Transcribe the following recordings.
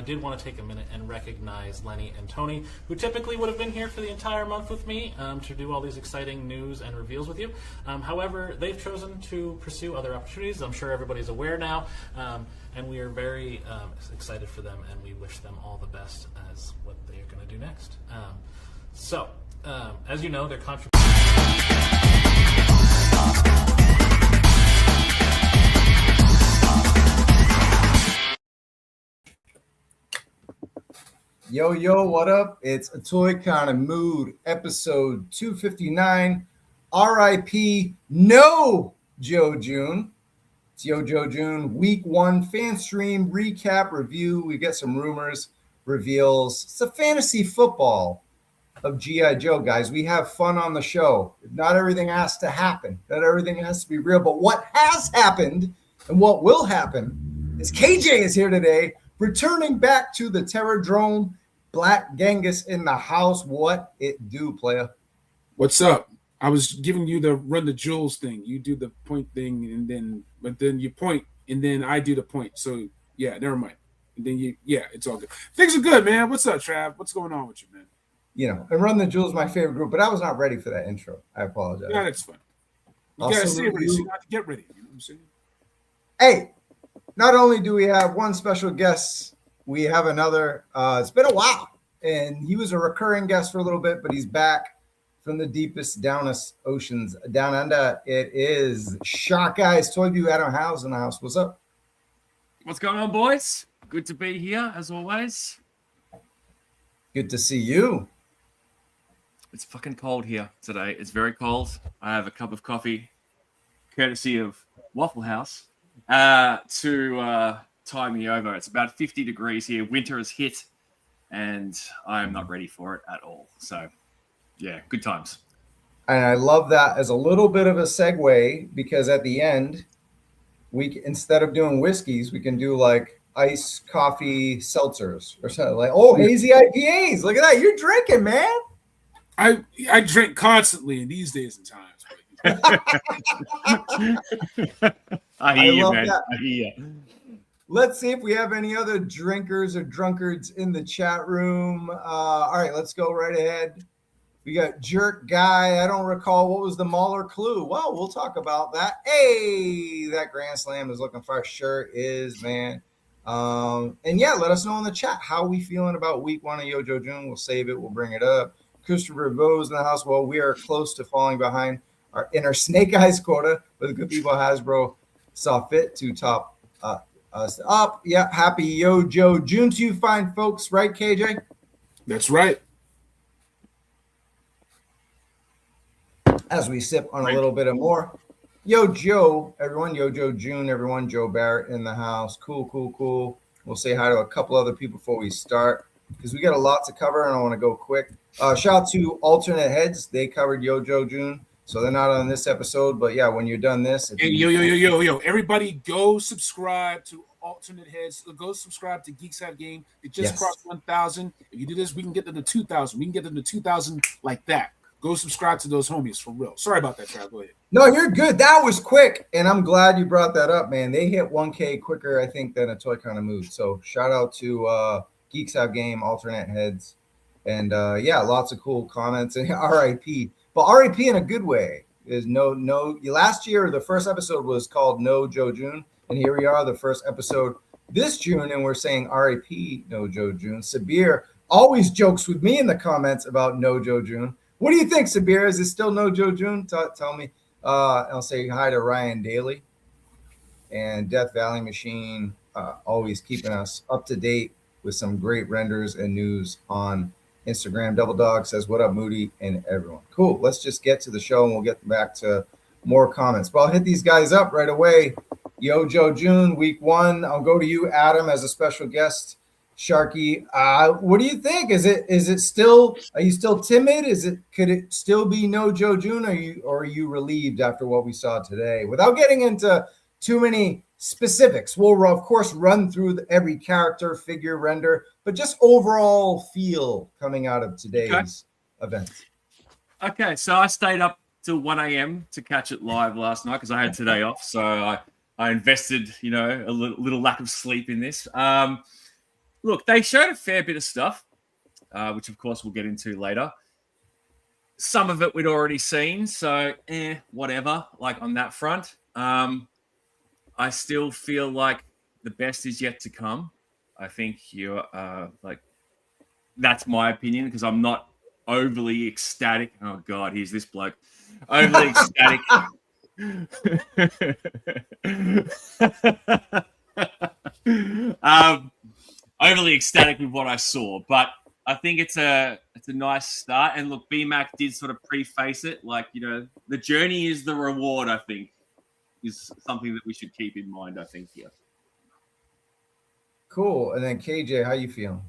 did want to take a minute and recognize Lenny and Tony, who typically would have been here for the entire month with me to do all these exciting news and reveals with you. However, they've chosen to pursue other opportunities. I'm sure everybody's aware now, and we are very excited for them, and we wish them all the best as what they are going to do next. As you know, their contribution. Yo, what up? It's A Toy Kind of Mood, episode 259. R.I.P. No Joe June. It's Yo Joe June, week 1 fan stream recap review. We get some rumors, reveals. It's a fantasy football of G.I. Joe, guys. We have fun on the show. Not everything has to happen. Not everything has to be real. But what has happened and what will happen is KJ is here today, returning back to the Terrordrome. Black Genghis in the house. What it do, player? What's up? I was giving you the run the jewels thing. You do the point thing, but then you point, and then I do the point. So yeah, never mind. And then it's all good. Things are good, man. What's up, Trav? What's going on with you, man? You know, and Run the Jewels is my favorite group, but I was not ready for that intro. I apologize. Yeah, that's fine. You gotta stay ready. So you have to get ready. You know what I'm saying? Hey, not only do we have one special guest, we have another. It's been a while, and he was a recurring guest for a little bit, but he's back from the deepest, downest oceans down under. It is Shark Eyes Toy View. Adam Howe's in the house. What's up? What's going on, boys? Good to be here, as always. Good to see you. It's fucking cold here today. It's very cold. I have a cup of coffee, courtesy of Waffle House, to tie me over. It's about 50 degrees here. Winter has hit, and I'm not ready for it at all. So, yeah, good times. And I love that as a little bit of a segue, because at the end, instead of doing whiskeys, we can do like iced coffee seltzers or something like, hazy IPAs. Look at that. You're drinking, man. I drink constantly in these days and times. I hear you, man. That. I hear you. Let's see if we have any other drinkers or drunkards in the chat room. All right, let's go right ahead. We got Jerk Guy. I don't recall what was the Mauler clue. Well, we'll talk about that. Hey, that Grand Slam is looking fire. Sure is, man. And yeah, let us know in the chat how we feeling about week 1 of Yo Joe June. We'll save it. We'll bring it up. Christopher Bowe's in the house. Well, we are close to falling behind in our Snake Eyes quota, but the good people at Hasbro saw fit to top us up. Yeah, happy Yo Joe June to you fine folks, right, KJ? That's right. As we sip on a little bit of more. Yo Joe, everyone. Yo Joe June, everyone. Joe Barrett in the house. Cool. We'll say hi to a couple other people before we start, because we got a lot to cover, and I want to go quick. Shout out to Alternate Heads. They covered Yo Joe June, so they're not on this episode. But yeah, when you're done this, hey, yo, everybody, go subscribe to Alternate Heads. Go subscribe to Geeks Have Game. It just crossed 1,000. If you do this, we can get them to 2,000. We can get them to 2,000 like that. Go subscribe to those homies for real. Sorry about that, Trav. Go ahead. No, you're good. That was quick, and I'm glad you brought that up, man. They hit 1K quicker, I think, than A Toy Kind of Mood. So shout out to Geeks Have Game, Alternate Heads, and lots of cool comments. And R.I.P. But R.I.P. in a good way. Is no. Last year, the first episode was called No Joe June, and here we are, the first episode this June, and we're saying R.I.P. No Joe June. Sabir always jokes with me in the comments about No Joe June. What do you think, Sabir? Is it still No Joe June? Tell me. I'll say hi to Ryan Daly and Death Valley Machine, always keeping us up to date with some great renders and news on Instagram. Double Dog says, what up, Moody, and everyone. Cool. Let's just get to the show, and we'll get back to more comments. But I'll hit these guys up right away. Yo Joe June, week 1. I'll go to you, Adam, as a special guest. Sharky, what do you think? Is it still? Are you still timid? Could it still be No Joe June? Or are you relieved after what we saw today? Without getting into too many specifics, we'll of course run through every character, figure, render, but just overall feel coming out of today's event. Okay, so I stayed up till 1 a.m. to catch it live last night because I had today off. So I invested, a little lack of sleep in this. look, they showed a fair bit of stuff, which of course we'll get into later. Some of it we'd already seen, so whatever. Like on that front, I still feel like the best is yet to come. I think you're like, that's my opinion because I'm not overly ecstatic. Oh God, here's this bloke. Overly ecstatic. Overly ecstatic with what I saw, but I think it's a nice start. And look, BMAC did sort of preface it, like, you know, the journey is the reward. I think is something that we should keep in mind. I think here. Cool. And then KJ, how you feeling?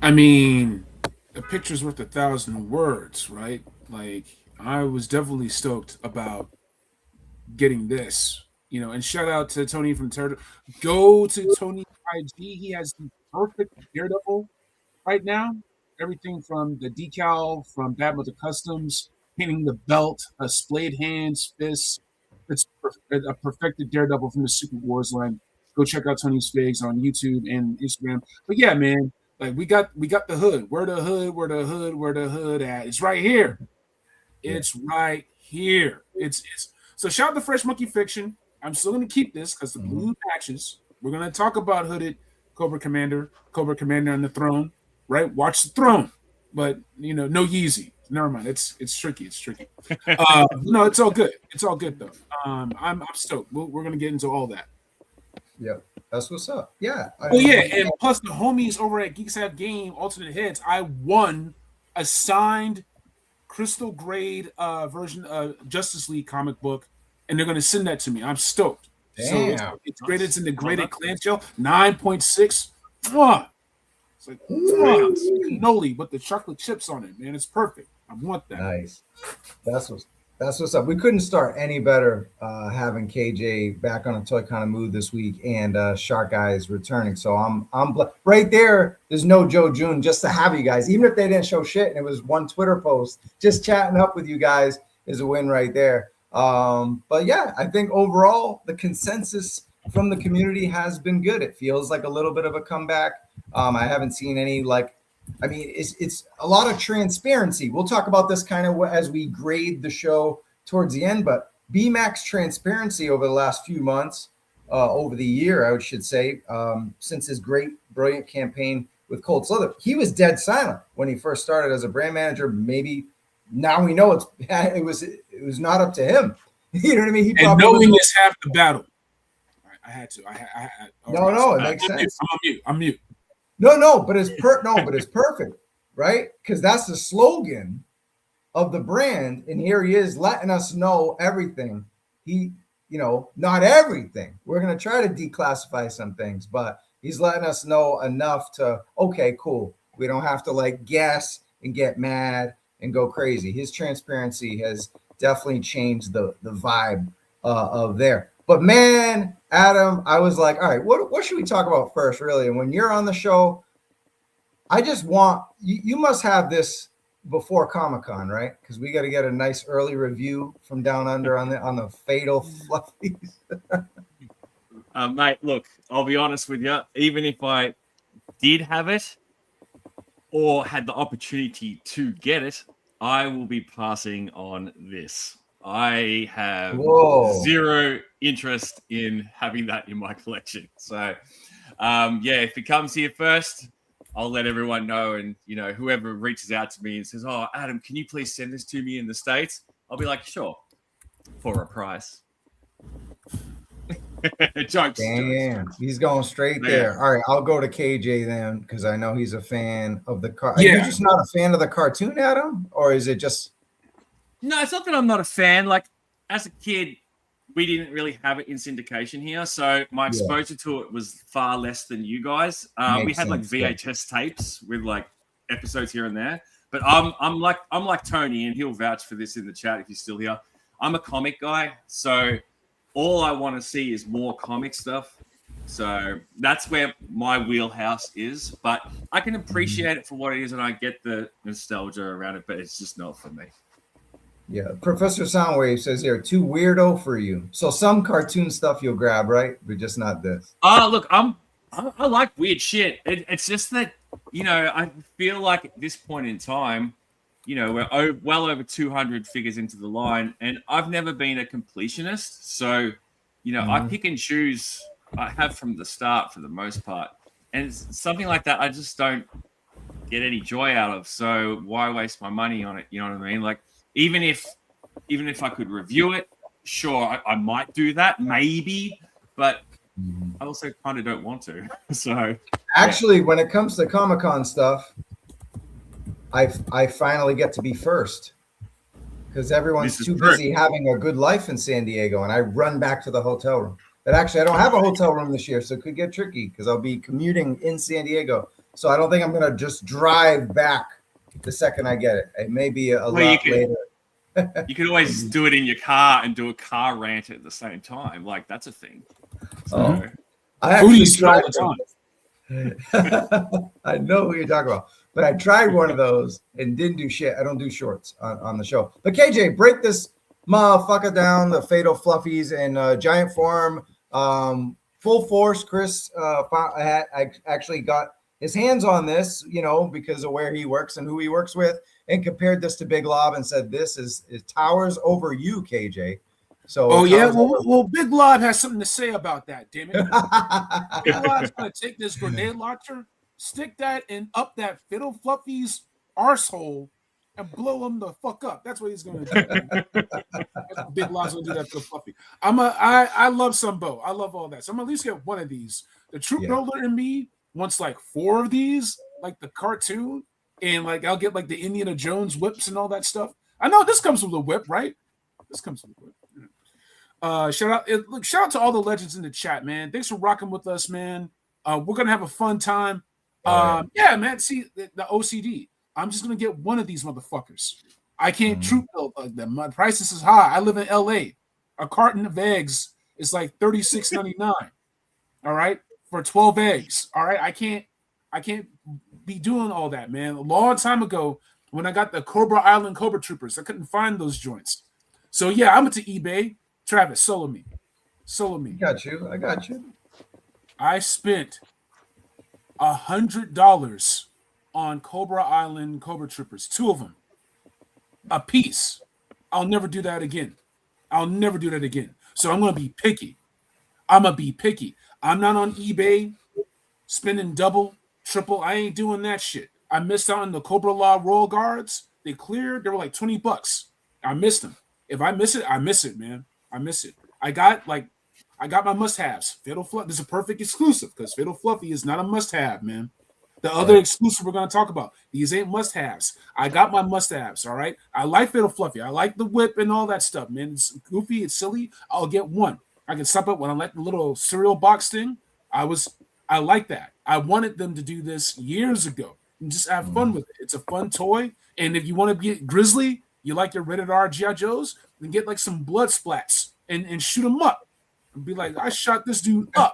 I mean, a picture's worth 1,000 words, right? Like, I was definitely stoked about getting this, you know. And shout out to Tony from Turtle. Go to Tony's IG. He has the perfect Daredevil right now. Everything from the decal, from Bad Mother Customs, painting the belt, splayed hands, fists. It's a perfected Daredevil from the Super Wars line. Go check out Tony's Figs on YouTube and Instagram. But yeah, man. Like we got the hood. Where the hood at? It's right here. It's right here. It's so shout out to Fresh Monkey Fiction. I'm still gonna keep this because the blue patches. We're gonna talk about hooded Cobra Commander on the throne, right? Watch the throne. But you know, no Yeezy. Never mind. It's tricky. No, it's all good. It's all good though. I'm stoked. We're gonna get into all that. Yep. That's what's up. Yeah. And plus the homies over at Geeks Have Game, Alternate Heads, I won a signed crystal grade version of Justice League comic book, and they're gonna send that to me. I'm stoked. Damn. So it's graded. It's in the graded clamshell, 9.6. It's like cannoli with the chocolate chips on it, man. It's perfect. I want that. Nice. That's what's up. We couldn't start any better having KJ back on a Toy Kind of Mood this week and Shark Eyes returning. So I'm right there. There's no Joe June just to have you guys, even if they didn't show shit and it was one Twitter post, just chatting up with you guys is a win right there. But yeah, I think overall the consensus from the community has been good. It feels like a little bit of a comeback. I haven't seen any it's a lot of transparency. We'll talk about this kind of as we grade the show towards the end, but BMAC's transparency over the last few months, over the year, I should say, since his great, brilliant campaign with Cold Slither, he was dead silent when he first started as a brand manager. Maybe now we know it was not up to him. You know what I mean? And knowing is half the battle. I had to. No, it makes sense. I'm mute. No, but it's perfect, right? Because that's the slogan of the brand, and here he is letting us know everything. Not everything. We're gonna try to declassify some things, but he's letting us know enough to okay, cool. We don't have to guess and get mad and go crazy. His transparency has definitely changed the vibe of there. But man, Adam, I was like, all right, what should we talk about first, really? And when you're on the show, I just want you must have this before Comic-Con, right? Because we got to get a nice early review from Down Under on the Fatal Fluffies. Mate, look, I'll be honest with you. Even if I did have it or had the opportunity to get it, I will be passing on this. I have zero interest in having that in my collection. So, if it comes here first, I'll let everyone know. And, whoever reaches out to me and says, oh, Adam, can you please send this to me in the States? I'll be like, sure, for a price. Jokes. Damn, he's going straight there. All right, I'll go to KJ then because I know he's a fan of the car. Yeah. Are you just not a fan of the cartoon, Adam? Or is it just... No, it's not that I'm not a fan. Like, as a kid, we didn't really have it in syndication here, so my exposure to it was far less than you guys. We had VHS tapes with episodes here and there. But I'm like Tony, and he'll vouch for this in the chat if he's still here. I'm a comic guy, so all I want to see is more comic stuff. So that's where my wheelhouse is. But I can appreciate it for what it is, and I get the nostalgia around it, but it's just not for me. Yeah, Professor Soundwave says here, too weirdo for you. So some cartoon stuff you'll grab, right? But just not this. Look, I'm I like weird shit. It's just that, I feel like at this point in time, we're well over 200 figures into the line, and I've never been a completionist. So, I pick and choose. I have from the start for the most part. And it's something like that I just don't get any joy out of. So why waste my money on it? You know what I mean? Like, even if I could review it, sure, I might do that, maybe, but I also kind of don't want to. So actually, when it comes to Comic-Con stuff, I finally get to be first because everyone's too busy having a good life in San Diego, and I run back to the hotel room. But actually, I don't have a hotel room this year, so it could get tricky because I'll be commuting in San Diego. So I don't think I'm gonna just drive back the second I get it. It may be a lot later. You could always do it in your car and do a car rant at the same time. Like, that's a thing. So, I actually tried all the time. I know who you're talking about, but I tried one of those and didn't do shit. I don't do shorts on the show. But KJ, break this motherfucker down. The Fatal Fluffies in giant form, full force. Chris I actually got his hands on this, because of where he works and who he works with, and compared this to Big Lob and said, this is towers over you, KJ. So, well, Big Lob has something to say about that, damn it. Big Lob's going to take this grenade launcher, stick that up that Fiddle Fluffy's arsehole, and blow him the fuck up. That's what he's going to do. That's what Big Lob's going to do that to the Fluffy. I love Sunbow. I love all that. So I'm going to at least get one of these. The Troop Builder in me wants like 4 of these, like the cartoon, and like I'll get like the Indiana Jones whips and all that stuff. I know this comes with a whip, right? This comes with a whip. Shout out to all the legends in the chat, man. Thanks for rocking with us, man. We're gonna have a fun time. Yeah, man. See the OCD. I'm just gonna get one of these motherfuckers. I can't troop build like them. My prices is high. I live in LA. A carton of eggs is like $36.99. All right, for 12 eggs. All right, I can't be doing all that, man. A long time ago, when I got the Cobra Island Cobra Troopers, I couldn't find those joints. So yeah, I went to eBay. Travis, solo me. I got you. I spent $100 on Cobra Island Cobra Troopers, 2 of them, a piece. I'll never do that again. So I'm gonna be picky. I'm not on eBay spending double, triple. I ain't doing that shit. I missed out on the Cobra Law Royal Guards. They cleared. They were like $20. I missed them. If I miss it, I miss it, man. I miss it. I got my must-haves. Fatal Fluffy. This is a perfect exclusive because Fatal Fluffy is not a must-have, man. The other exclusive we're going to talk about. These ain't must-haves. I got my must-haves, all right? I like Fatal Fluffy. I like the whip and all that stuff, man. It's goofy. It's silly. I'll get one. I can stop it when I like the little cereal box thing. I like that. I wanted them to do this years ago and just have fun with it. It's a fun toy. And if you want to get grisly, you like your rated R G.I. Joes, then get like some blood splats and shoot them up. And be like, I shot this dude up.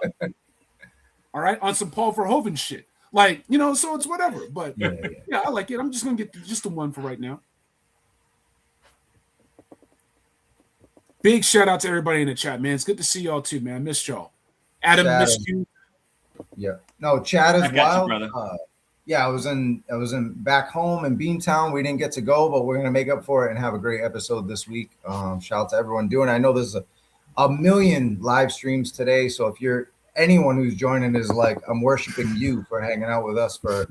All right, on some Paul Verhoeven shit. Like, so it's whatever. But yeah, I like it. I'm just going to get just the one for right now. Big shout out to everybody in the chat, man. It's good to see y'all too, man. I missed y'all. Adam, missed you. Yeah. No, chat is wild. You, brother. I was in back home in Beantown. We didn't get to go, but we're gonna make up for it and have a great episode this week. Shout out to everyone doing it. I know there's a million live streams today, so if you're anyone who's joining is like, I'm worshiping you for hanging out with us for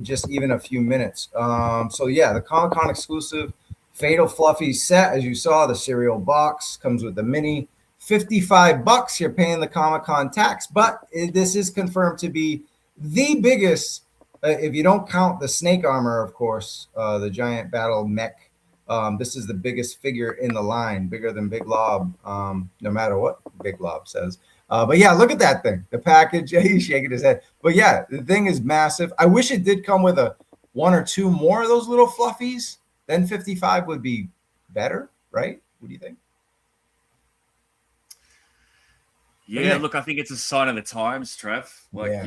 just even a few minutes. So yeah, the Comic-Con exclusive Fatal Fluffy set, as you saw, the cereal box comes with the mini. $55 you're paying the Comic-Con tax, but this is confirmed to be the biggest, if you don't count the snake armor, of course, the giant battle mech. This is the biggest figure in the line, bigger than Big Lob, no matter what Big Lob says. But yeah, look at that thing. The package, he's shaking his head. But yeah, the thing is massive. I wish it did come with one or two more of those little fluffies. Then 55 would be better, right? What do you think? Yeah, look, I think it's a sign of the times, Trev. Like,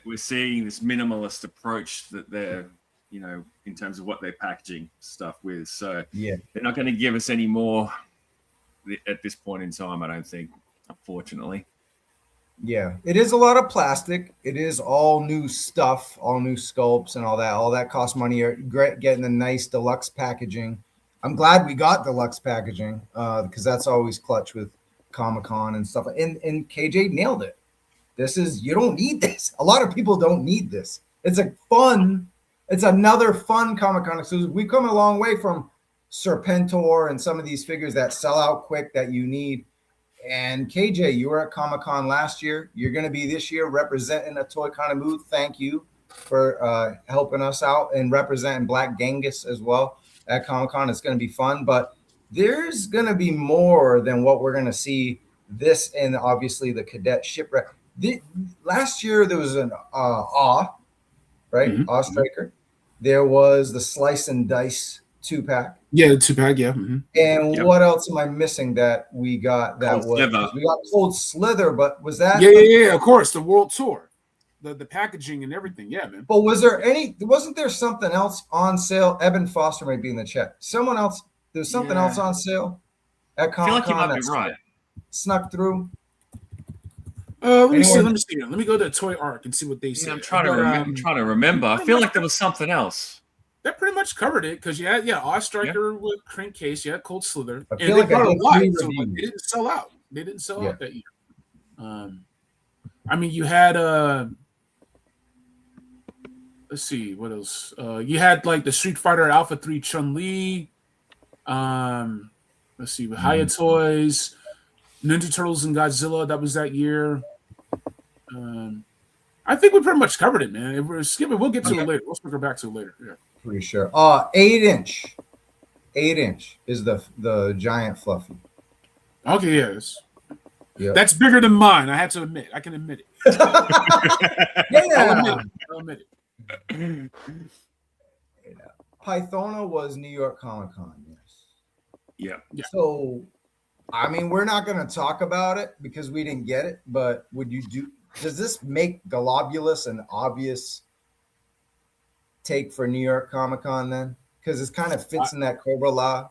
we're seeing this minimalist approach that they're, in terms of what they're packaging stuff with. So they're not going to give us any more at this point in time, I don't think, unfortunately. Yeah, it is a lot of plastic. It is all new stuff, all new sculpts and all that. All that costs money. You're getting the nice deluxe packaging. I'm glad we got deluxe packaging because that's always clutch with Comic-Con and stuff. And KJ nailed it. This is, you don't need this. A lot of people don't need this. It's another fun Comic-Con exclusive. We've come a long way from Serpentor and some of these figures that sell out quick that you need. And KJ, you were at Comic-Con last year. You're going to be this year representing a Toy Kind of booth. Thank you for helping us out and representing Black Genghis as well at Comic-Con. It's going to be fun, but there's going to be more than what we're going to see this and obviously the cadet shipwreck. Last year there was an Awe, right? Mhm. Awe Striker. There was the Slice and Dice 2-pack. Yeah, the 2-pack. Yeah. Mm-hmm. And Yep. what else am I missing that we got? That Cold was Slither. we got Cold Slither, but was that? Yeah. Of course, the World Tour, the packaging and everything. Yeah, man. But wasn't there something else on sale? Eben Foster might be in the chat. Someone else. There's something else on sale at I feel like you Comic-Con might be right. snuck through. Let me see. Anyone- Let me go to Toy Arc and see what they say. Yeah, I'm trying to remember. I feel like there was something else. That pretty much covered it because you had Awe Striker with crankcase, you had Cold Slither, I and feel they like I brought a did lot, 3 so reviews. they didn't sell out. They didn't sell Yeah. out that year. I mean, you had let's see what else. You had like the Street Fighter Alpha 3 Chun-Li. Let's see, with Hiya Toys, Ninja Turtles and Godzilla. That was that year. I think we pretty much covered it, man. If we're skipping, we'll get to it later. We'll circle back to it later. Yeah. Pretty sure. 8-inch. 8-inch is the giant fluffy. Okay, yes. Yeah. That's bigger than mine. I had to admit. I can admit it. Yeah. I'll admit it. Pythona was New York Comic-Con, yes. Yeah. So, I mean, we're not going to talk about it because we didn't get it, but does this make Globulus an obvious take for New York Comic-Con then? Because it kind of fits in that Cobra La.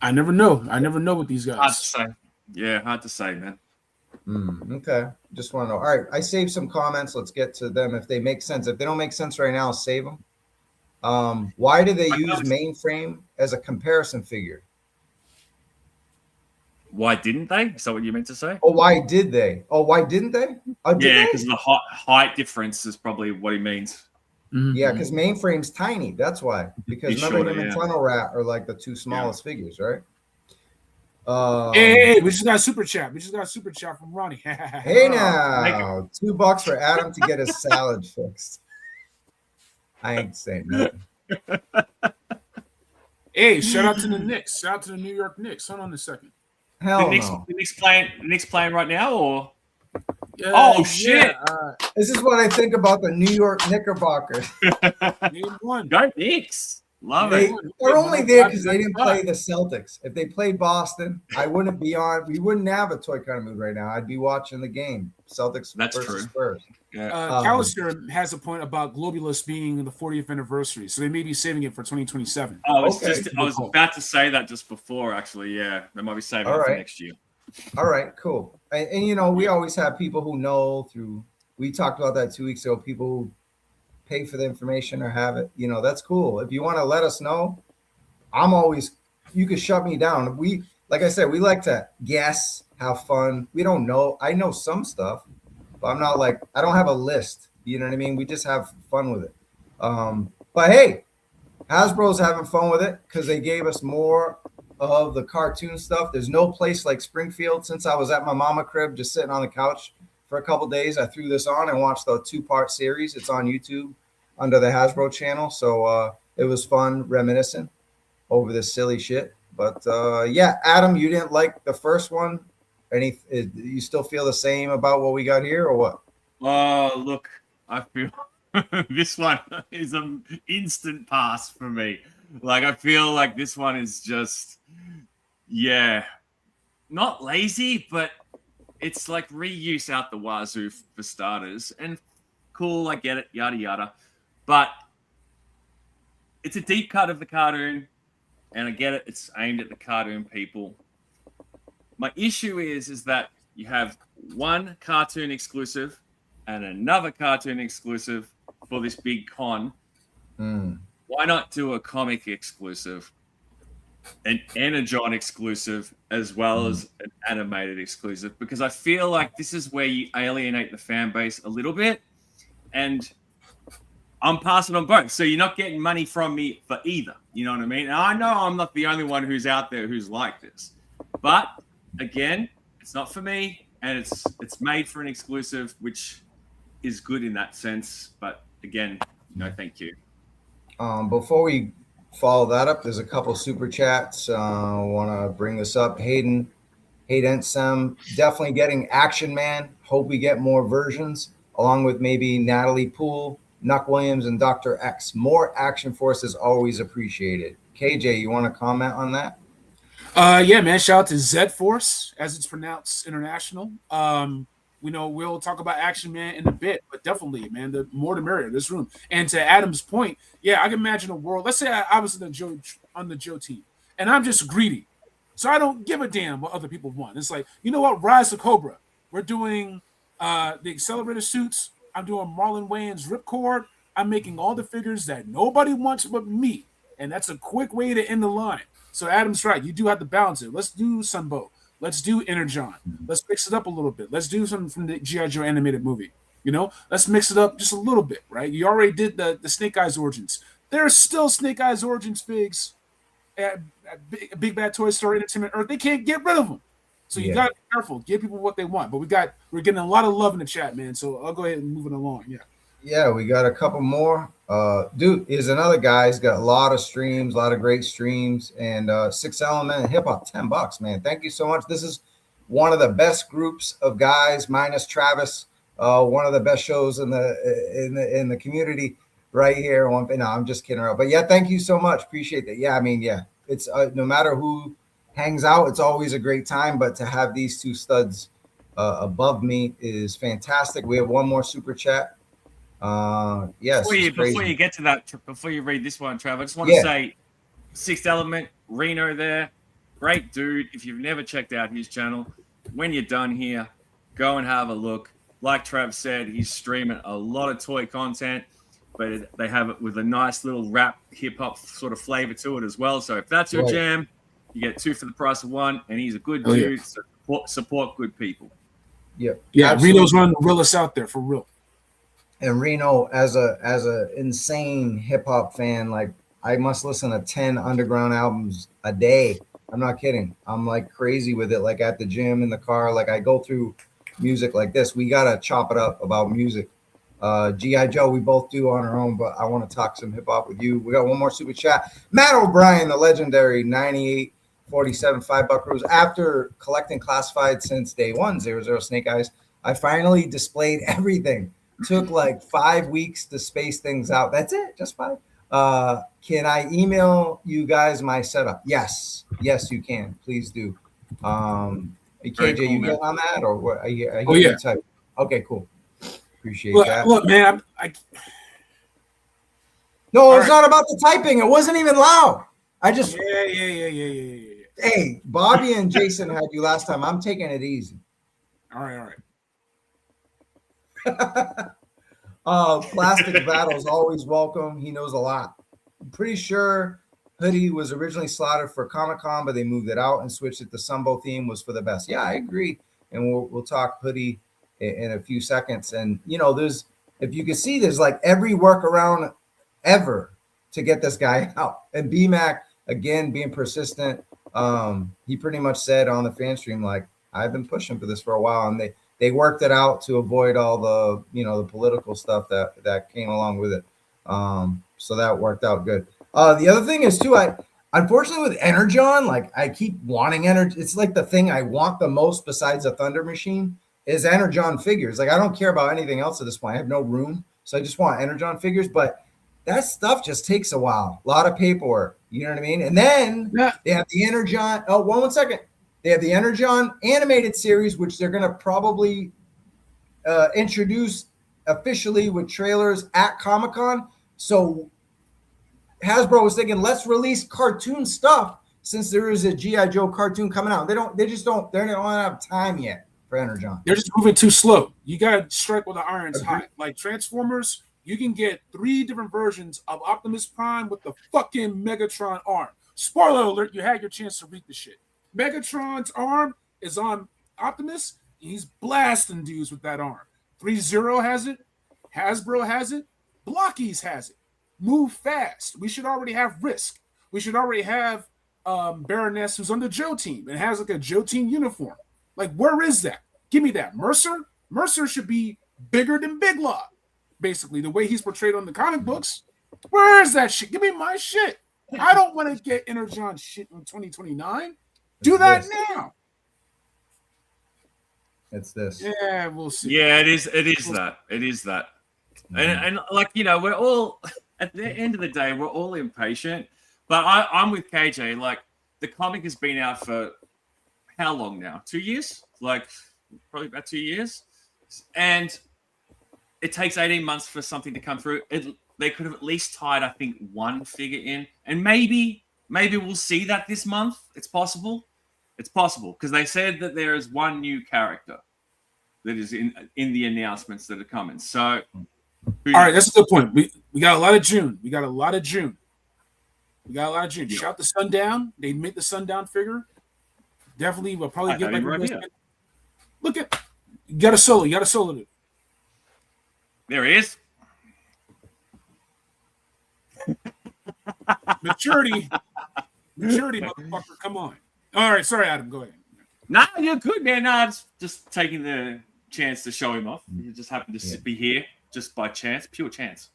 I never know. I never know with these Hard guys. to say. Yeah, hard to say, man. Okay. Just want to know. All right. I saved some comments. Let's get to them if they make sense. If they don't make sense right now, I'll save them. Why do they use Mainframe as a comparison figure? Why didn't they? Is that what you meant to say? Oh, why did they? Oh, why didn't they? Yeah, because of the height difference is probably what he means. Mhm. Yeah, because Mainframe's tiny. That's why. Because He's remember shorter, him and yeah. Tunnel Rat are like the two smallest figures, right? Hey, we just got a super chat. We just got a super chat from Ronnie. Hey now, $2 for Adam to get his salad fixed. I ain't saying nothing. Hey, shout out to the Knicks. Shout out to the New York Knicks. Hold on a second. Hell The no. Knicks playing right now, or Yeah, Oh, shit. This is what I think about the New York Knickerbockers. Name one. go Knicks? Love They're it. only there because they didn't play the Celtics. If they played Boston, I wouldn't be on. We wouldn't have a Toy Kind of mood right now. I'd be watching the game. Celtics That's versus true. Spurs. Yeah. Callister has a point about Globulus being the 40th anniversary, so they may be saving it for 2027. I was Okay. I was about to say that just before, actually. Yeah, they might be saving All it for right. next year. All right, cool. And you know, we always have people who know through. We talked about that 2 weeks ago. People who pay for the information or have it. You know, that's cool. If you want to let us know, I'm always. You can shut me down. We, like I said, we like to guess, have fun. We don't know. I know some stuff, but I'm not like I don't have a list. You know what I mean? We just have fun with it. But hey, Hasbro's having fun with it because they gave us more of the cartoon stuff. There's no place like Springfield. Since I was at my mama crib, just sitting on the couch for a couple days, I threw this on and watched the 2-part series. It's on YouTube under the Hasbro channel. So it was fun reminiscing over this silly shit. But yeah, Adam, you didn't like the first one. You still feel the same about what we got here or what? Oh, look, I feel this one is an instant pass for me. Like, I feel like this one is just, yeah, not lazy, but it's like reuse out the wazoo for starters. And cool, I get it, yada, yada. But it's a deep cut of the cartoon, and I get it, it's aimed at the cartoon people. My issue is that you have one cartoon exclusive and another cartoon exclusive for this big con. Why not do a comic exclusive, an Energon exclusive, as well as an animated exclusive? Because I feel like this is where you alienate the fan base a little bit, and I'm passing on both. So you're not getting money from me for either. You know what I mean? And I know I'm not the only one who's out there who's like this. But again, it's not for me, and it's made for an exclusive, which is good in that sense. But again, no thank you. Before we follow that up, there's a couple super chats. I want to bring this up. Hayden Sem, definitely getting Action Man. Hope we get more versions, along with maybe Natalie Poole, Nuck Williams, and Dr. X. More Action Force is always appreciated. KJ, you want to comment on that? Yeah, man. Shout out to Z Force, as it's pronounced international. We'll talk about Action Man in a bit, but definitely, man, the more the merrier. This room. And to Adam's point, yeah, I can imagine a world. Let's say I was on the Joe team, and I'm just greedy, so I don't give a damn what other people want. It's like, you know what? Rise to Cobra. We're doing the accelerator suits. I'm doing Marlon Wayans Ripcord. I'm making all the figures that nobody wants but me, and that's a quick way to end the line. So Adam's right. You do have to balance it. Let's do Sunbow. Let's do Energon. Let's mix it up a little bit. Let's do something from the G.I. Joe animated movie. Let's mix it up just a little bit, right? You already did the Snake Eyes Origins. There are still Snake Eyes Origins figs at Big Bad Toy Store Entertainment Earth. They can't get rid of them. So you got to be careful. Give people what they want. But we're getting a lot of love in the chat, man. So I'll go ahead and move it along. Yeah. Yeah, we got a couple more. Dude is another guy. He's got a lot of streams, a lot of great streams, and Six Element and Hip Hop, $10, man. Thank you so much. This is one of the best groups of guys, minus Travis. One of the best shows in the community right here. No, I'm just kidding around. But yeah, thank you so much. Appreciate that. Yeah, I mean, yeah, it's no matter who hangs out, it's always a great time. But to have these two studs above me is fantastic. We have one more super chat. Yes. Before you get to that, before you read this one, Trav, I just want to say, Sixth Element, Reno there, great dude. If you've never checked out his channel, when you're done here, go and have a look. Like Trav said, he's streaming a lot of toy content, but they have it with a nice little rap hip hop sort of flavor to it as well. So if that's your jam, you get two for the price of one, and he's a good dude. So support good people. Yeah, Reno's one of the realest out there for real. And Reno, as a insane hip hop fan, like I must listen to 10 underground albums a day. I'm not kidding. I'm like crazy with it. Like at the gym, in the car, like I go through music like this. We gotta chop it up about music. G.I. Joe, we both do on our own, but I want to talk some hip hop with you. We got one more super chat. Matt O'Brien, the legendary 9847 $5 cruise. After collecting classified since day one, 00 Snake Eyes, I finally displayed everything. Took like 5 weeks to space things out. That's it, just 5. Can I email you guys my setup? Yes, you can. Please do. KJ, cool, you get on that, or what? Type? Okay, cool. Appreciate that. Look, man, No, it's not about the typing. It wasn't even loud. I just yeah. Hey, Bobby and Jason had you last time. I'm taking it easy. All right. Plastic Battle's always welcome. He knows a lot. I'm pretty sure Hoodie was originally slotted for Comic-Con, but they moved it out and switched it to Sunbow theme was for the best. Yeah, I agree. And we'll talk Hoodie in a few seconds. And there's, if you can see, there's like every workaround ever to get this guy out. And BMAC, again, being persistent, he pretty much said on the fan stream, like, I've been pushing for this for a while, and they worked it out to avoid all the the political stuff that came along with it. So that worked out good. The other thing is too, I unfortunately with Energon, like I keep wanting Energon. It's like the thing I want the most besides a Thunder Machine is Energon figures. Like I don't care about anything else at this point. I have no room, so I just want Energon figures. But that stuff just takes a while. A lot of paperwork. You know what I mean? And then they have the Energon. Oh, one second. They have the Energon animated series, which they're going to probably introduce officially with trailers at Comic-Con. So Hasbro was thinking, let's release cartoon stuff since there is a G.I. Joe cartoon coming out. They don't have time yet for Energon. They're just moving too slow. You gotta strike while the iron's hot. Like Transformers, you can get 3 different versions of Optimus Prime with the fucking Megatron arm. Spoiler alert, you had your chance to read the shit. Megatron's arm is on Optimus, and he's blasting dudes with that arm. 3-0 has it, Hasbro has it, Blockies has it. Move fast. We should already have Risk. We should already have Baroness, who's on the Joe team and has like a Joe team uniform. Like, where is that? Give me that. Mercer should be bigger than Big Law, basically, the way he's portrayed on the comic books. Where is that shit? Give me my shit. I don't want to get Energon shit in 2029. Do that now. It's this. Yeah, we'll see. Yeah, it is that. It is that. And like, you know, we're all, at the end of the day, we're all impatient. But I'm with KJ. Like, the comic has been out for how long now? 2 years? Like, probably about 2 years. And it takes 18 months for something to come through. They could have at least tied, I think, one figure in. And maybe we'll see that this month. It's possible. It's possible. Because they said that there is one new character that is in the announcements that are coming. So, all right, that's a good point. We got a lot of June. Yeah. Shout the Sundown. They made the Sundown figure. Definitely will probably get like right. Look at you got a solo. It. There he is. Maturity, motherfucker. Come on. All right, sorry, Adam. Go ahead. Nah, you're good, man. Nah, just taking the chance to show him off. You just happen to be here just by chance, pure chance.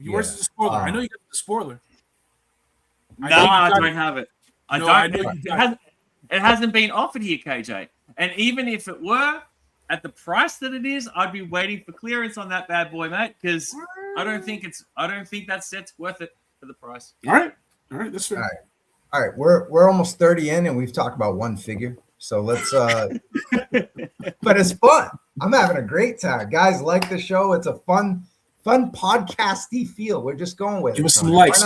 Where's the spoiler? I know you got the spoiler. No, I don't have it. I don't. It hasn't been offered here, KJ. And even if it were at the price that it is, I'd be waiting for clearance on that bad boy, mate. Because I don't think that set's worth it for the price. All right, that's fair. All right. We're almost 30 in, and we've talked about one figure. So let's. But it's fun. I'm having a great time, guys. Like the show. It's a fun podcasty feel. We're just going with it. Give us some likes,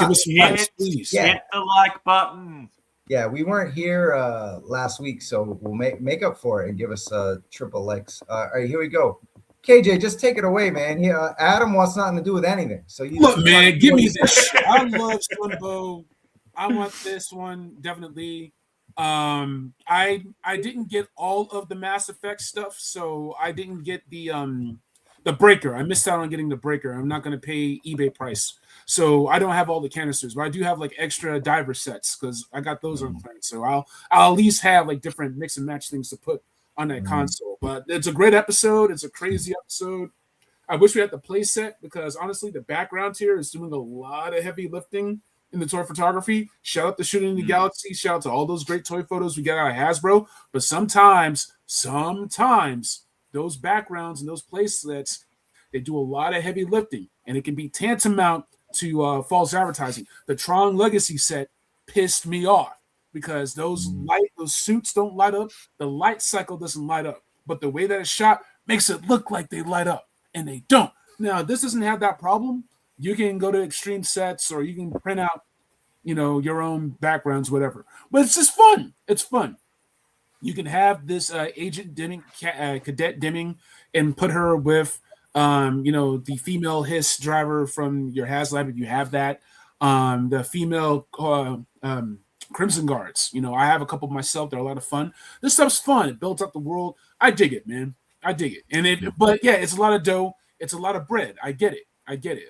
please. Yeah. Hit the like button. Yeah, we weren't here last week, so we'll make up for it and give us triple likes. All right, here we go. KJ, just take it away, man. Adam wants nothing to do with anything. So look, man, give me this. I love Sunbow. I want this one definitely. I didn't get all of the Mass Effect stuff, so I didn't get the breaker. I missed out on getting the breaker. I'm not going to pay eBay price. So I don't have all the canisters, but I do have like extra diver sets because I got those on plan. So I'll at least have like different mix and match things to put on that console. But it's a great episode. It's a crazy episode. I wish we had the play set because honestly, the background here is doing a lot of heavy lifting in the toy photography. Shout out to Shooting in the Galaxy. Shout out to all those great toy photos we get out of Hasbro. But sometimes those backgrounds and those play sets, they do a lot of heavy lifting, and it can be tantamount to false advertising. The Tron Legacy set pissed me off because those suits don't light up. The light cycle doesn't light up, but the way that it's shot makes it look like they light up, and they don't. Now, this doesn't have that problem. You can go to extreme sets, or you can print out, your own backgrounds, whatever. But it's just fun. It's fun. You can have this Agent Deming, Cadet Deming, and put her with the female HISS driver from your HasLab, if you have that. The female Crimson Guards. I have a couple myself. They're a lot of fun. This stuff's fun. It builds up the world. I dig it, man. I dig it. But yeah, it's a lot of dough. It's a lot of bread. I get it.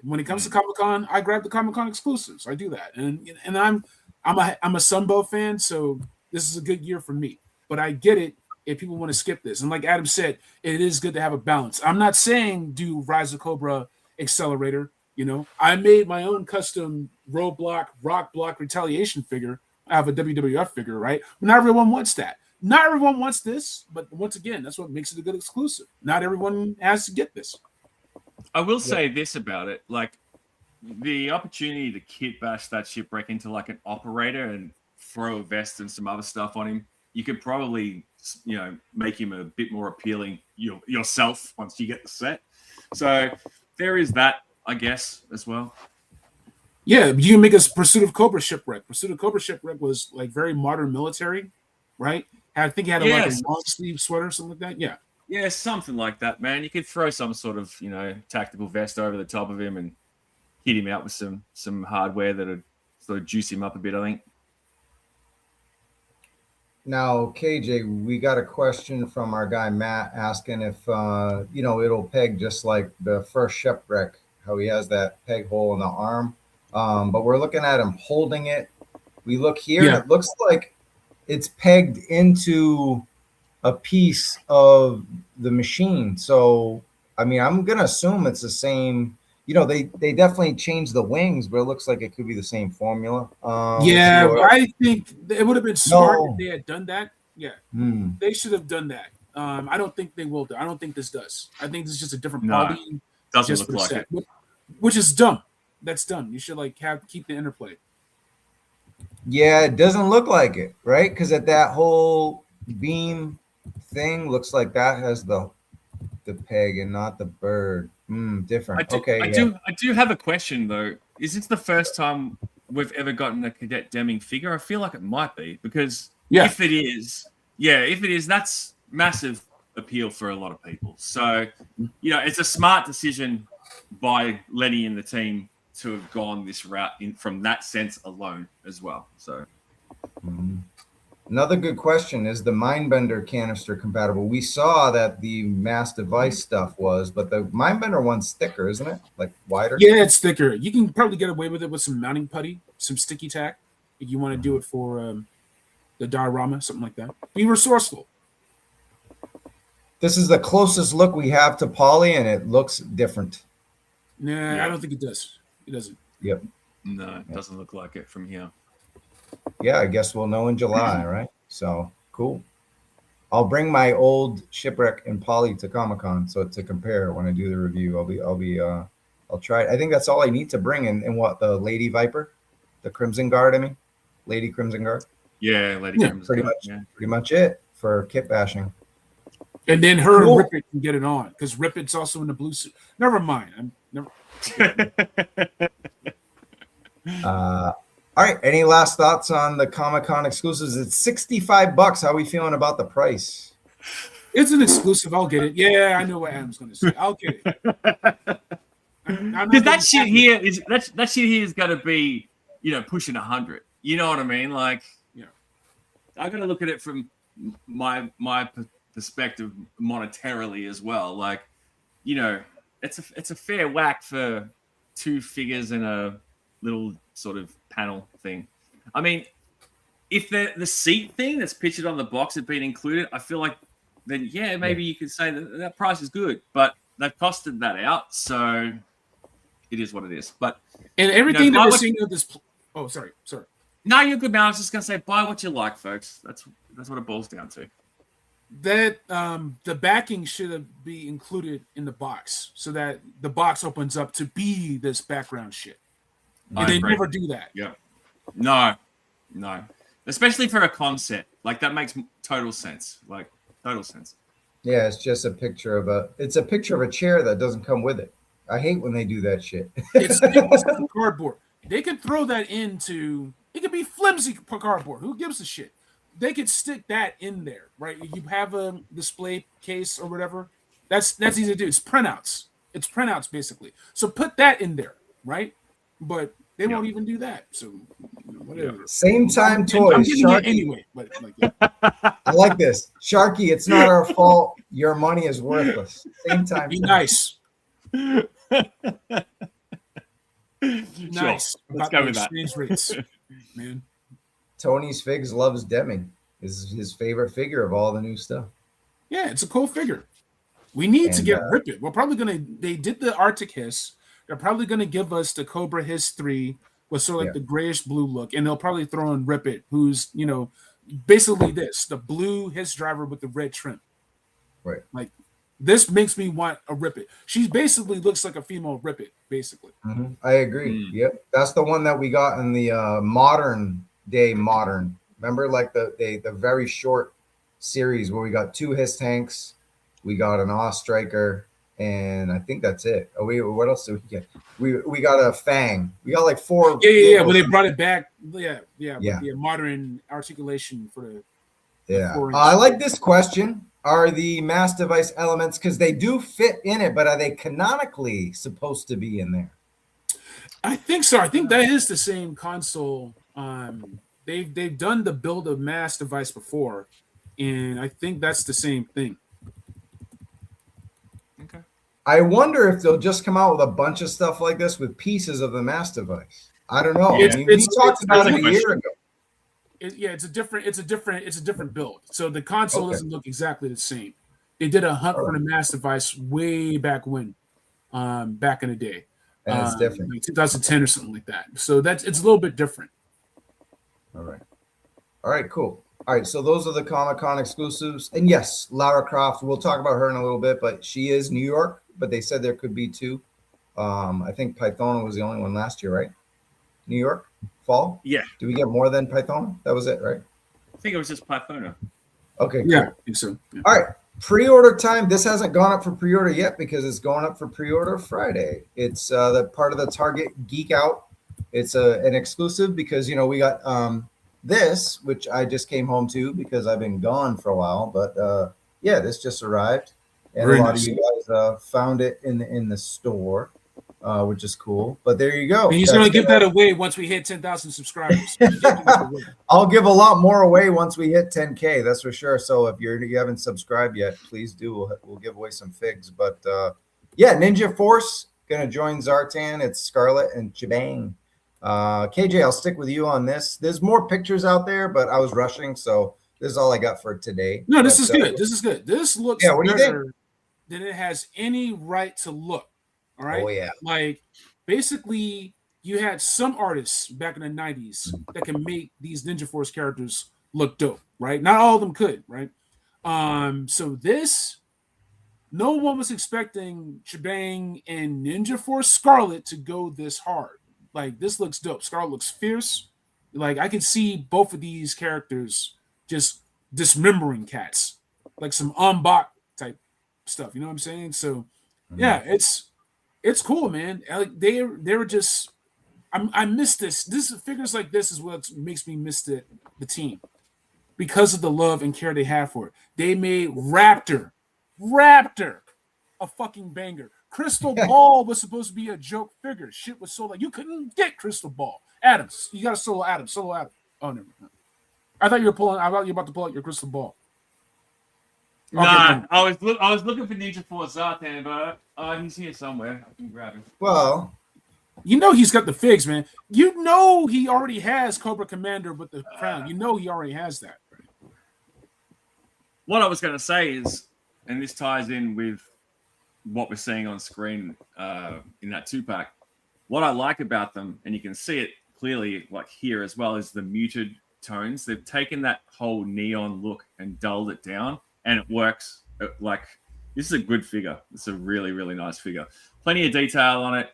When it comes to Comic-Con, I grab the Comic-Con exclusives. I do that. And I'm a Sunbow fan, so this is a good year for me. But I get it if people want to skip this. And like Adam said, it is good to have a balance. I'm not saying do Rise of Cobra Accelerator. I made my own custom Roadblock, Rock Block Retaliation figure. I have a WWF figure, right? Not everyone wants that. Not everyone wants this, but once again, that's what makes it a good exclusive. Not everyone has to get this. I will say this about it. Like, the opportunity to kit bash that shipwreck into like an operator and throw a vest and some other stuff on him, you could probably, make him a bit more appealing yourself once you get the set. So there is that, I guess, as well. Yeah, you can make a Pursuit of Cobra shipwreck. Pursuit of Cobra shipwreck was like very modern military, right? I think he had like a long sleeve sweater or something like that. Yeah. Yeah, something like that, man. You could throw some sort of, tactical vest over the top of him and hit him out with some hardware that would sort of juice him up a bit, I think. Now, KJ, we got a question from our guy Matt asking if it'll peg just like the first shipwreck, how he has that peg hole in the arm. But we're looking at him holding it. We look here, and it looks like it's pegged into a piece of the machine. So, I mean, I'm gonna assume it's the same. They definitely changed the wings, but it looks like it could be the same formula. I think it would have been smart if they had done that. Yeah, they should have done that. I don't think they will do. I don't think this does. I think this is just a different quality. Doesn't look like it. Which is dumb. That's dumb. You should keep the interplay. Yeah, it doesn't look like it, right? Because at that whole beam thing looks like that has the peg and not the bird. Different. I do have a question though. Is this the first time we've ever gotten a Cadet Deming figure? I feel like it might be, because if it is, that's massive appeal for a lot of people. So, it's a smart decision by Lenny and the team to have gone this route from that sense alone as well. So. Another good question, is the Mindbender canister compatible? We saw that the mass device stuff was, but the Mindbender one's thicker, isn't it? Like wider? Yeah, it's thicker. You can probably get away with it with some mounting putty, some sticky tack, if you want to do it for the diorama, something like that. Be resourceful. This is the closest look we have to Poly, and it looks different. Nah, I don't think it does. It doesn't. Yep. No, it doesn't look like it from here. Yeah, I guess we'll know in July, right? So cool. I'll bring my old shipwreck and Poly to Comic-Con so to compare when I do the review. I'll try it. I think that's all I need to bring in what, the Lady Viper, the Crimson Guard. I mean, Lady Crimson Guard. Yeah, Lady Crimson Guard. Pretty much it for kit bashing. And then her and Rip It can get it on, because Rip It's also in the blue suit. Never mind. All right. Any last thoughts on the Comic-Con exclusives? It's $65. How are we feeling about the price? It's an exclusive. I'll get it. Yeah, I know what Adam's going to say. I'll get it. Because that shit here is going to be, pushing 100. You know what I mean? Like, I got to look at it from my perspective monetarily as well. Like, it's a fair whack for two figures and a little sort of panel thing. I mean, if the seat thing that's pictured on the box had been included, I feel like then maybe you could say that price is good, but they've costed that out, so it is what it is. But and everything that we're seeing of this. Oh, sorry. No, you're good, man. I was just gonna say, buy what you like, folks. That's what it boils down to. That the backing should be included in the box, so that the box opens up to be this background shit. And they never do that. Yeah. No. Especially for a concept. Like, that makes total sense. Yeah, it's just a picture of a chair that doesn't come with it. I hate when they do that shit. It's cardboard. They could throw that into, it could be flimsy cardboard. Who gives a shit? They could stick that in there, right? You have a display case or whatever. That's easy to do. It's printouts. It's printouts, basically. So put that in there, right? But they won't even do that. So whatever. Same time toys. Sharky. Anyway, but I like this. Sharky, it's not our fault. Your money is worthless. Same time. Be nice. Nice. Let's go with that. Rates, man. Tony's Figs loves Deming. This is his favorite figure of all the new stuff. Yeah, it's a cool figure. We need to get Rip It. We're probably they did the Arctic Hiss. They're probably going to give us the Cobra Hiss 3 with sort of like the grayish blue look. And they'll probably throw in Rip It, who's, basically the blue Hiss driver with the red trim. Right. Like, this makes me want a Rip It. She basically looks like a female Rip It, basically. Mm-hmm. I agree. Yep. That's the one that we got in the modern day modern. Remember, like the very short series where we got 2 Hiss tanks, we got an Oz Striker, and I think that's it. What else did we get? We got a Fang. We got like 4. Yeah. When they brought it back, the modern articulation for Yeah. 4-inch. I like this question. Are the mass device elements, because they do fit in it, but are they canonically supposed to be in there? I think so. I think that is the same console. They've done the build of mass device before, and I think that's the same thing. Okay. I wonder if they'll just come out with a bunch of stuff like this with pieces of the mass device. I don't know. Yeah. I mean, we talked about it a year ago. It's a different build. So the console Okay. doesn't look exactly the same. They did a hunt All for the right. mass device way back when, back in the day, And it's different. like 2010 or something like that. So it's a little bit different. All right. All right, cool. All right, so those are the Comic-Con exclusives. And yes, Lara Croft, we'll talk about her in a little bit, but she is New York, but they said there could be two. I think Pythona was the only one last year, right? New York, fall? Yeah. Did we get more than Pythona? That was it, right? I think it was just Pythona. Okay, cool. Yeah, I think so. Yeah. All right, pre-order time. This hasn't gone up for pre-order yet because it's going up for pre-order Friday. It's the part of the Target Geek Out. It's an exclusive because, you know, we got this, which I just came home to because I've been gone for a while. But yeah, this just arrived, and Very a lot nice. of you guys found it in the store, which is cool. But there you go. And he's That's going to give gonna- that away once we hit 10,000 subscribers. I'll give a lot more away once we hit 10K. That's for sure. So if you haven't subscribed yet, please do. We'll give away some figs. But yeah, Ninja Force gonna join Zartan. It's Scarlet and Chibang. KJ, I'll stick with you on this. There's more pictures out there, but I was rushing, so this is all I got for today. No, this But, is good. This is good. This looks Yeah, what do you think? better than it has any right to look. All right. Oh yeah. Like basically, you had some artists back in the 90s that can make these Ninja Force characters look dope, right? Not all of them could, right? So this, no one was expecting Shebang and Ninja Force Scarlet to go this hard. Like this looks dope. Scarlet looks fierce. Like I can see both of these characters just dismembering cats, like some Umbach type stuff. You know what I'm saying? So yeah, it's cool, man. Like they were just. I miss this. This figures like this is what makes me miss the team because of the love and care they have for it. They made Raptor a fucking banger. Crystal Ball was supposed to be a joke figure. Shit was so like you couldn't get Crystal Ball. Adams, you got to solo Adams. Oh, never mind. I thought you were about to pull out your Crystal Ball. Nah, I was looking for Ninja Force Zartan, but he's here somewhere. I can grab him. Well, you know he's got the figs, man. You know he already has Cobra Commander with the crown. You know he already has that. What I was going to say is, and this ties in with what we're seeing on screen in that 2-pack. What I like about them, and you can see it clearly like here as well, is the muted tones. They've taken that whole neon look and dulled it down, and it works. Like this is a good figure. It's a really, really nice figure. Plenty of detail on it.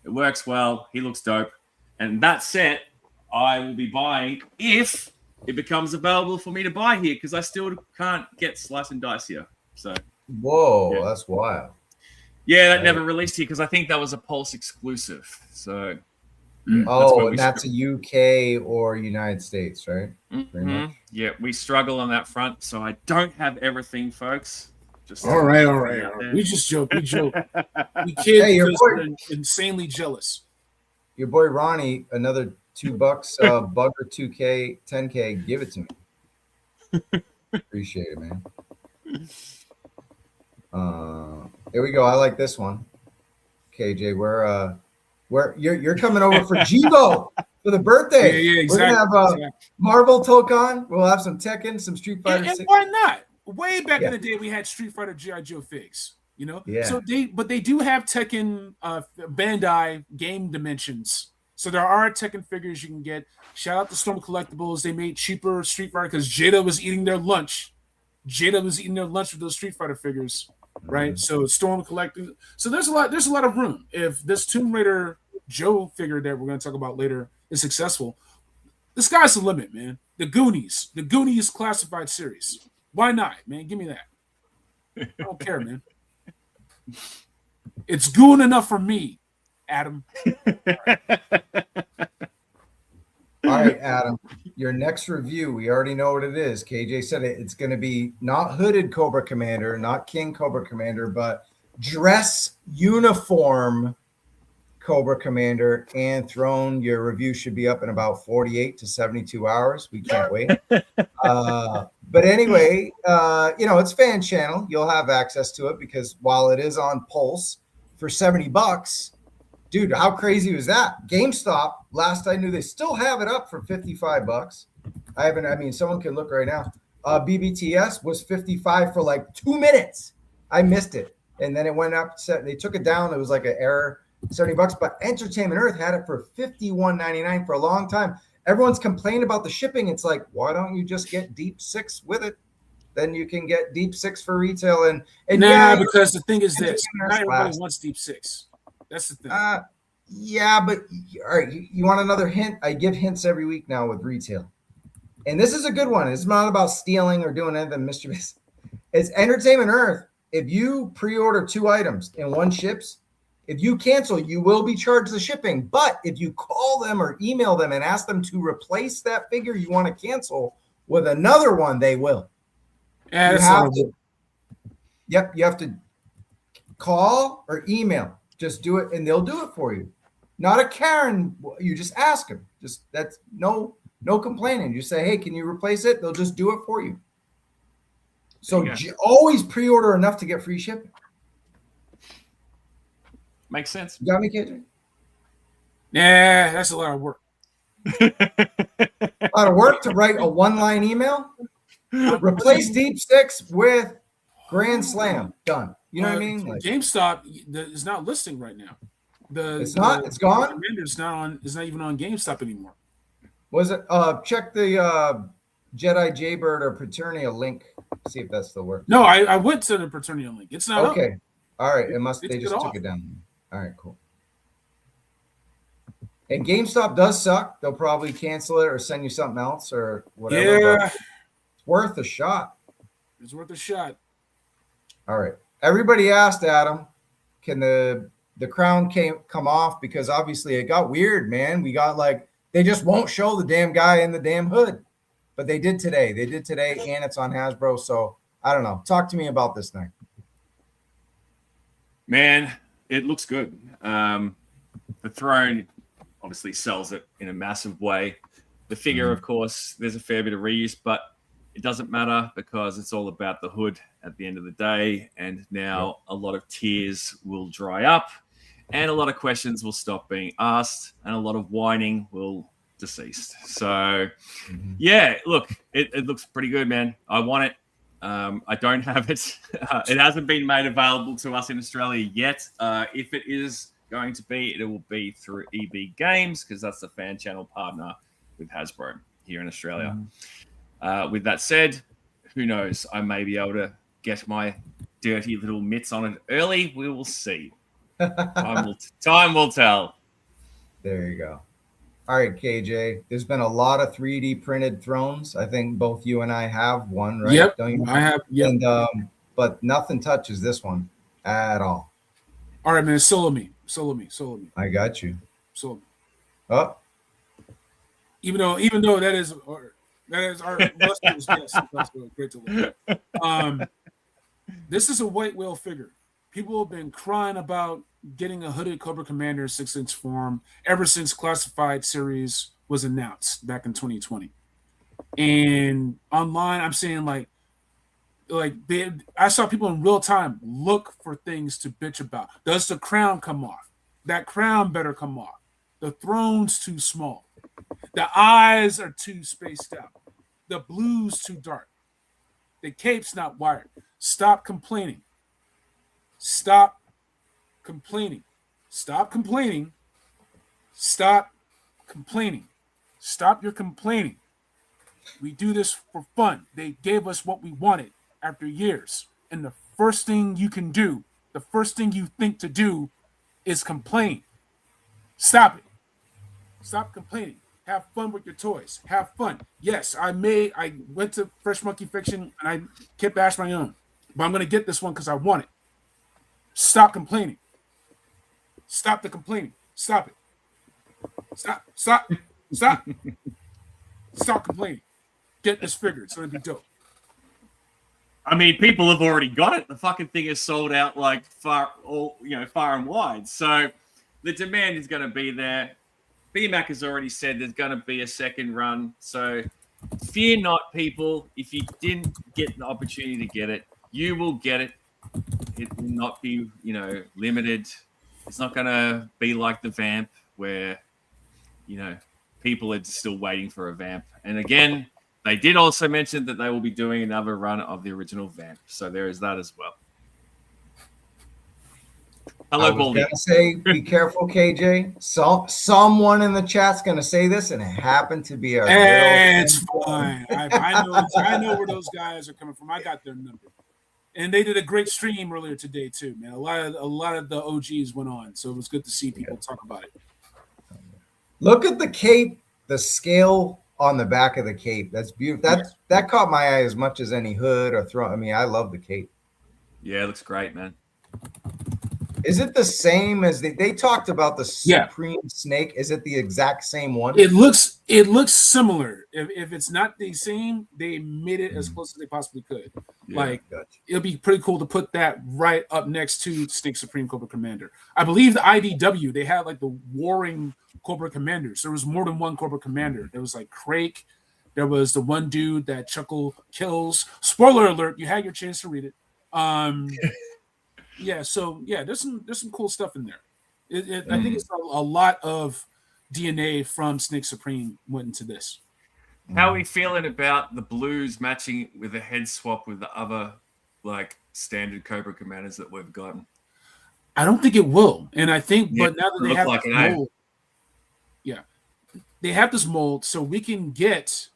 It works well. He looks dope. And that set, I will be buying if it becomes available for me to buy here because I still can't get Slice and Dice here. So, whoa, yeah. That's wild. Yeah, that never released here because I think that was a Pulse exclusive. So, oh, and that's a UK or United States, right? Mm-hmm. Yeah, we struggle on that front. So I don't have everything, folks. Just all right. We just joke. We joke. We kid because we're insanely jealous. Your boy Ronnie, another $2, Bugger 2K, 10K. Give it to me. Appreciate it, man. Here we go. I like this one. KJ, where you're coming over for Jibo for the birthday. Yeah, exactly. We're gonna have Marvel Tokon. We'll have some Tekken, some Street Fighter. And why not? Way back in the day, we had Street Fighter G.I. Joe figs, you know? Yeah. So they do have Tekken Bandai game dimensions. So there are Tekken figures you can get. Shout out to Storm Collectibles. They made cheaper Street Fighter because Jada was eating their lunch. With those Street Fighter figures, right? Mm-hmm. So Storm Collecting. So there's a lot of room. If this Tomb Raider Joe figure that we're going to talk about later is successful, the sky's the limit, man. The Goonies classified series. Why not, man? Give me that. I don't care, man. It's goon enough for me, Adam. All right, Adam, your next review, we already know what it is. KJ said it. It's going to be not hooded Cobra Commander, not King Cobra Commander, but dress uniform Cobra Commander and Throne. Your review should be up in about 48 to 72 hours. We can't wait. But anyway, it's fan channel. You'll have access to it because while it is on Pulse for $70, dude, how crazy was that? GameStop, last I knew, they still have it up for $55. Someone can look right now. BBTS was 55 for like 2 minutes. I missed it. And then it went up, they took it down. It was like an error, $70, but Entertainment Earth had it for $51.99 for a long time. Everyone's complained about the shipping. It's like, why don't you just get Deep Six with it? Then you can get Deep Six for retail. And because the thing is this, not everybody wants Deep Six. That's the thing. Yeah, but all right, you want another hint? I give hints every week now with retail. And this is a good one. It's not about stealing or doing anything mischievous. It's Entertainment Earth. If you pre-order 2 items and one ships, if you cancel, you will be charged the shipping. But if you call them or email them and ask them to replace that figure you want to cancel with another one, they will. Yeah, you have to call or email. Just do it, and they'll do it for you. Not a Karen. You just ask them. That's no complaining. You say, hey, can you replace it? They'll just do it for you. So always pre-order enough to get free shipping. Makes sense. You got me, KJ? Yeah, that's a lot of work. A lot of work to write a 1-line email. Replace Deep Six with Grand Slam. Done. You know what I mean? Like, GameStop is not listing right now. It's not. It's gone. Commander's not on. It's not even on GameStop anymore. Was it? Check the Jedi Jaybird or Paternia link. See if that still works. No, I went to the Paternia link. It's not okay. Up. All right. It must. They just took it down. All right. Cool. And GameStop does suck. They'll probably cancel it or send you something else or whatever. Yeah. It's worth a shot. It's worth a shot. All right. Everybody asked Adam, can the crown come off? Because obviously it got weird, man. We got they just won't show the damn guy in the damn hood. But they did today. And it's on Hasbro. So I don't know. Talk to me about this thing. Man, it looks good. The throne obviously sells it in a massive way. The figure, of course, there's a fair bit of reuse, but it doesn't matter because it's all about the hood at the end of the day. And now a lot of tears will dry up and a lot of questions will stop being asked and a lot of whining will cease. So, yeah, look, it looks pretty good, man. I want it. I don't have it. It hasn't been made available to us in Australia yet. If it is going to be, it will be through EB Games because that's the fan channel partner with Hasbro here in Australia. With that said, who knows? I may be able to get my dirty little mitts on it early. We will see. Time will tell. There you go. All right, KJ. There's been a lot of 3D printed thrones. I think both you and I have one, right? Yep, Don't you? I have. Yep. And but nothing touches this one at all. All right, man. Solo me. I got you. Solo me. Oh. Even though that is our yes, that's great to look at. This is a white whale figure. People have been crying about getting a hooded Cobra Commander 6-inch form ever since Classified series was announced back in 2020. And online, I'm saying I saw people in real time look for things to bitch about. Does the crown come off? That crown better come off. The throne's too small. The eyes are too spaced out. The blue's too dark. The cape's not wired. Stop complaining. Stop complaining. Stop complaining. Stop complaining. Stop your complaining. We do this for fun. They gave us what we wanted after years. And the first thing you can do, the first thing you think to do is complain. Stop it. Stop complaining. Have fun with your toys. Have fun. Yes, I went to Fresh Monkey Fiction and I kept bash my own. But I'm going to get this one because I want it. Stop complaining. Stop the complaining. Stop it. Stop. Stop. Stop complaining. Get this figure. It's going to be dope. I mean, people have already got it. The fucking thing is sold out like far and wide. So the demand is going to be there. BMAC has already said there's going to be a second run. So fear not, people. If you didn't get the opportunity to get it, you will get it. It will not be, limited. It's not going to be like the Vamp where, people are still waiting for a Vamp. And again, they did also mention that they will be doing another run of the original Vamp. So there is that as well. Hello, Baldy. I was gonna say, be careful, KJ. Someone in the chat's gonna say this, and it happened to be our. It's fine. I know where those guys are coming from. I got their number, and they did a great stream earlier today too, man. A lot of the OGs went on, so it was good to see people talk about it. Look at the cape, the scale on the back of the cape. That's beautiful. That caught my eye as much as any hood or throw. I mean, I love the cape. Yeah, it looks great, man. Is it the same as they talked about the Supreme Snake? Is it the exact same one? It looks similar. If it's not the same, they made it as close as they possibly could. Yeah, it'll be pretty cool to put that right up next to Snake Supreme Cobra Commander. I believe the IDW, they had like the warring Cobra Commanders. There was more than one Cobra Commander. There was like Crake. There was the one dude that Chuckle kills. Spoiler alert, you had your chance to read it. Yeah, so there's some cool stuff in there. I think it's a lot of DNA from Snake Supreme went into this. How are we feeling about the blues matching with a head swap with the other like standard Cobra Commanders that we've gotten? I don't think it will, and I think, but now that they have this mold, they have this mold, so we can get,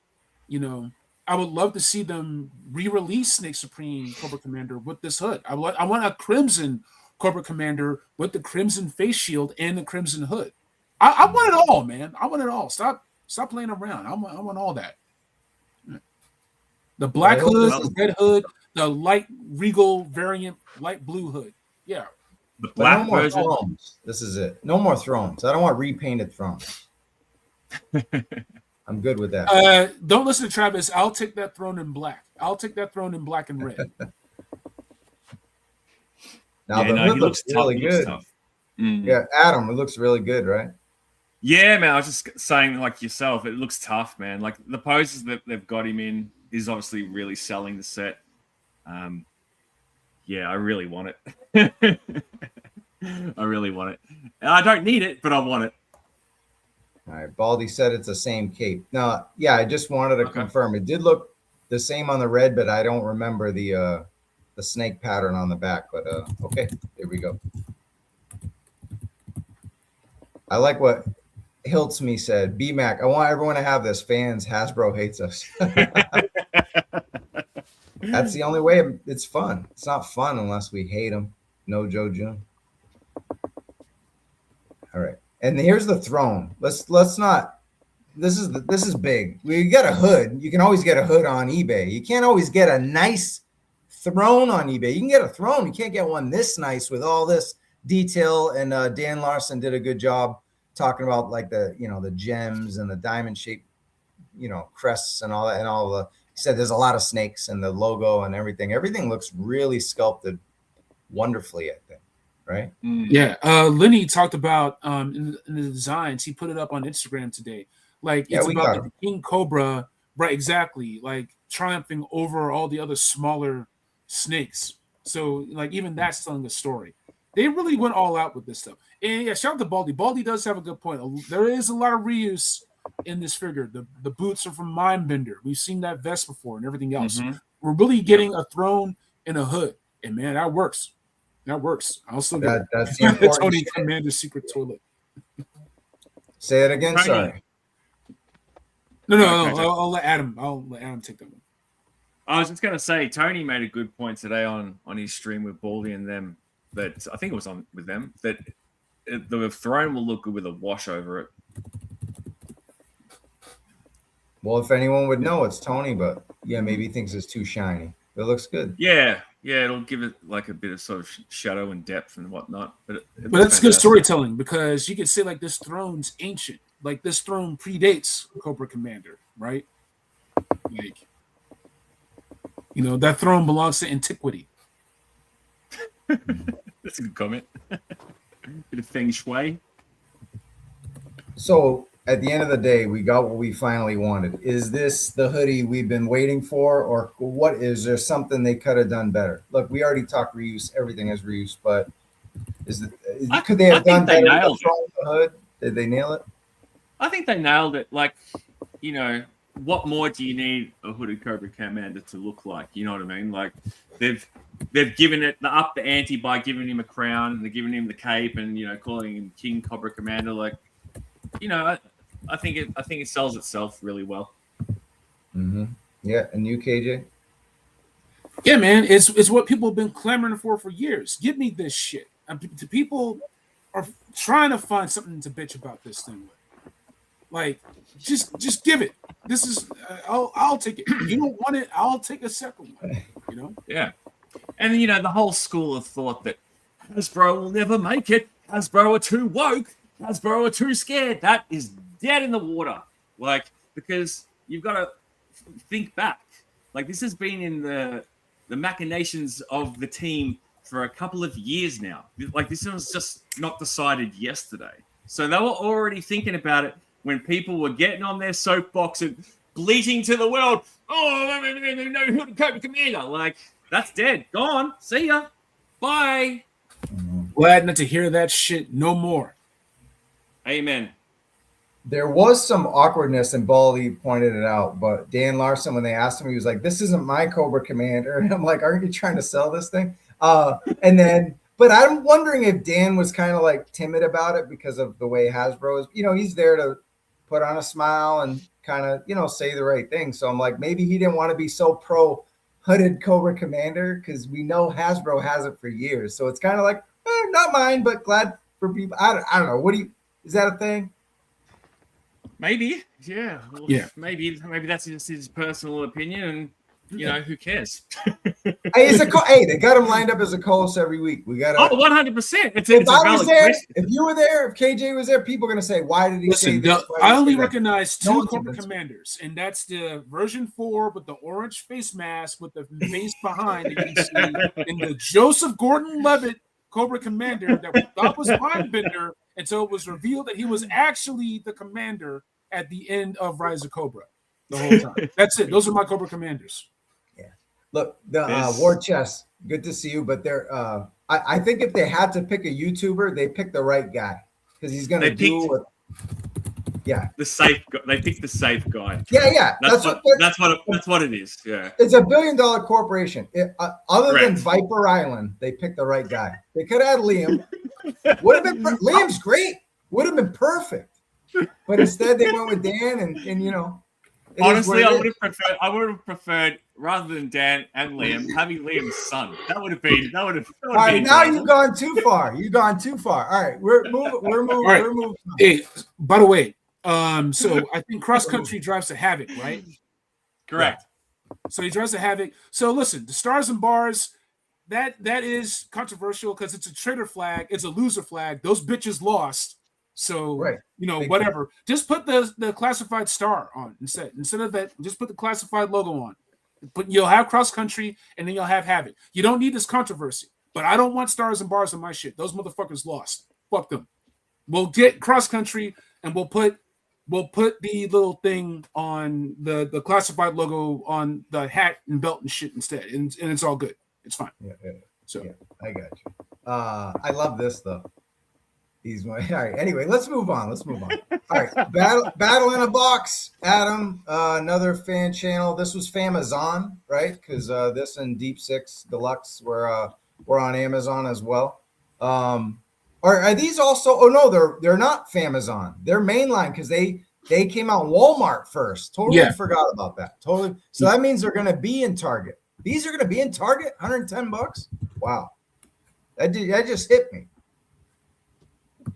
I would love to see them re-release Snake Supreme Cobra Commander with this hood. I want a Crimson Cobra Commander with the Crimson face shield and the Crimson hood. I want it all, man. I want it all. Stop playing around. I want all that. The black hood, the red hood, the light regal variant, light blue hood. Yeah. The black version. Thrones. This is it. No more thrones. I don't want repainted thrones. I'm good with that. Don't listen to Travis. I'll take that throne in black. I'll take that throne in black and red. Now the hood looks really good. Yeah, Adam, it looks really good, right? Yeah, man. I was just saying, like yourself, it looks tough, man. Like the poses that they've got him in is obviously really selling the set. Yeah, I really want it. I really want it. I don't need it, but I want it. All right, Baldy said it's the same cape. No, yeah, I just wanted to confirm. It did look the same on the red, but I don't remember the snake pattern on the back. But okay, there we go. I like what Hiltsme said. BMAC, I want everyone to have this. Fans, Hasbro hates us. That's the only way it's fun. It's not fun unless we hate them. No Joe June. All right. And here's the throne. Let's not. This is big. We get a hood. You can always get a hood on eBay. You can't always get a nice throne on eBay. You can get a throne. You can't get one this nice with all this detail. And Dan Larson did a good job talking about like the gems and the diamond shaped crests and all that and all the. He said there's a lot of snakes and the logo and everything. Everything looks really sculpted wonderfully, I think. Right? Yeah. Lenny talked about in the designs. He put it up on Instagram today. Like it's about like the King Cobra, right? Exactly. Like triumphing over all the other smaller snakes. So like even that's telling a story. They really went all out with this stuff. And yeah, shout out to Baldy. Baldy does have a good point. There is a lot of reuse in this figure. The boots are from Mindbender. We've seen that vest before and everything else. Mm-hmm. We're really getting a throne and a hood. And man, that works. That works. I'll still get that's the important Tony Commander's secret toilet. Say it again. Sorry. No. I'll let Adam take that one. I was just going to say, Tony made a good point today on his stream with Baldy and them. That I think it was on with them that the throne will look good with a wash over it. Well, if anyone would know, it's Tony, but yeah, maybe he thinks it's too shiny. It looks good. Yeah, it'll give it like a bit of sort of shadow and depth and whatnot. But that's good storytelling because you can say like this throne's ancient. like this throne predates Cobra Commander, right? Like, you know, that throne belongs to antiquity. That's a good comment. Bit of feng shui. So at the end of the day, we got what we finally wanted. Is this the hoodie we've been waiting for, or what? Is there something they could have done better? Look, we already talked reuse. Everything is reuse, but could they have done better with the hood? Did they nail it? I think they nailed it. Like, you know, what more do you need a hooded Cobra Commander to look like? You know what I mean? Like, they've given it up the ante by giving him a crown, and they're giving him the cape, and you know, calling him King Cobra Commander. Like, you know, I think it sells itself really well. Mm-hmm. Yeah, and you, KJ? Yeah, man, it's what people have been clamoring for years. Give me this shit. The people are trying to find something to bitch about this thing with. Like, just give it. This is I'll take it. You don't want it, I'll take a second one. You know? Yeah. And you know, the whole school of thought that Hasbro will never make it. Hasbro are too woke. Hasbro are too scared. That is dead in the water. Like, because you've got to think back. Like, this has been in the machinations of the team for a couple of years now. Like, this was just not decided yesterday. So they were already thinking about it when people were getting on their soapbox and bleating to the world, oh, no, who Cobra Commander? Like, that's dead. Gone. See ya. Bye. Glad not to hear that shit no more. Amen. There was some awkwardness, and Baldy pointed it out, but Dan Larson, when they asked him, he was like, this isn't my Cobra Commander. And I'm like, aren't you trying to sell this thing? But I'm wondering if Dan was kind of like timid about it because of the way Hasbro is. You know, he's there to put on a smile and kind of, you know, say the right thing. So I'm like, maybe he didn't want to be so pro hooded Cobra Commander because we know Hasbro has it for years. So it's kind of like, not mine, but glad for people. I don't know. Is that a thing? Maybe, yeah. Well, yeah. Maybe that's just his personal opinion, and you know, who cares? Hey, they got him lined up as a co-host every week. We got 100%. It's if a I valid was there, question. if you were there, if KJ was there, people are gonna say, "Why did he say this?" I only recognize two Cobra Commanders, and that's the version 4 with the orange face mask with the face behind that you see, and the Joseph Gordon-Levitt Cobra Commander that we thought was Mindbender until it was revealed that he was actually the commander at the end of Rise of Cobra the whole time. That's it. Those are my Cobra Commanders. Yeah. Look, the War Chest, good to see you, but they're I think if they had to pick a YouTuber, they picked the right guy because he's going to do what. Yeah, they picked the safe guy. Yeah. That's what it is. Yeah, it's $1 billion corporation. Other than Viper Island, they picked the right guy. They could have had Liam. Would have been Liam's great. Would have been perfect. But instead, they went with Dan, and you know. Honestly, I would have preferred rather than Dan and Liam having Liam's son. That would have been. All right, now you've gone too far. You've gone too far. All right, we're moving. All right. We're moving. Hey, by the way, so I think Cross Country drives to Havoc, right? Correct. So he drives to Havoc. So listen, the Stars and Bars, that is controversial because it's a traitor flag. It's a loser flag. Those bitches lost. So, you know, whatever. Just put the classified star on instead of that. Just put the classified logo on. But you'll have Cross Country, and then you'll have Havoc. You don't need this controversy. But I don't want Stars and Bars on my shit. Those motherfuckers lost. Fuck them. We'll get Cross Country, and we'll put the little thing on the classified logo on the hat and belt and shit instead, and it's all good. It's fine. Yeah. So I got you. I love this though. All right. Anyway, let's move on. All right. Battle in a Box. Adam, another fan channel. This was Famazon, right? Because this and Deep Six Deluxe were on Amazon as well. Are these also? Oh no, they're not Famazon. They're mainline because they came out Walmart first. Totally forgot about that. Totally. So that means they're going to be in Target. These are going to be in Target. $110. Wow. That just hit me.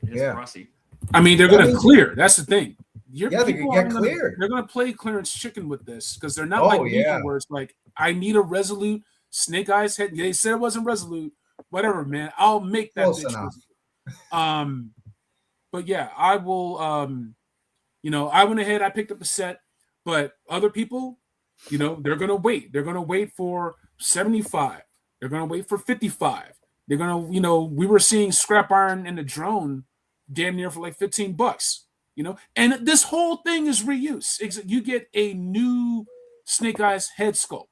Pricey. I mean, they're going to clear. That's the thing. They can get cleared. They're going to play clearance chicken with this because they're not where it's like, I need a Resolute Snake Eyes head. They said it wasn't Resolute. Whatever, man. I'll make that Close bitch enough. But yeah, I will. I went ahead, I picked up a set, but other people, they're gonna wait. They're gonna wait for 75. They're gonna wait for 55. They're gonna, we were seeing scrap iron and the drone damn near for like $15. And this whole thing is reuse. You get a new Snake Eyes head sculpt.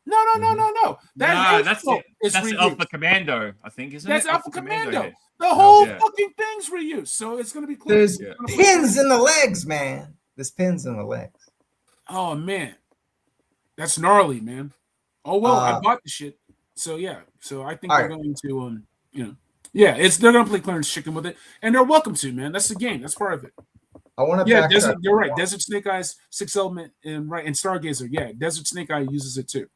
No. That's reused. Alpha Commando, I think, isn't That's it? Alpha Commando. head. The whole fucking thing's reused. So it's gonna be cool. There's pins in the legs, man. There's pins in the legs. Oh man, that's gnarly, man. Oh well, I bought the shit. So yeah. So I think they're going to they're gonna play clearance chicken with it, and they're welcome to, man. That's the game. That's part of it. I want to you're right. Desert Snake Eyes, 6 Element, and Stargazer. Yeah, Desert Snake Eye uses it too.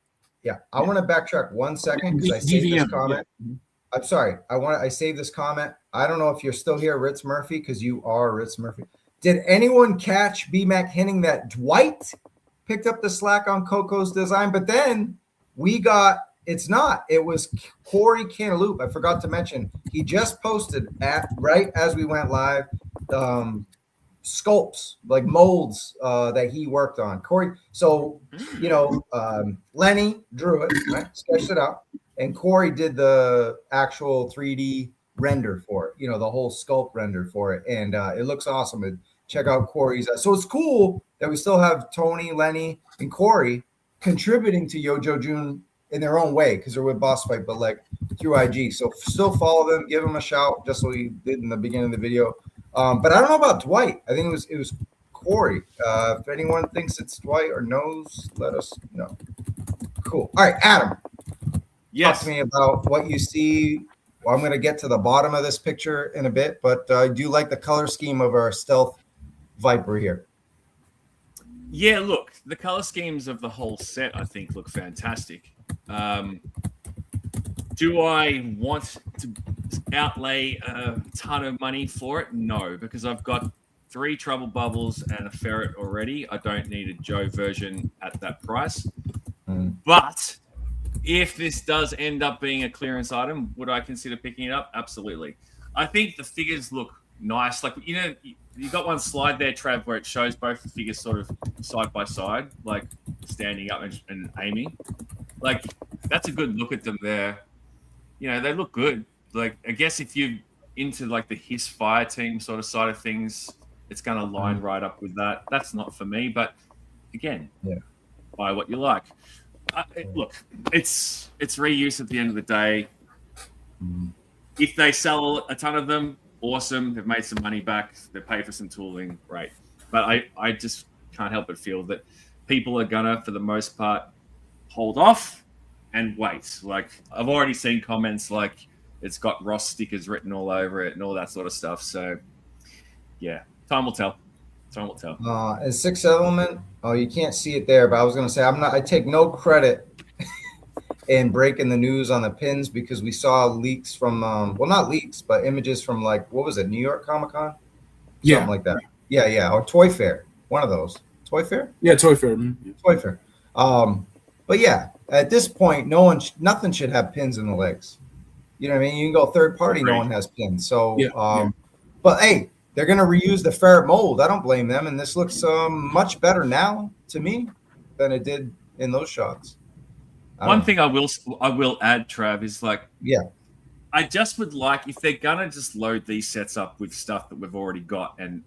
Yeah, I want to backtrack 1 second because I saved this comment. Yeah. I'm sorry. I saved this comment. I don't know if you're still here, Ritz Murphy, because you are Ritz Murphy. Did anyone catch BMAC hinting that Dwight picked up the slack on Coco's design? But then it was Corey Cantaloupe. I forgot to mention, he just posted right as we went live, sculpts, like molds that he worked on. Corey, so Lenny drew it, right? Sketched it out, and Corey did the actual 3D render for it, the whole sculpt render for it, and it looks awesome. Check out Corey's. So it's cool that we still have Tony, Lenny, and Corey contributing to Yojo June in their own way, because they're with Boss Fight, but like through IG. So still follow them, give them a shout, just like we did in the beginning of the video. But I don't know about Dwight. I think it was Corey. If anyone thinks it's Dwight or knows, let us know. Cool. All right, Adam. Yes. Talk to me about what you see. Well, I'm going to get to the bottom of this picture in a bit, but I do like the color scheme of our stealth Viper here. Yeah, look, the color schemes of the whole set, I think, look fantastic. Do I want to outlay a ton of money for it? No, because I've got 3 Trouble Bubbles and a Ferret already. I don't need a Joe version at that price. But if this does end up being a clearance item, would I consider picking it up? Absolutely. I think the figures look nice. Like, you got one slide there, Trav, where it shows both the figures sort of side by side, like standing up and aiming. Like, that's a good look at them there. They look good. Like, I guess if you're into like the Hiss Fire Team sort of side of things, it's going to line right up with that. That's not for me, but again, buy what you like. Look, it's reuse at the end of the day. If they sell a ton of them, awesome. They've made some money back. They pay for some tooling, great. But I just can't help but feel that people are gonna, for the most part, hold off and wait. Like, I've already seen comments like it's got Ross stickers written all over it and all that sort of stuff. So, yeah, time will tell. Time will tell. And 6 Element. Oh, you can't see it there, but I was gonna say I take no credit in breaking the news on the pins, because we saw leaks from not leaks, but images from, like, what was it, New York Comic-Con? Something like that. Yeah, or Toy Fair. One of those. Toy Fair? Yeah, Toy Fair. Toy Fair. But yeah, at this point, nothing should have pins in the legs. You know what I mean? You can go third party, no one has pins. So but hey, they're gonna reuse the ferret mold. I don't blame them, and this looks much better now to me than it did in those shots. One thing I will add, Trav, is like, I just would like, if they're gonna just load these sets up with stuff that we've already got, and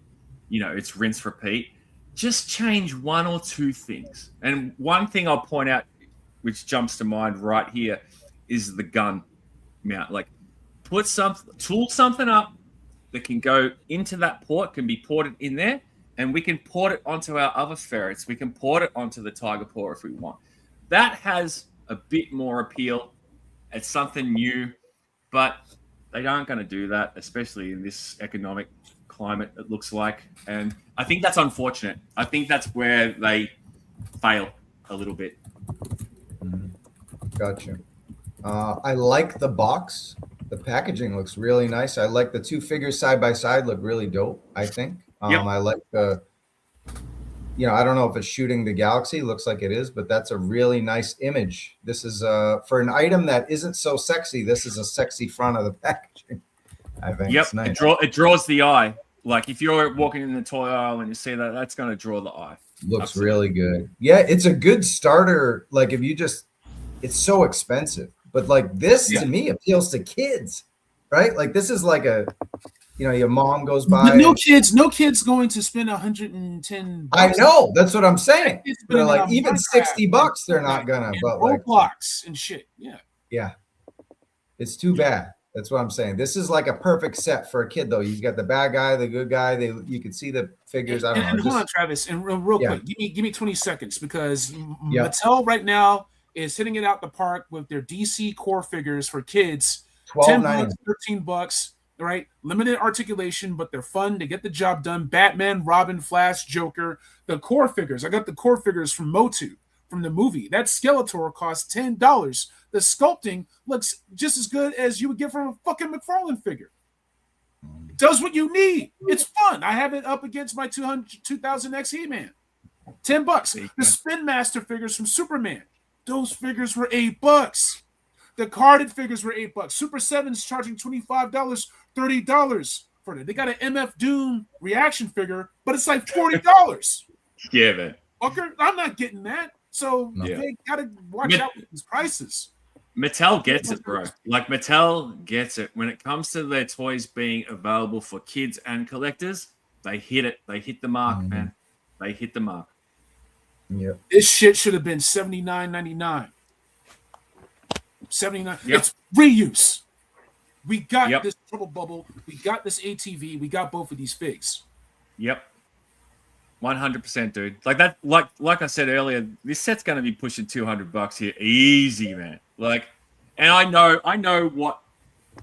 it's rinse repeat, just change 1 or 2 things. And one thing I'll point out, which jumps to mind right here, is the gun mount. Like, tool something up that can go into that port, can be ported in there, and we can port it onto our other ferrets. We can port it onto the Tiger Paw if we want. That has a bit more appeal. It's something new, but they aren't going to do that, especially in this economic climate, it looks like. And I think that's unfortunate. I think that's where they fail a little bit. Gotcha. I like the box. The packaging looks really nice. I like the 2 figures side by side, look really dope, I think. I like the, I don't know if it's shooting the galaxy, looks like it is, but that's a really nice image. This is for an item that isn't so sexy. This is a sexy front of the packaging, I think. Yep, it's nice. It draws the eye. Like if you're walking in the toy aisle and you see that, that's going to draw the eye. Looks Absolutely. really good. Yeah, it's a good starter. Like if you just, it's so expensive, but like this to me appeals to kids, right? Like this is like a, you know, your mom goes by. No kids going to spend $110. I know, that's what I'm saying. They're But like even $60, they're not gonna. But like Roblox and shit, yeah, it's too bad. That's what I'm saying. This is like a perfect set for a kid, though. You've got the bad guy, the good guy. You can see the figures. I don't know. Hold on, Travis, and real quick, give me 20 seconds because Mattel right now is hitting it out the park with their DC core figures for kids. $10, $13, right? Limited articulation, but they're fun. They get the job done. Batman, Robin, Flash, Joker. The core figures. I got the core figures from Motu from the movie. That Skeletor costs $10. The sculpting looks just as good as you would get from a fucking McFarlane figure. It does what you need. It's fun. I have it up against my 2000X He-Man. $10. The Spin Master figures from Superman. Those figures were $8. The carded figures were $8. Super 7's charging $25, $30 for it. They got an MF Doom reaction figure, but it's like $40. Yeah, man. Fucker, I'm not getting that. So they gotta watch out with these prices. Mattel gets it, bro. Like Mattel gets it. When it comes to their toys being available for kids and collectors, they hit it. They hit the mark, man. They hit the mark. Yeah. This shit should have been $79.99. $79. Yep. It's reuse. We got this Triple Bubble. We got this ATV. We got both of these figs. Yep. 100%, dude. Like that, like I said earlier, this set's going to be pushing $200 here, easy, man. Like, and I know what,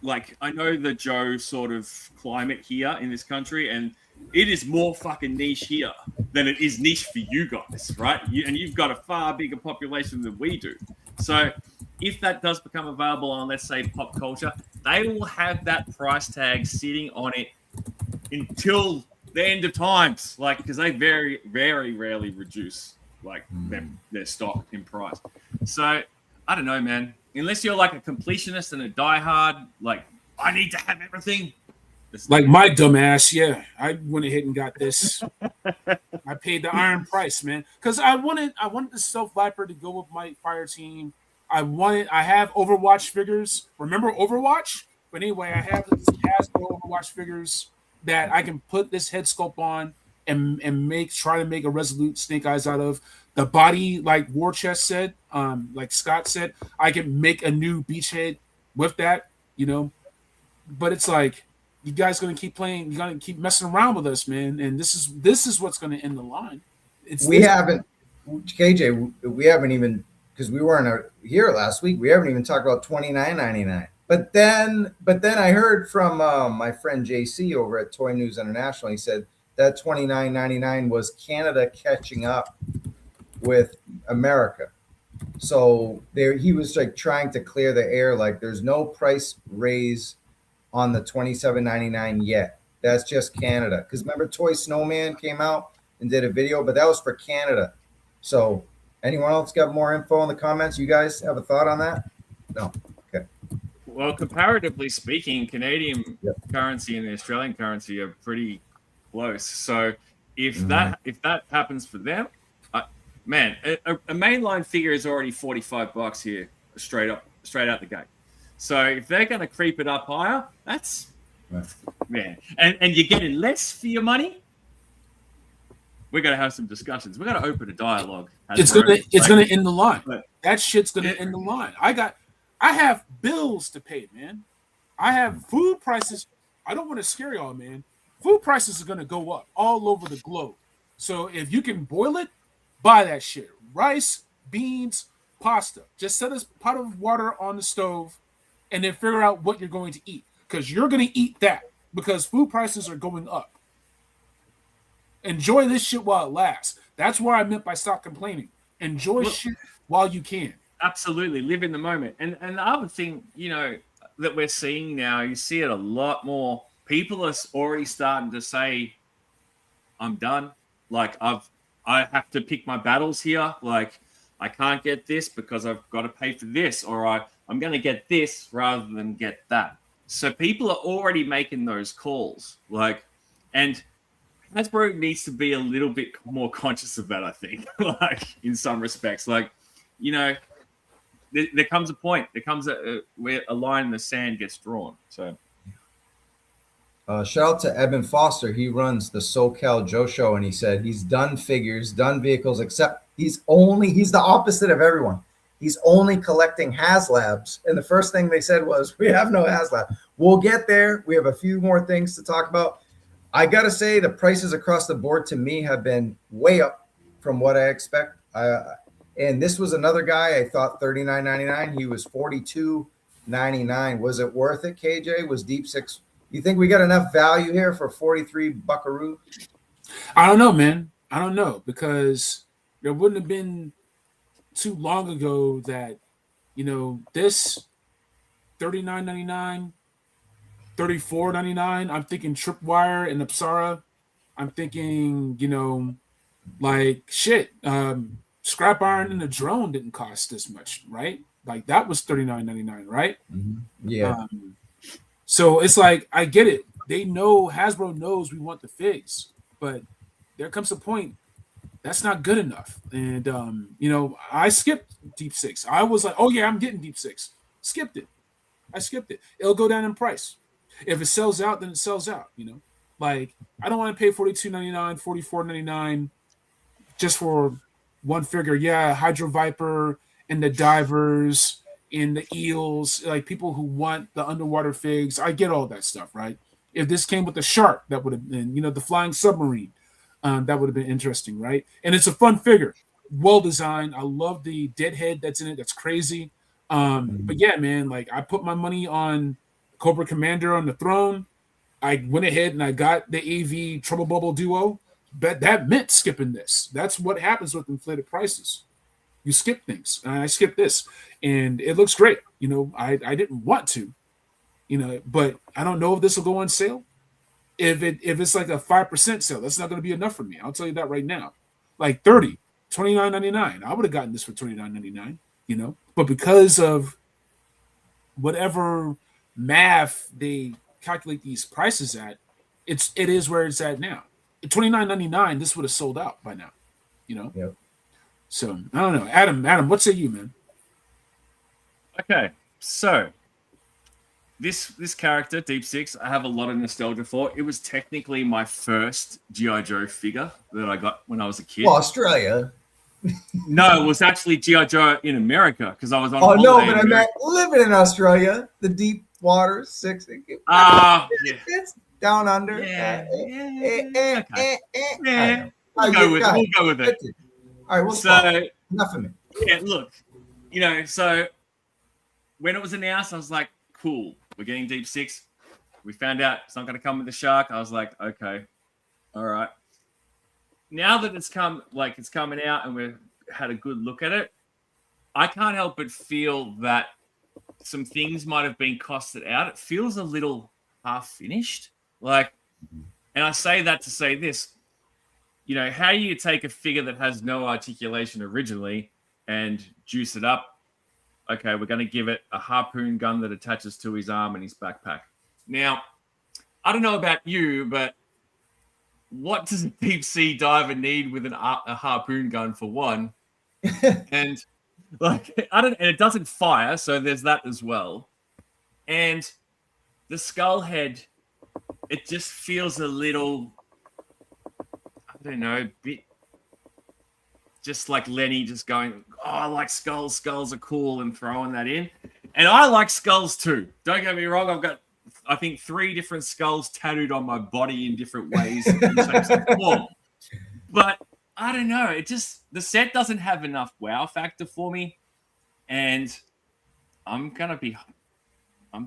like, I know the Joe sort of climate here in this country, and it is more fucking niche here than it is niche for you guys, right? And you've got a far bigger population than we do. So, if that does become available on, let's say, pop culture, they will have that price tag sitting on it until the end of times, like, because they very, very rarely reduce like their stock in price. So I don't know, man. Unless you're like a completionist and a diehard, like I need to have everything. Like my dumbass, I went ahead and got this. I paid the iron price, man, because I wanted the Stealth Viper to go with my fire team. I have Overwatch figures. Remember Overwatch? But anyway, I have this Hasbro Overwatch figures that I can put this head sculpt on and try to make a Resolute Snake Eyes out of. The body, like War Chest said, like Scott said, I can make a new Beachhead with that, you know. But it's like you guys gonna keep playing, you're gonna keep messing around with us, man. And this is what's gonna end the line. We haven't even, because we weren't here last week. We haven't even talked about $29.99. But then I heard from my friend JC over at Toy News International. He said that $29.99 was Canada catching up with America. So he was like trying to clear the air. Like there's no price raise on the $27.99 yet. That's just Canada. Because remember, Toy Snowman came out and did a video, but that was for Canada. So anyone else got more info in the comments? You guys have a thought on that? No. Okay. Well, comparatively speaking, Canadian currency and the Australian currency are pretty close. So if that happens for them, man, a mainline figure is already $45 here, straight out the gate. So if they're going to creep it up higher, that's man, and you're getting less for your money. We're going to have some discussions. We're going to open a dialogue. It's gonna end the line. That shit's gonna end the line. I have bills to pay, man. I have food prices. I don't want to scare y'all, man. Food prices are going to go up all over the globe. So if you can boil it, buy that shit. Rice, beans, pasta. Just set a pot of water on the stove and then figure out what you're going to eat. Because you're going to eat that because food prices are going up. Enjoy this shit while it lasts. That's what I meant by stop complaining. Enjoy shit while you can. Absolutely, live in the moment. And the other thing, you know, that we're seeing now, you see it a lot more. People are already starting to say, I'm done. Like I have to pick my battles here. Like I can't get this because I've got to pay for this, or I'm going to get this rather than get that. So people are already making those calls. Like And Hasbro needs to be a little bit more conscious of that, I think, like in some respects. Like, you know, there comes a point, where a line in the sand gets drawn. So, shout out to Evan Foster. He runs the SoCal Joe Show, and he said he's done figures, done vehicles, except he's the opposite of everyone. He's only collecting HasLabs. And the first thing they said was, we have no HasLab. We'll get there. We have a few more things to talk about. I got to say, the prices across the board to me have been way up from what I expect. And this was another guy, I thought $39.99. He was $42.99. Was it worth it, KJ? Was Deep Six? You think we got enough value here for 43 buckaroo? I don't know, man. I don't know, because there wouldn't have been too long ago that, you know, this $39.99, $34.99. I'm thinking Tripwire and Apsara. I'm thinking, you know, like shit. Scrap Iron and the Drone didn't cost this much, right? Like that was $39.99, right? Mm-hmm. Yeah. So it's like, I get it. They know, Hasbro knows we want the figs, but there comes a point that's not good enough. And you know, I skipped Deep Six. I was like, oh yeah, I'm getting Deep Six. Skipped it. I skipped it. It'll go down in price. If it sells out, then it sells out. You know, like I don't want to pay $42.99, $44.99 just for one figure. Yeah, Hydro Viper and the divers and the eels, like people who want the underwater figs. I get all that stuff, right? If this came with the shark, that would have been, you know, the flying submarine. That would have been interesting, right? And it's a fun figure, well designed. I love the deadhead that's in it. That's crazy. But yeah, man, like I put my money on Cobra Commander on the throne. I went ahead and I got the AV Trouble Bubble Duo. But that meant skipping this. That's what happens with inflated prices. You skip things. And I skipped this, and it looks great. You know, I didn't want to, you know, but I don't know if this will go on sale. If it's like a 5% sale, that's not going to be enough for me. I'll tell you that right now. Like $29.99. I would have gotten this for $29.99, you know. But because of whatever math they calculate these prices at, it is where it's at now. At $29.99, this would have sold out by now, you know. Yep. So I don't know, Adam, what say you, man? Okay, so this character, Deep Six, I have a lot of nostalgia for. It was technically my first G.I. Joe figure that I got when I was a kid. Well, Australia. No, it was actually G.I. Joe in America because I was on. Oh no, but I meant living in Australia, the deep waters, six. Yeah. It's down under. Yeah. We'll go with it. All right, we'll stop. Enough of me. Yeah, look, you know, so when it was announced, I was like, cool, we're getting Deep Six. We found out it's not going to come with the shark. I was like, okay, all right. Now that it's coming out and we've had a good look at it, I can't help but feel that some things might have been costed out. It feels a little half finished. Like, and I say that to say this, you know, how do you take a figure that has no articulation originally and juice it up? Okay, we're going to give it a harpoon gun that attaches to his arm and his backpack. Now, I don't know about you, but what does a deep sea diver need with a harpoon gun for one? And like, and it doesn't fire, so there's that as well. And the skull head, it just feels a little, I don't know, bit just like Lenny just going, oh, I like skulls. Skulls are cool, and throwing that in. And I like skulls too. Don't get me wrong. I've got, I think, 3 different skulls tattooed on my body in different ways and shapes and form. But I don't know. It just, the set doesn't have enough wow factor for me. And I'm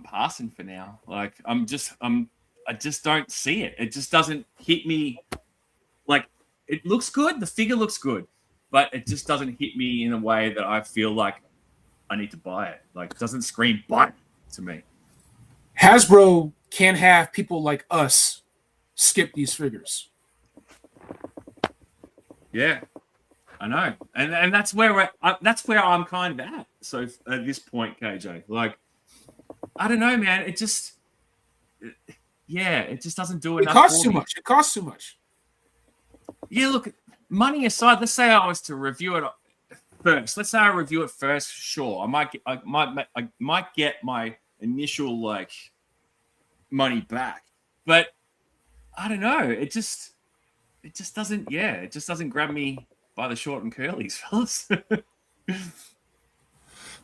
passing for now. Like, I just don't see it. It just doesn't hit me. Like, it looks good. The figure looks good, but it just doesn't hit me in a way that I feel like I need to buy it. Like, it doesn't scream buy to me. Hasbro can't have people like us skip these figures. Yeah, I know, and that's where I'm kind of at. So at this point, KJ, like, I don't know, man. It just, yeah, it just doesn't do It enough. costs for too me. much. It costs too much. Yeah, look, money aside, let's say I was to review it first. Let's say I review it first. Sure, I might get my initial like money back, but I don't know. It just doesn't. Yeah, it just doesn't grab me by the short and curlies, fellas.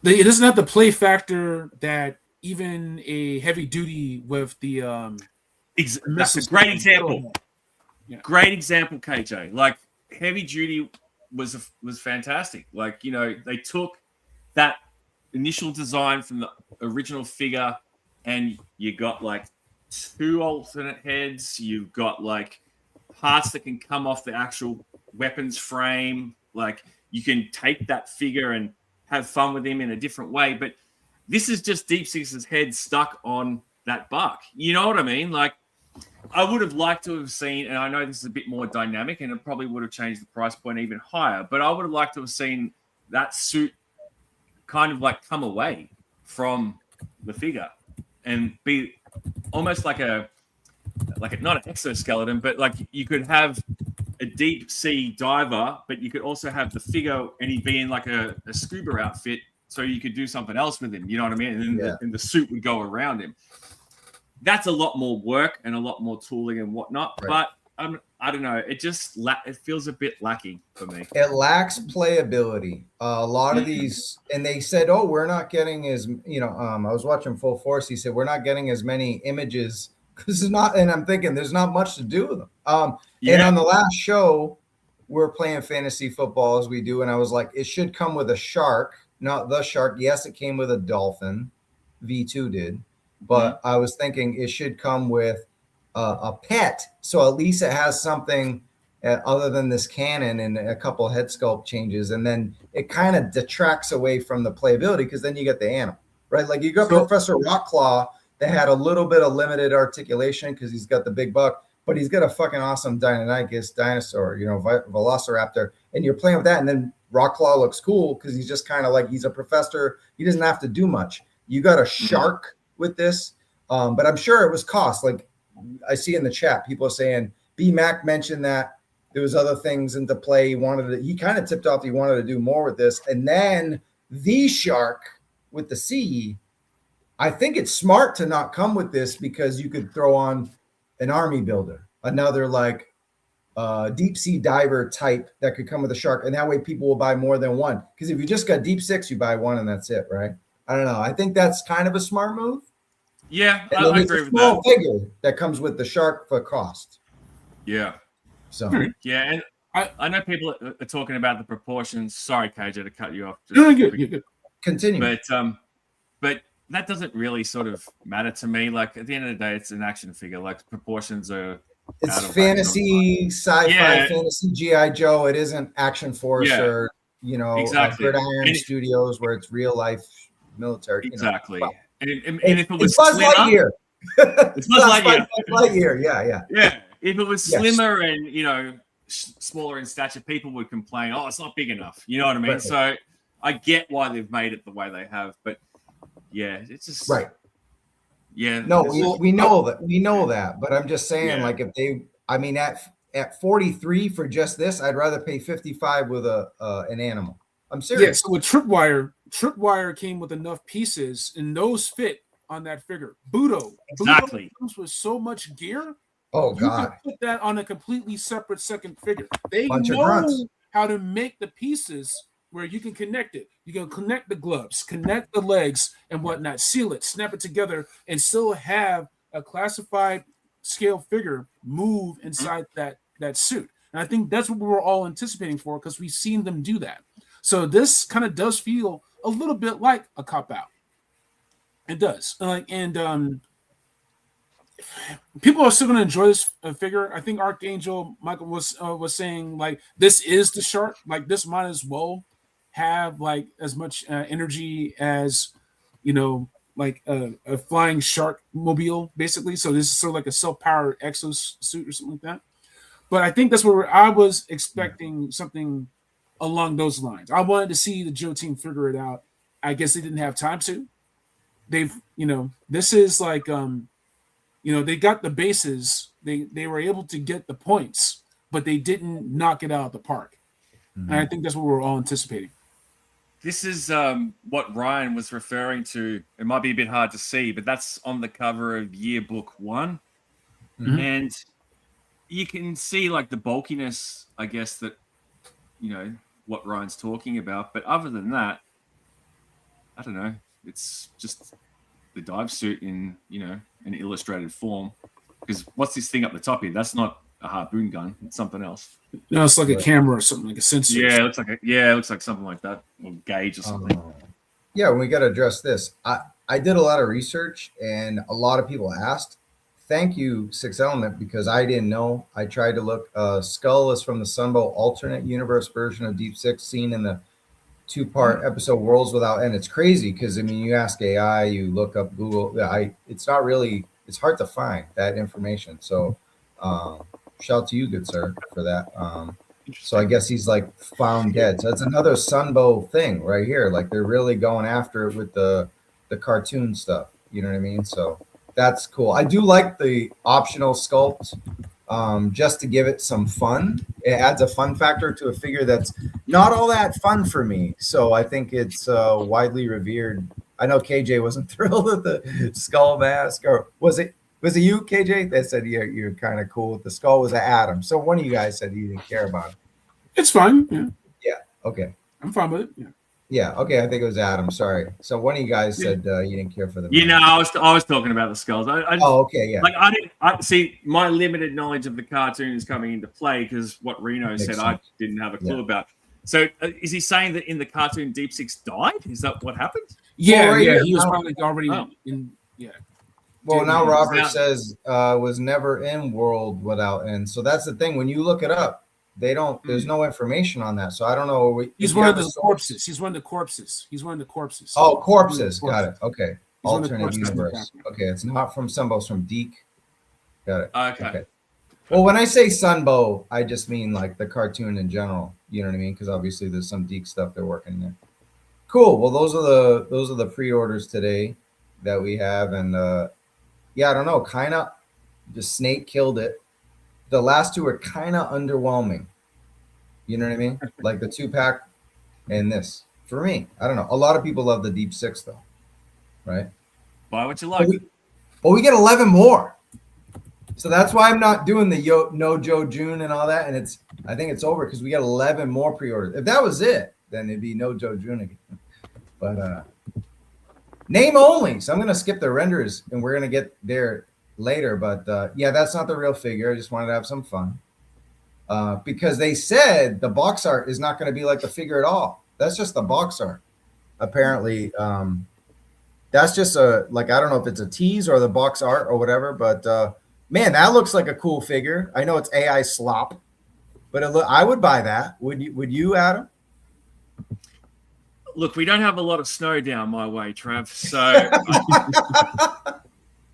It doesn't have the play factor that even a heavy duty with the That's a missiles great example. Yeah. Great example, KJ. Like heavy duty was fantastic. Like, you know, they took that initial design from the original figure, and you got like 2 alternate heads. You've got like parts that can come off the actual weapons frame. Like you can take that figure and have fun with him in a different way. But this is just Deep Six's head stuck on that buck. You know what I mean? Like, I would have liked to have seen, and I know this is a bit more dynamic, and it probably would have changed the price point even higher, but I would have liked to have seen that suit kind of like come away from the figure and be almost like not an exoskeleton, but like you could have a deep sea diver, but you could also have the figure and he'd be in like a scuba outfit, so you could do something else with him. You know what I mean? And then the suit would go around him. That's a lot more work and a lot more tooling and whatnot. Right. But I don't know. It just it feels a bit lacking for me. It lacks playability. A lot of these, and they said, "Oh, we're not getting as I was watching Full Force. He said we're not getting as many images because it's not." And I'm thinking there's not much to do with them. And on the last show, we're playing fantasy football as we do, and I was like, it should come with a shark, not the shark. Yes, it came with a dolphin. V2 did. But I was thinking it should come with a pet, so at least it has something other than this cannon and a couple head sculpt changes, and then it kind of detracts away from the playability because then you get the animal, right? Like you got Professor Rockclaw that had a little bit of limited articulation because he's got the big buck, but he's got a fucking awesome Deinonychus dinosaur, Velociraptor, and you're playing with that, and then Rockclaw looks cool because he's just kind of like he's a professor. He doesn't have to do much. You got a shark with this, but I'm sure it was cost. Like I see in the chat, people are saying B-Mac mentioned that there was other things into play. He kind of tipped off he wanted to do more with this, and then the shark with the sea. I think it's smart to not come with this because you could throw on an army builder, another like deep sea diver type that could come with a shark, and that way people will buy more than one. Because if you just got Deep Six, you buy one and that's it, right? I don't know. I think that's kind of a smart move. Yeah, I agree with that. Small figure that comes with the shark for cost. Yeah. So yeah, and I know people are talking about the proportions. Sorry, KJ, to cut you off. You're good. Continue. But that doesn't really sort of matter to me. Like at the end of the day, it's an action figure. Like proportions are. It's fantasy, sci-fi, fantasy GI Joe. It isn't Action Force or Gridiron Studios where it's real life military. Exactly. Well, and if it was Buzz slimmer, Lightyear. It's Buzz Lightyear. Yeah. If it was slimmer and smaller in stature, people would complain. Oh, it's not big enough. You know what I mean? Right. So I get why they've made it the way they have, but yeah, it's just right. Yeah. No, we know that. We know that, but I'm just saying, like, if they, I mean, at 43 for just this, I'd rather pay 55 with an animal. I'm serious. Yeah. So with Tripwire came with enough pieces, and those fit on that figure. Budo comes with so much gear. Oh God! You can put that on a completely separate second figure. They know how to make the pieces where you can connect it. You can connect the gloves, connect the legs, and whatnot. Seal it, snap it together, and still have a classified scale figure move inside that suit. And I think that's what we were all anticipating for because we've seen them do that. So this kind of does feel a little bit like a cop-out. It does. People are still going to enjoy this figure. I think Archangel Michael was saying, like, this is the shark. Like, this might as well have, like, as much energy as, like a flying shark mobile, basically. So this is sort of like a self-powered exosuit or something like that. But I think that's where I was expecting something along those lines. I wanted to see the Joe team figure it out. I guess they didn't have time to. They've, this is like They got the bases. They were able to get the points, but they didn't knock it out of the park. And I think that's what we're all anticipating. This is what Ryan was referring to. It might be a bit hard to see, but that's on the cover of Yearbook 1. Mhm. And you can see like the bulkiness, I guess, that, what Ryan's talking about. But other than that, I don't know. It's just the dive suit in, an illustrated form. Because what's this thing up the top here? That's not a harpoon gun. It's something else. No, it's like a camera or something, like a sensor. Yeah, it looks like something like that, or gauge or something. Yeah, we got to address this. I did a lot of research, and a lot of people asked. Thank you, Six Element, because I didn't know. I tried to look. Skull is from the Sunbow alternate universe version of Deep Six, seen in the 2-part episode Worlds Without End. It's crazy because you ask AI, you look up Google. It's not really. It's hard to find that information. So, shout to you, good sir, for that. So I guess he's like found dead. So it's another Sunbow thing right here. Like they're really going after it with the cartoon stuff. You know what I mean? So that's cool. I do like the optional sculpt, just to give it some fun. It adds a fun factor to a figure that's not all that fun for me. So I think it's widely revered. I know KJ wasn't thrilled with the skull mask, or was it you, KJ? That said you're kind of cool with the skull. Was it Adam? So one of you guys said you didn't care about it. It's fine. Yeah. Yeah. Okay. I'm fine with it. Yeah. Yeah. Okay. I think it was Adam. Sorry. So one of you guys said you didn't care for the. I was talking about the skulls. Okay. Yeah. Like I see my limited knowledge of the cartoon is coming into play because what Reno said I didn't have a clue about. So is he saying that in the cartoon Deep Six died? Is that what happened? Yeah. He was probably already in. Yeah. Well, now Robert says was never in World Without End. So that's the thing. When you look it up, they don't. There's no information on that. So I don't know. He's one of the corpses. He's one of the corpses. Oh, corpses. Got it. Okay. Alternate universe. Okay, it's not from Sunbow. It's from Deke. Got it. Okay. Well, when I say Sunbow, I just mean like the cartoon in general. You know what I mean? Because obviously there's some Deke stuff they're working there. Cool. Well, those are the pre-orders today that we have, and I don't know. Kind of, the Snake killed it. The last two are kind of underwhelming. You know what I mean? Like the 2-pack and this. For me, I don't know. A lot of people love the Deep Six though, right? Buy what you like. But we get 11 more. So that's why I'm not doing the No Joe June and all that. And I think it's over because we got 11 more pre-orders. If that was it, then it'd be No Joe June again. But name only. So I'm going to skip the renders and we're going to get there later. But that's not the real figure. I just wanted to have some fun. Because they said the box art is not going to be like the figure at all. That's just the box art. Apparently, that's just I don't know if it's a tease or the box art or whatever, but man, that looks like a cool figure. I know it's AI slop, but I would buy that. Would you, Adam? Look, we don't have a lot of snow down my way, Trav. So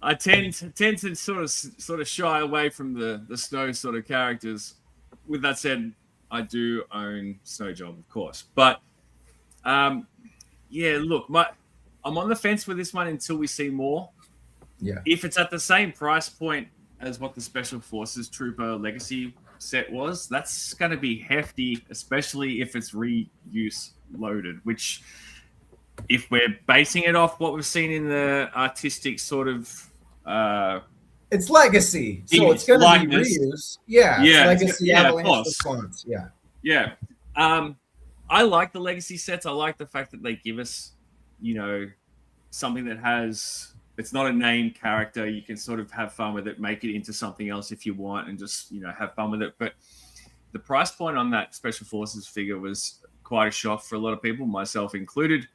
I tend to sort of shy away from the snow sort of characters. With that said, I do own Snow Job, of course. But look, I'm on the fence with this one until we see more. Yeah. If it's at the same price point as what the Special Forces Trooper Legacy set was, that's going to be hefty, especially if it's reuse loaded, which if we're basing it off what we've seen in the artistic sort of it's legacy, so it's going to be reuse. Yeah, it's legacy avalanche response. Yeah. I like the legacy sets. I like the fact that they give us, something that has. It's not a named character. You can sort of have fun with it, make it into something else if you want, and just have fun with it. But the price point on that Special Forces figure was quite a shock for a lot of people, myself included.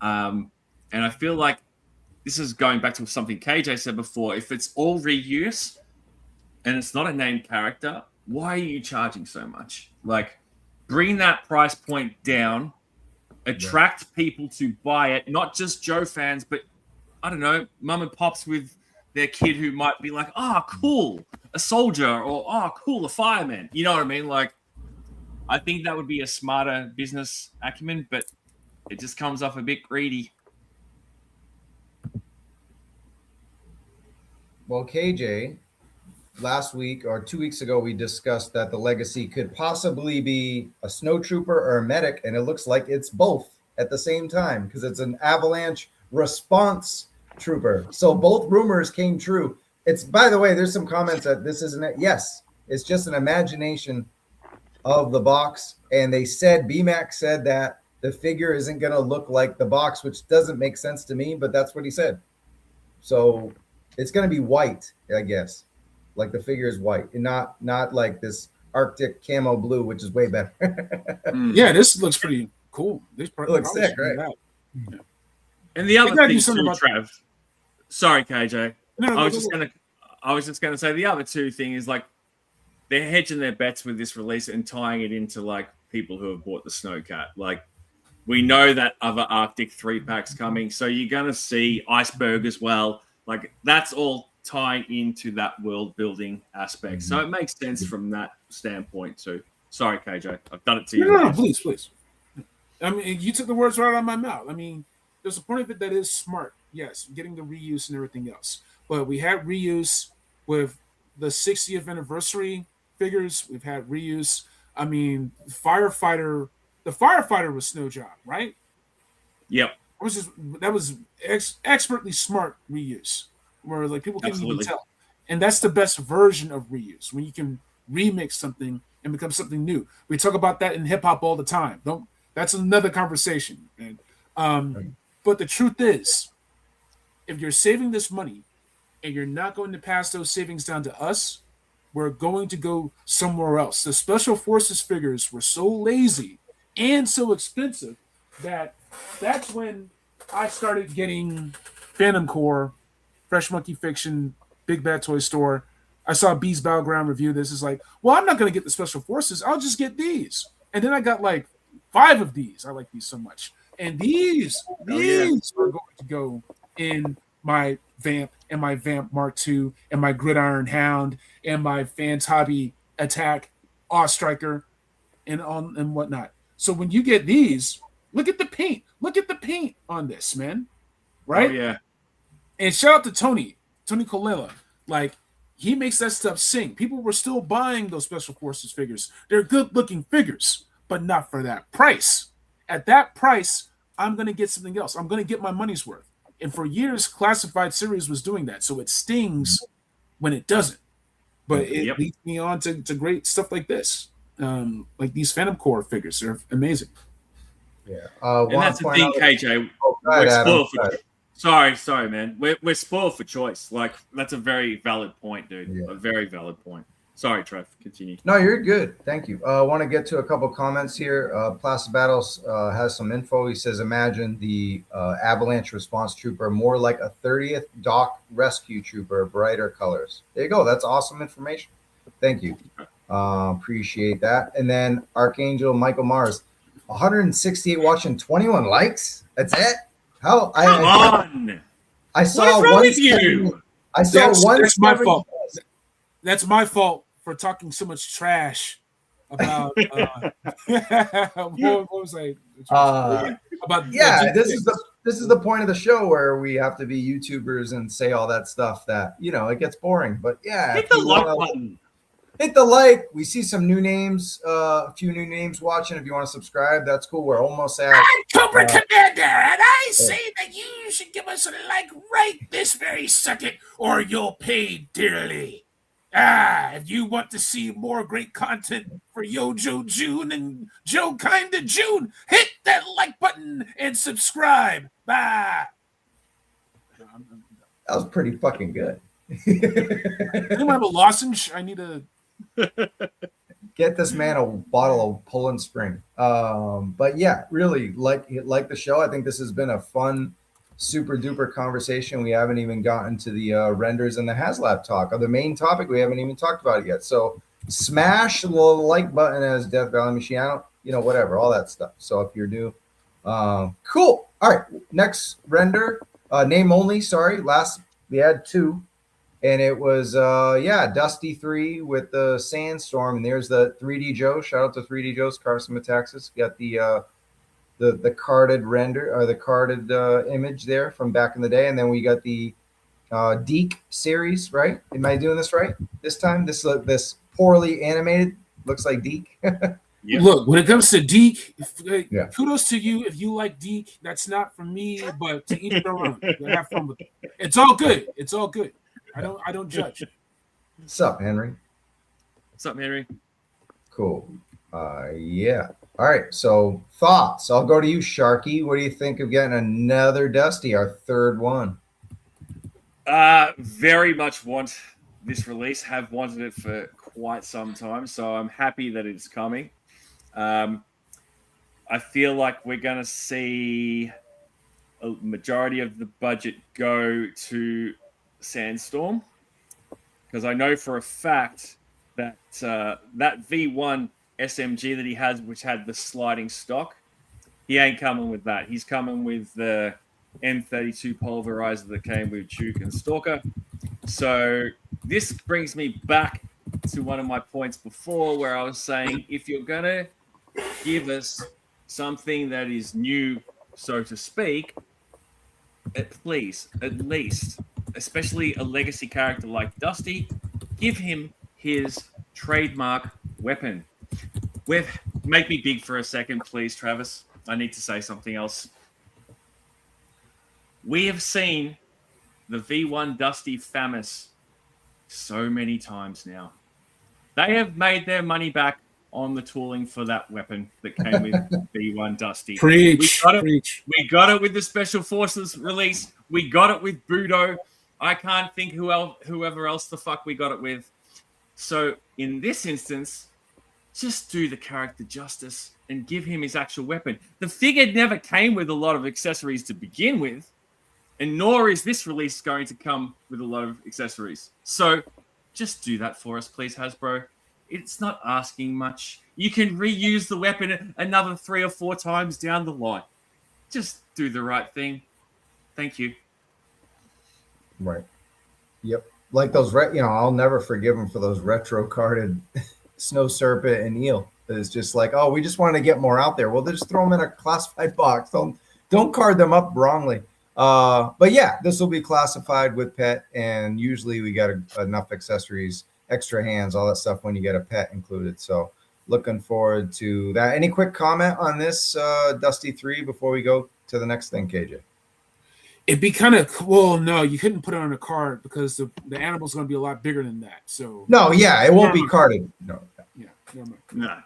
And I feel like this is going back to something KJ said before. If it's all reuse and it's not a named character, why are you charging so much? Like, bring that price point down, attract people to buy it, not just Joe fans, but I don't know, mum and pops with their kid who might be like, cool, a soldier, or cool, a fireman. You know what I mean? Like, I think that would be a smarter business acumen, but it just comes off a bit greedy. Well, KJ, last week or 2 weeks ago, we discussed that the legacy could possibly be a snow trooper or a medic, and it looks like it's both at the same time because it's an avalanche response trooper. So both rumors came true. It's, by the way, there's some comments that this isn't it. Yes, it's just an imagination of the box, and they said BMAC said that the figure isn't going to look like the box, which doesn't make sense to me, but that's what he said. So it's going to be white, I guess. Like the figure is white and not like this Arctic camo blue, which is way better. Yeah, this looks pretty cool. This looks sick, right? Yeah. And the other thing too, about Trav. Sorry, KJ. No, I was just gonna say the other two thing is like they're hedging their bets with this release and tying it into like people who have bought the Snowcat. Like we know that other Arctic 3-packs coming, so you're gonna see Iceberg as well. Like that's all tying into that world building aspect. So it makes sense from that standpoint too. Sorry, KJ. I've done it to you. No, please. I mean, you took the words right out of my mouth. I mean, there's a point of it that is smart. Yes, getting the reuse and everything else. But we had reuse with the 60th anniversary figures. We've had reuse. I mean, the firefighter was Snow Job, right? Yep. That was expertly smart reuse, where like people couldn't Absolutely. even tell. And that's the best version of reuse, when you can remix something and become something new. We talk about that in hip hop all the time. That's another conversation. And but the truth is, if you're saving this money and you're not going to pass those savings down to us, we're going to go somewhere else. The Special Forces figures were so lazy and so expensive that's when I started getting Phantom Corps, Fresh Monkey Fiction, Big Bad Toy Store. I saw B's Battleground review this. Is like, well, I'm not going to get the Special Forces. I'll just get these. And then I got like 5 of these. I like these so much. And these are going to go in my Vamp and my Vamp Mark II and my Gridiron Hound and my Fans Hobby Attack Awe Striker and whatnot. So when you get these, look at the paint. Look at the paint on this, man. Right? Oh, yeah. And shout out to Tony Colella. Like, he makes that stuff sing. People were still buying those Special Forces figures. They're good-looking figures, but not for that price. At that price, I'm going to get something else. I'm going to get my money's worth. And for years, Classified Series was doing that. So it stings when it doesn't. But it leads me on to great stuff like this. Like these Phantom Corps figures. They're amazing. Yeah. And that's the thing, KJ. We're spoiled for sorry, man. We're spoiled for choice. Like, that's a very valid point, dude. Yeah. A very valid point. Sorry, Trev. Continue. No, you're good. Thank you. I want to get to a couple comments here. Plastic Battles has some info. He says, imagine the Avalanche Response Trooper more like a 30th Dock Rescue Trooper, brighter colors. There you go. That's awesome information. Thank you. Appreciate that. And then Archangel Michael Mars, 168 watching, 21 likes. That's it. How? Come on. I saw what is wrong with you? I saw that's my fault. That's my fault for talking so much trash about what was I? About this is the point of the show where we have to be YouTubers and say all that stuff that it gets boring. But yeah, hit the like button. Hit the like. We see some new names, a few new names watching. If you want to subscribe, that's cool. We're almost at. I'm Cobra Commander, and I say that you should give us a like right this very second, or you'll pay dearly. If you want to see more great content for Yojo June and Joe Kinda June, hit that like button and subscribe. Bye. That was pretty fucking good. Anyone have a lozenge? I need a. Get this man a bottle of Poland Spring. But yeah, really like the show. I think this has been a fun, super duper conversation. We haven't even gotten to the renders and the HasLab talk. The main topic, we haven't even talked about it yet. So smash the like button as Death Valley Machine. I don't, whatever, all that stuff. So if you're new, cool. All right, next render, name only. Sorry, last we had 2. And it was, Dusty 3 with the Sandstorm. And there's the 3D Joe. Shout out to 3D Joe's Carson Metaxas. Got the carded render or the carded image there from back in the day. And then we got the Deke series, right? Am I doing this right this time? This poorly animated looks like Deke. Yep. Look, when it comes to Deke, Yeah. kudos to you if you like Deke. That's not for me, but to each their own. Have fun with it. It's all good. It's all good. I don't judge. What's up, Henry? What's up, Henry? Cool. Yeah. All right. So thoughts. I'll go to you, Sharky. What do you think of getting another Dusty, our third one? Very much want this release. Have wanted it for quite some time, so I'm happy that it's coming. I feel like we're going to see a majority of the budget go to Sandstorm, because I know for a fact that that V1 SMG that he has, which had the sliding stock, he ain't coming with that. He's coming with the M32 pulverizer that came with Duke and Stalker. So this brings me back to one of my points before, where I was saying, if you're going to give us something that is new, so to speak, please, at least, especially a legacy character like Dusty, give him his trademark weapon. Make me big for a second, please, Travis. I need to say something else. We have seen the V1 Dusty Famous so many times now. They have made their money back on the tooling for that weapon that came with V1 Dusty. Preach. We got it with the Special Forces release. We got it with Budo. I can't think whoever else the fuck we got it with. So in this instance, just do the character justice and give him his actual weapon. The figure never came with a lot of accessories to begin with, and nor is this release going to come with a lot of accessories. So just do that for us, please, Hasbro. It's not asking much. You can reuse the weapon another 3 or 4 times down the line. Just do the right thing. Thank you. Right. Yep. Like those, I'll never forgive him for those retro carded Snow Serpent and Eel. It's just like, oh, we just want to get more out there. Well, they just throw them in a classified box. Don't card them up wrongly. But yeah, this will be classified with pet, and usually we got enough accessories, extra hands, all that stuff when you get a pet included. So looking forward to that. Any quick comment on this Dusty 3 before we go to the next thing, KJ? It'd be kind of well, no, you couldn't put it on a card because the animal's going to be a lot bigger than that. So no, yeah, it won't be carded. No, yeah, never mind. No.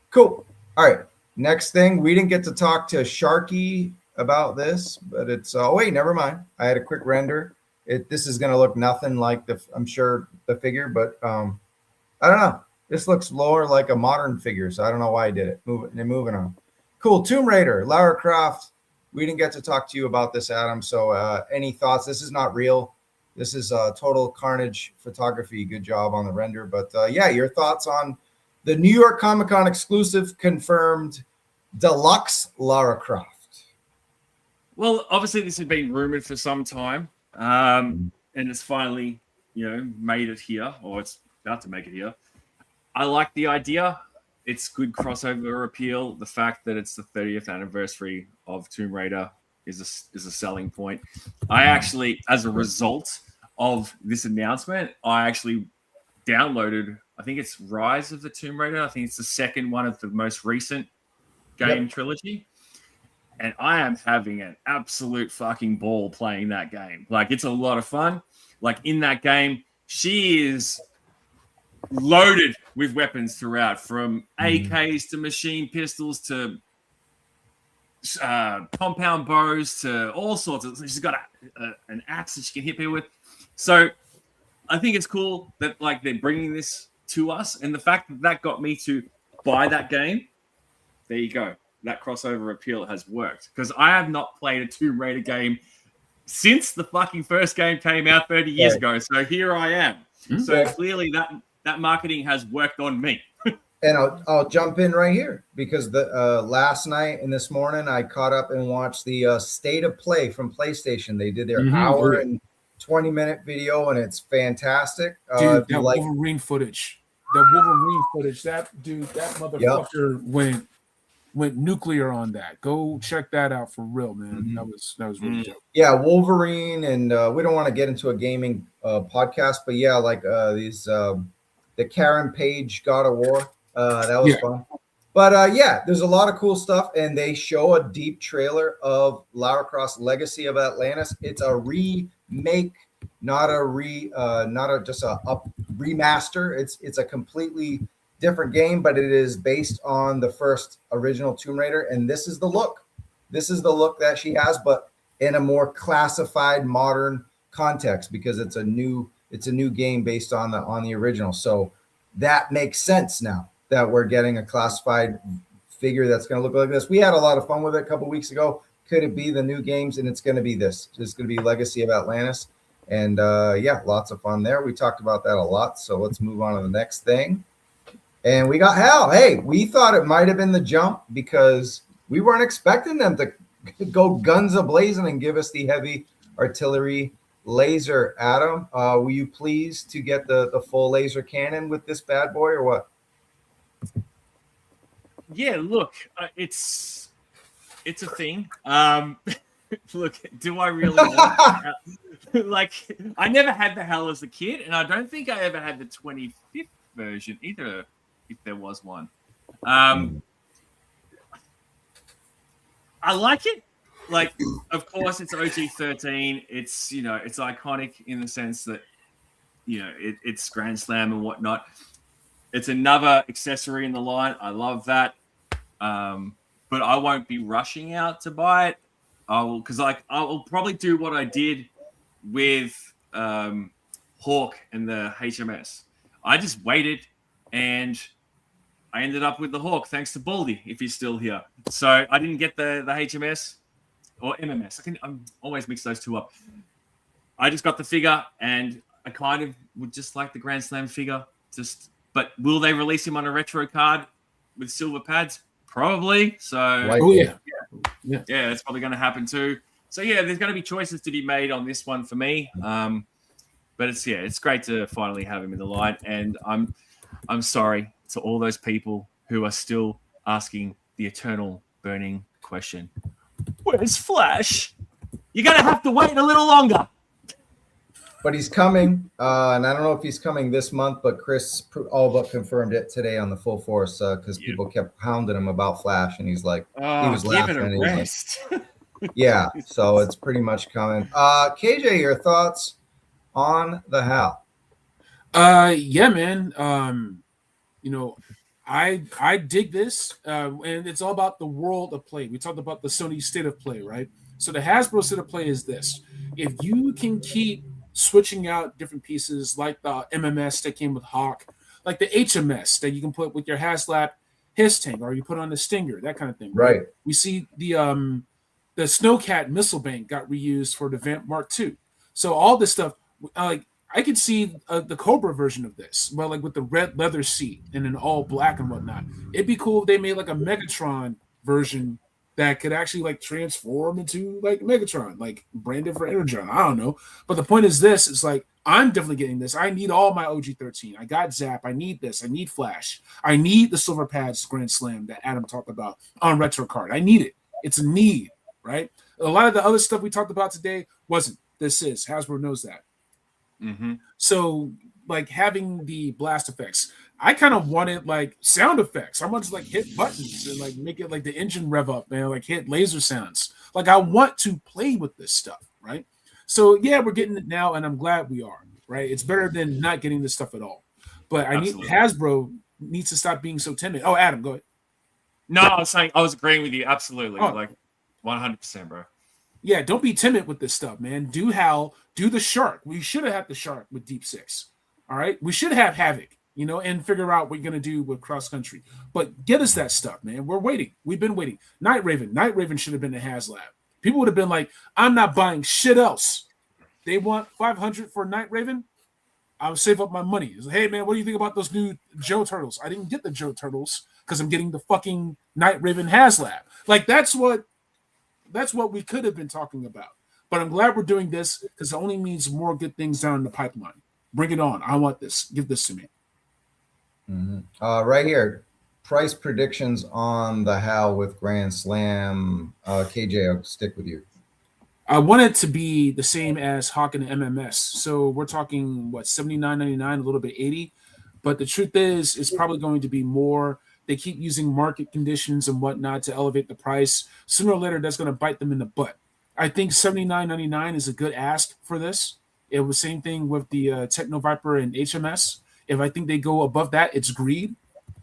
Cool. All right, next thing, we didn't get to talk to Sharky about this, but it's wait, never mind. I had a quick render. This is going to look nothing like I'm sure the figure, but I don't know. This looks more like a modern figure, so I don't know why I did it. Moving on. Cool. Tomb Raider, Lara Croft. We didn't get to talk to you about this, Adam. So any thoughts? This is not real. This is total Carnage photography. Good job on the render. But yeah, your thoughts on the New York Comic Con exclusive confirmed deluxe Lara Croft? Well, obviously this had been rumored for some time, and it's finally, made it here, or it's about to make it here. I like the idea. It's good crossover appeal. The fact that it's the 30th anniversary of Tomb Raider is a selling point. I actually, as a result of this announcement, I actually downloaded, I think it's Rise of the Tomb Raider. I think it's the second one of the most recent game trilogy. And I am having an absolute fucking ball playing that game. Like, it's a lot of fun. Like, in that game, she is loaded with weapons throughout, from AKs to machine pistols to compound bows to all sorts of. She's got an axe that she can hit people with. So I think it's cool that they're bringing this to us, and the fact that got me to buy that game. There you go. That crossover appeal has worked, because I have not played a Tomb Raider game since the fucking first game came out 30 years ago. So here I am. So clearly that marketing has worked on me. And I'll jump in right here, because the last night and this morning I caught up and watched the State of Play from PlayStation. They did their hour and 20-minute video, and it's fantastic. Dude, that Wolverine footage. That motherfucker went nuclear on that. Go check that out for real, man. Mhm. That was really dope. Yeah, Wolverine, and we don't want to get into a gaming podcast, but yeah, like these the Karen Page God of War, that was fun. But yeah, there's a lot of cool stuff, and they show a deep trailer of Lara Croft Legacy of Atlantis. It's a remake, not a just a up remaster. It's a completely different game, but it is based on the first original Tomb Raider, and this is the look. This is the look that she has, but in a more classified modern context, because it's a new game based on the original. So that makes sense now that we're getting a classified figure that's going to look like this. We had a lot of fun with it a couple weeks ago. Could it be the new games? And it's going to be this. It's going to be Legacy of Atlantis. And yeah, lots of fun there. We talked about that a lot. So let's move on to the next thing. And we got HAL. Hey, we thought it might have been the jump because we weren't expecting them to go guns a-blazing and give us the heavy artillery laser. Adam, were you pleased to get the full laser cannon with this bad boy or what? Yeah, look, it's a thing. Look, do I really want like, I never had the HAL as a kid, and I don't think I ever had the 25th version either, if there was one. I like it. Like, of course, it's OG-13. It's, it's iconic in the sense that, it's Grand Slam and whatnot. It's another accessory in the line. I love that. But I won't be rushing out to buy it. I'll probably do what I did with Hawk and the HMS. I just waited, and I ended up with the Hawk, thanks to Baldy, if he's still here. So I didn't get the HMS or MMS. I always mix those two up. I just got the figure, and I kind of would just like the Grand Slam figure. But will they release him on a retro card with silver pads? Probably. So yeah, that's probably going to happen too. So yeah, there's going to be choices to be made on this one for me. But it's great to finally have him in the line, and I'm sorry to all those people who are still asking the eternal burning question: where's Flash? You're going to have to wait a little longer. But he's coming, and I don't know if he's coming this month, but Chris all but confirmed it today on the Full Force because people kept hounding him about Flash, and he's like, he was laughing. Give it a rest. Yeah, so it's pretty much coming. KJ, your thoughts on the HAL? Yeah, man. I dig this, and it's all about the world of play. We talked about the Sony state of play, right? So the Hasbro state of play is this: if you can keep switching out different pieces, like the MMS that came with Hawk, like the HMS that you can put with your HasLab His tank, or you put on the Stinger, that kind of thing. Right. We see the Snowcat missile bank got reused for the Vamp Mark II. So all this stuff, like I could see the Cobra version of this, but like with the red leather seat and then all black and whatnot. It'd be cool if they made like a Megatron version that could actually like transform into like Megatron, like branded for Energon. I don't know. But the point is this, it's like, I'm definitely getting this. I need all my OG-13. I got Zap. I need this. I need Flash. I need the Silver Pads Grand Slam that Adam talked about on Retro Card. I need it. It's a need, right? A lot of the other stuff we talked about today wasn't. This is. Hasbro knows that. Mm-hmm. So like having the blast effects, I kind of wanted like sound effects. I want to like hit buttons and like make it like the engine rev up, man, like hit laser sounds. Like I want to play with this stuff, right? So yeah, we're getting it now, and I'm glad we are, right? It's better than not getting this stuff at all. But Hasbro needs to stop being so timid. Oh, Adam, go ahead. No, I was agreeing with you absolutely, like 100%, bro. Yeah, don't be timid with this stuff, man. Do HAL, do the Shark. We should have had the Shark with Deep Six. All right, we should have Havoc, and figure out what you're gonna do with Cross Country. But get us that stuff, man. We're waiting. We've been waiting. Night Raven should have been a HasLab. People would have been like, I'm not buying shit else. They want 500 for Night Raven. I would save up my money. It's like, hey man, what do you think about those new Joe Turtles? I didn't get the Joe Turtles because I'm getting the fucking Night Raven HasLab. Like that's what we could have been talking about. But I'm glad we're doing this because it only means more good things down in the pipeline. Bring it on. I want this. Give this to me. Mm-hmm. Right here. price predictions on the HAL with Grand Slam? KJ, I'll stick with you. I want it to be the same as Hawk and MMS. So we're talking what, $79.99, a little bit 80. But the truth is, it's probably going to be more. They keep using market conditions and whatnot to elevate the price. Sooner or later, that's going to bite them in the butt. I think $79.99 is a good ask for this. It was same thing with the Techno Viper and HMS. If I think they go above that, it's greed.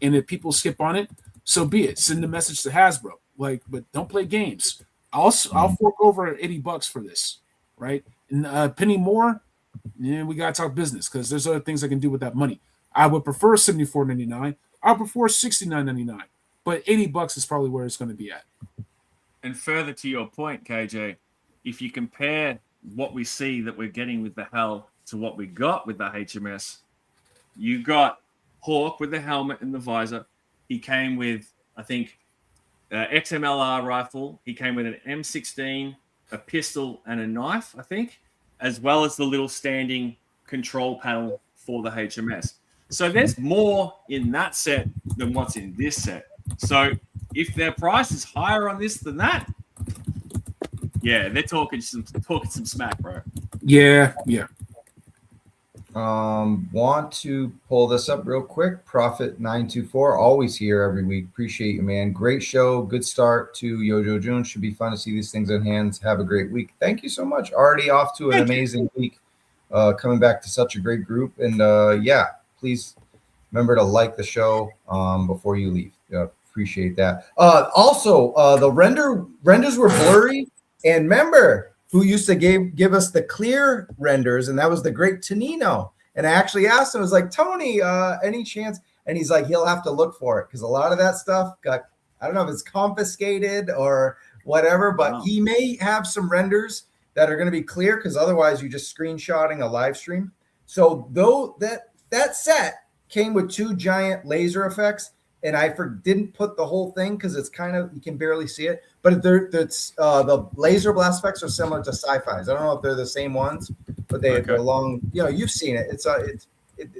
And if people skip on it, so be it. Send a message to Hasbro, but don't play games. I'll fork over $80 for this, right? And a penny more, we gotta talk business because there's other things I can do with that money. I would prefer $74.99. I would prefer $69.99, but $80 is probably where it's going to be at. And further to your point, KJ, if you compare what we see that we're getting with the HAL to what we got with the HMS, you got Hawk with the helmet and the visor. He came with, I think, XMLR rifle. He came with an M16, a pistol, and a knife, I think, as well as the little standing control panel for the HMS. So there's more in that set than what's in this set. So if their price is higher on this than that, yeah, they're talking some smack, bro. Yeah. Want to pull this up real quick. Profit 924, always here every week. Appreciate you, man. Great show. Good start to Yojo June. Should be fun to see these things in hands. Have a great week. Thank you so much. Already off to an amazing week. Coming back to such a great group. And yeah, please remember to like the show before you leave. Appreciate that. Also, the renders were blurry. And remember who used to give us the clear renders, and that was the great Tonino. And I actually asked him, I was like, Tony, any chance? And he's like, he'll have to look for it because a lot of that stuff got, I don't know if it's confiscated or whatever, but he may have some renders that are going to be clear because otherwise you're just screenshotting a live stream. So though that set came with 2 giant laser effects, and I didn't put the whole thing because it's kind of, you can barely see it. But the laser blast effects are similar to sci-fi's. I don't know if they're the same ones, but they're long. You've seen it.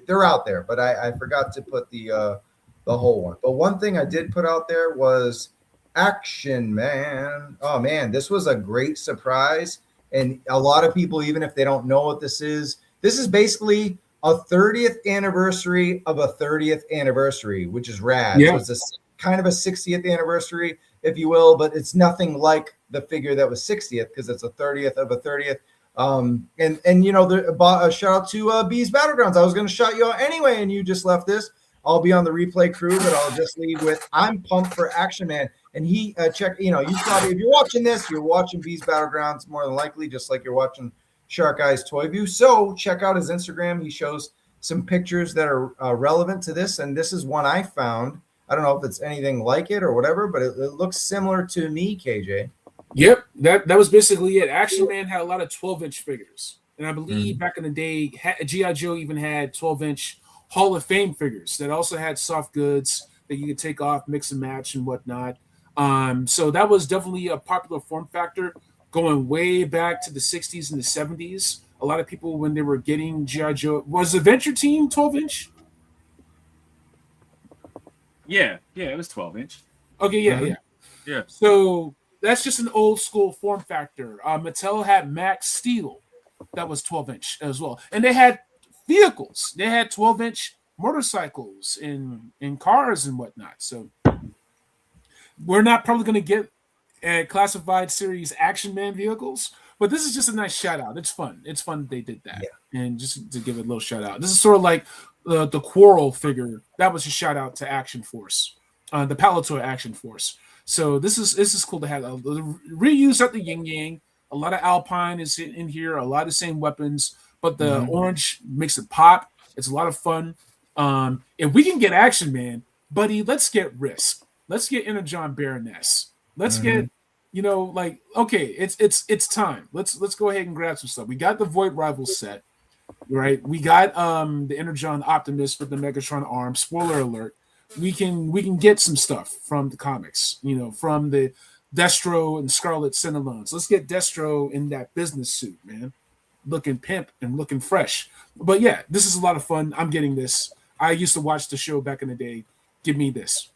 They're out there. But I forgot to put the whole one. But one thing I did put out there was Action Man. Oh man, this was a great surprise. And a lot of people, even if they don't know what this is basically a 30th anniversary of a 30th anniversary, which is rad. Yeah. So it's kind of a 60th anniversary, if you will, but it's nothing like the figure that was 60th because it's a 30th of a 30th. A shout out to Bees Battlegrounds. I was going to shout you out anyway, and you just left this. I'll be on the replay crew, but I'll just leave with I'm pumped for Action Man. And he you probably, if you're watching this, you're watching Bees Battlegrounds more than likely, just like you're watching Shark Eyes Toy View. So check out his Instagram. He shows some pictures that are relevant to this, and this is one I found. I don't know if it's anything like it or whatever, but it looks similar to me, KJ. Yep, that was basically it. Action Man had a lot of 12-inch figures, and I believe back in the day, G.I. Joe even had 12-inch Hall of Fame figures that also had soft goods that you could take off, mix and match, and whatnot. So that was definitely a popular form factor going way back to the 60s and the 70s. A lot of people, when they were getting G.I. Joe, was the Venture Team 12-inch? Yeah, it was 12-inch. Okay, yeah. So that's just an old school form factor. Mattel had Max Steel that was 12-inch as well, and they had vehicles. They had 12-inch motorcycles in cars and whatnot. So we're not probably going to get classified series Action Man vehicles, but this is just a nice shout out. It's fun. It's fun that they did that, and just to give it a little shout out. This is sort of like the Quarrel figure. That was a shout out to Action Force, the Palatoy Action Force. So this is cool to have reuse at the Yin Yang. A lot of Alpine is in here. A lot of the same weapons, but the orange makes it pop. It's a lot of fun. If we can get Action Man, buddy, let's get Risk. Let's get Energon Baroness. Let's get, okay, it's time. Let's go ahead and grab some stuff. We got the Void Rivals set, right? We got the Energon Optimus with the Megatron arm. Spoiler alert. We can get some stuff from the comics, from the Destro and Scarlet Cinnalones. Let's get Destro in that business suit, man. Looking pimp and looking fresh. But yeah, this is a lot of fun. I'm getting this. I used to watch the show back in the day. Give me this.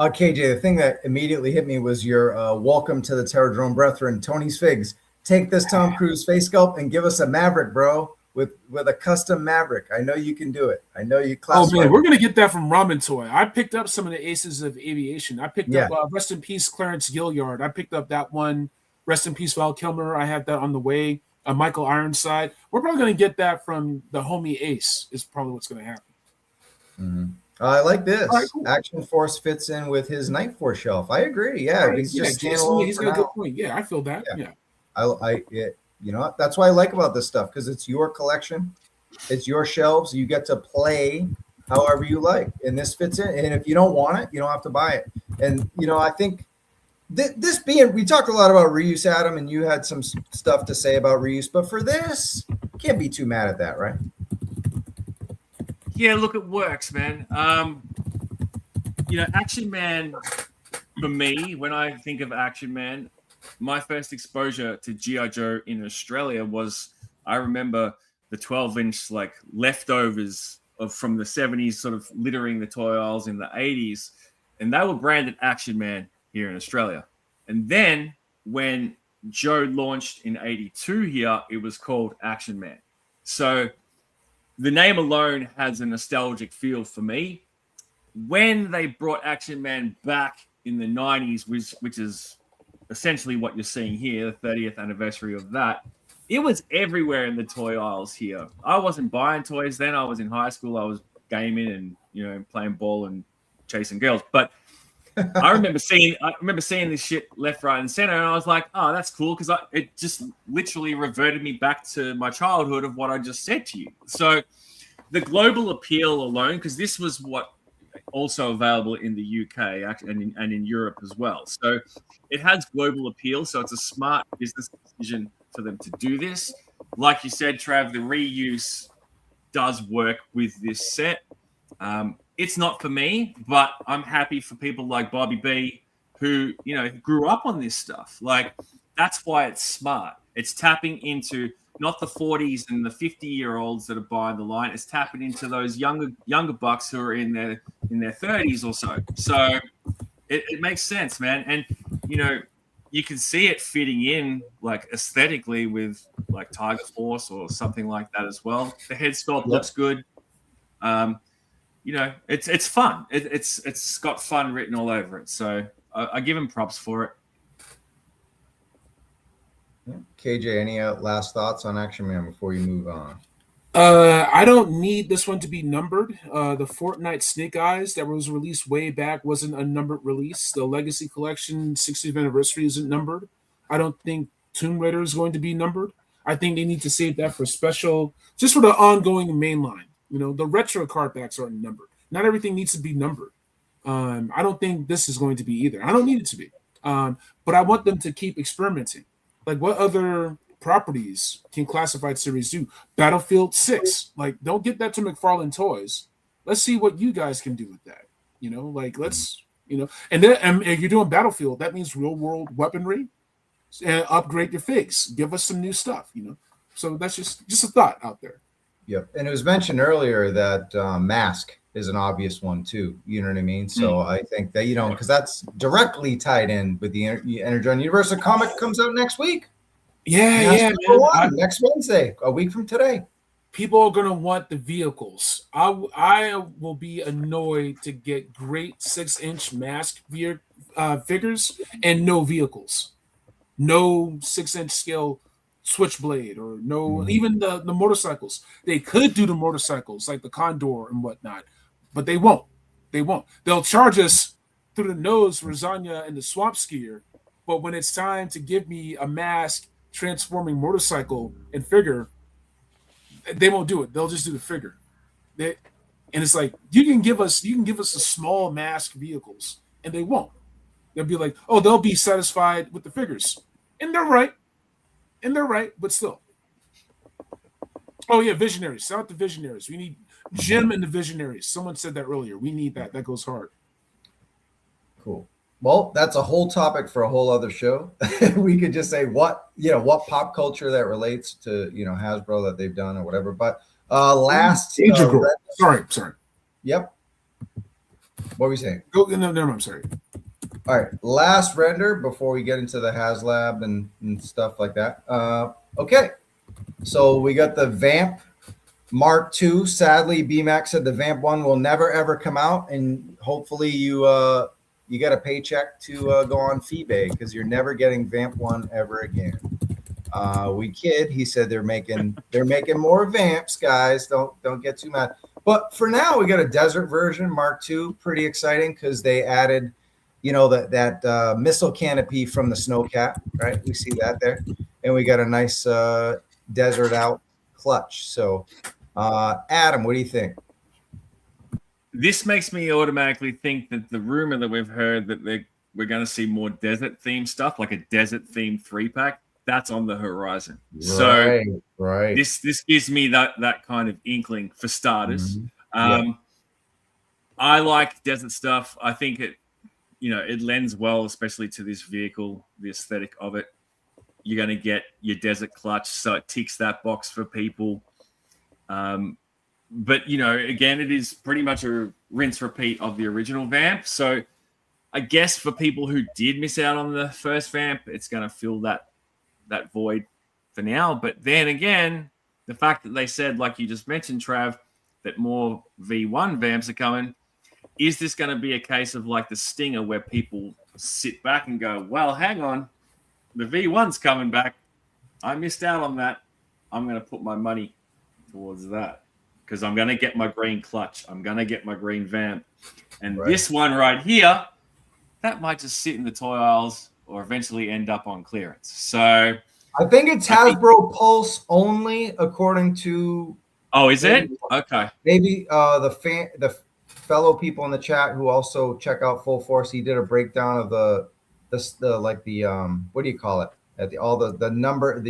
KJ, the thing that immediately hit me was your welcome to the Terradrome Brethren, Tony's Figs. Take this Tom Cruise face sculpt and give us a Maverick, bro, with a custom Maverick. I know you can do it. I know you classify. Oh man, we're gonna get that from Ramen Toy. I picked up some of the aces of aviation. I picked up rest in peace Clarence Gilliard. I picked up that one. Rest in peace Val Kilmer. I had that on the way. Michael Ironside. We're probably gonna get that from the homie Ace. Is probably what's gonna happen. Mm-hmm. I like this. Right, cool. Action Force fits in with his Night Force shelf. I agree. Yeah, Right. he's just He's got a good point. Yeah, I feel that. Yeah. You know what? That's what I like about this stuff, because it's your collection, it's your shelves. You get to play however you like, and this fits in. And if you don't want it, you don't have to buy it. And you know, I think this being, we talked a lot about reuse, Adam, and you had some stuff to say about reuse, but for this, can't be too mad at that, right? Yeah, look, it works, man. You know, Action Man, for me, when I think of Action Man, my first exposure to G.I. Joe in Australia was, I remember the 12-inch like leftovers from the 70s sort of littering the toy aisles in the 80s, and they were branded Action Man here in Australia. And then when Joe launched in 82 here, it was called Action Man. So the name alone has a nostalgic feel for me. When they brought Action Man back in the 90s, which is essentially what you're seeing here, the 30th anniversary of that, it was everywhere in the toy aisles here. I wasn't buying toys then. I was in high school. I was gaming and, you know, playing ball and chasing girls. But I remember seeing this shit left, right, and center, and I was like, oh, that's cool, because it just literally reverted me back to my childhood of what I just said to you. So the global appeal alone, because this was what also available in the UK and in Europe as well. So it has global appeal. So it's a smart business decision for them to do this. Like you said, Trav, the reuse does work with this set. It's not for me, but I'm happy for people like Bobby B, who, you know, grew up on this stuff. Like, that's why it's smart. It's tapping into not the 40s and the 50-year-olds that are buying the line. It's tapping into those younger bucks who are in their 30s or so. So it makes sense, man. And, you know, you can see it fitting in, like, aesthetically with, like, Tiger Force or something like that as well. The head sculpt looks good. You know, it's fun. It's got fun written all over it. So I give him props for it. KJ, any last thoughts on Action Man before you move on? I don't need this one to be numbered. The Fortnite Snake Eyes that was released way back wasn't a numbered release. The Legacy Collection 60th anniversary isn't numbered. I don't think Tomb Raider is going to be numbered. I think they need to save that for special, just for the ongoing mainline. You know, the retro card backs aren't numbered. Not everything needs to be numbered. I don't think this is going to be either. I don't need it to be. But I want them to keep experimenting. Like, what other properties can Classified Series do? Battlefield 6. Like, don't get that to McFarlane Toys. Let's see what you guys can do with that. You know, like, let's, you know. And then if you're doing Battlefield, that means real-world weaponry. And upgrade your figs. Give us some new stuff, you know. So that's just a thought out there. Yep. And it was mentioned earlier that Mask is an obvious one too. You know what I mean? So I think that, you know, because that's directly tied in with the Energon Universe. The comic comes out next week. Yeah, next Wednesday, a week from today. People are gonna want the vehicles. I will be annoyed to get great 6-inch Mask figures and no vehicles, no 6-inch scale Switchblade or no, even the motorcycles. They could do the motorcycles like the Condor and whatnot, but they won't. They'll charge us through the nose for Zanya and the Swamp Skier, but when it's time to give me a Mask transforming motorcycle and figure, they won't do it. They'll just do the figure. And it's like, you can give us the small Mask vehicles, and they won't. They'll be like, oh, they'll be satisfied with the figures, and they're right. But still. Oh, yeah, Visionaries. Shout out the Visionaries. We need Jim and the Visionaries. Someone said that earlier. We need that. That goes hard. Cool. Well, that's a whole topic for a whole other show. We could just say what pop culture that relates to, you know, Hasbro that they've done or whatever. But last... Sorry. Yep. What were we saying? Go. No, I'm sorry. All right, last render before we get into the HasLab and stuff like that. Okay, so we got the Vamp Mark II. Sadly, BMAX said the Vamp 1 will never ever come out, and hopefully you get a paycheck to go on Feebay because you're never getting Vamp 1 ever again. We kid. He said they're making more Vamps, guys. Don't get too mad. But for now, we got a desert version Mark II. Pretty exciting because they added, that missile canopy from the Snowcat, right? We see that there, and we got a nice desert out clutch. So, Adam, what do you think? This makes me automatically think that the rumor that we've heard that we're going to see more desert themed stuff, like a desert themed 3-pack, that's on the horizon. Right. This gives me that kind of inkling for starters. Mm-hmm. I like desert stuff. I think it lends well, especially to this vehicle, the aesthetic of it. You're going to get your desert clutch, so it ticks that box for people. But, again, it is pretty much a rinse repeat of the original Vamp. So I guess for people who did miss out on the first Vamp, it's going to fill that void for now. But then again, the fact that they said, like you just mentioned, Trav, that more V1 Vamps are coming, is this going to be a case of like the Stinger where people sit back and go, well, hang on, the V1's coming back. I missed out on that. I'm going to put my money towards that because I'm going to get my green clutch. I'm going to get my green Vamp. And this one right here, that might just sit in the toy aisles or eventually end up on clearance. So I think it's Hasbro Pulse only, according to. Oh, is it? Okay. Maybe the fellow people in the chat who also check out Full Force, he did a breakdown of the what do you call it? All the number,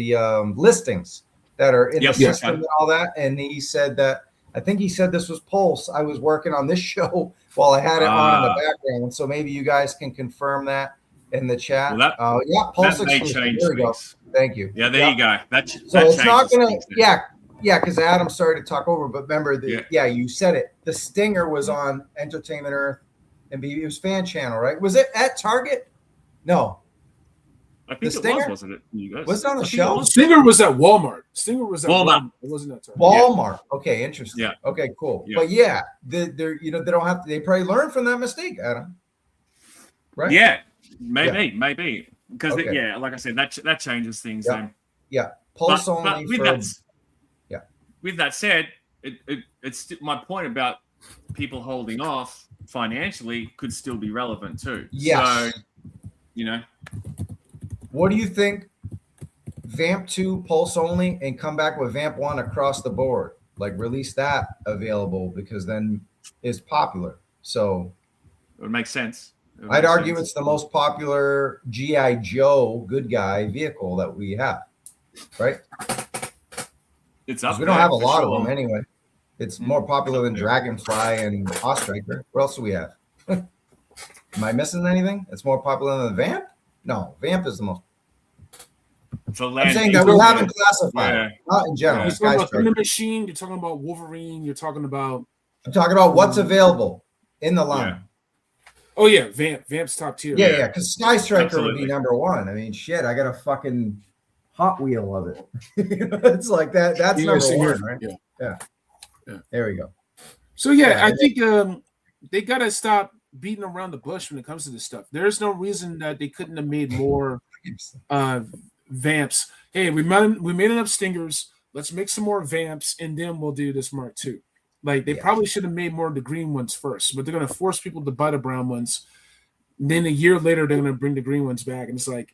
listings that are in the system and all that. And he said that, I think he said this was Pulse. I was working on this show while I had it on in the background. So maybe you guys can confirm that in the chat. Well, Pulse that may change things. Thank you. Yeah, there you go. So it's not going to, because Adam started to talk over, but remember, you said it. The Stinger was on Entertainment Earth and it was Fan Channel, right? Was it at Target? No. I think the Stinger? wasn't it? You guys? Was it on the shelf? Stinger was at Walmart. Walmart. It wasn't at Target. Walmart. Okay, interesting. Yeah. Okay, cool. Yeah. But they don't have to. They probably learned from that mistake, Adam. Right? Yeah, maybe because like I said, that changes things. Then. Yeah, Pulse only. With that said, it's my point about people holding off financially could still be relevant too. Yes. So, what do you think? Vamp 2 Pulse only and come back with Vamp 1 across the board. Like release that available because then it's popular. So it would make sense. I'd argue it's the most popular G.I. Joe good guy vehicle that we have. Right? It's up. We don't have a lot of them anyway. It's more popular than Dragonfly and Ostriker. What else do we have? Am I missing anything? It's more popular than the Vamp? No, Vamp is the most. I'm saying that we haven't classified. Not in general. You're talking about Thunder Machine. You're talking about Wolverine. You're talking about. I'm talking about what's available in the line. Yeah. Oh yeah, Vamp's top tier. Yeah, because Sky Striker would be number one. I mean, shit, I got a fucking Hot Wheel of it. It's like that. That's number one, right? Yeah. There we go. So I think they gotta stop beating around the bush when it comes to this stuff. There's no reason that they couldn't have made more Vamps. Hey, we made enough Stingers. Let's make some more Vamps, and then we'll do this Mark II. Like they probably should have made more of the green ones first, but they're gonna force people to buy the brown ones. Then a year later, they're gonna bring the green ones back, and it's like,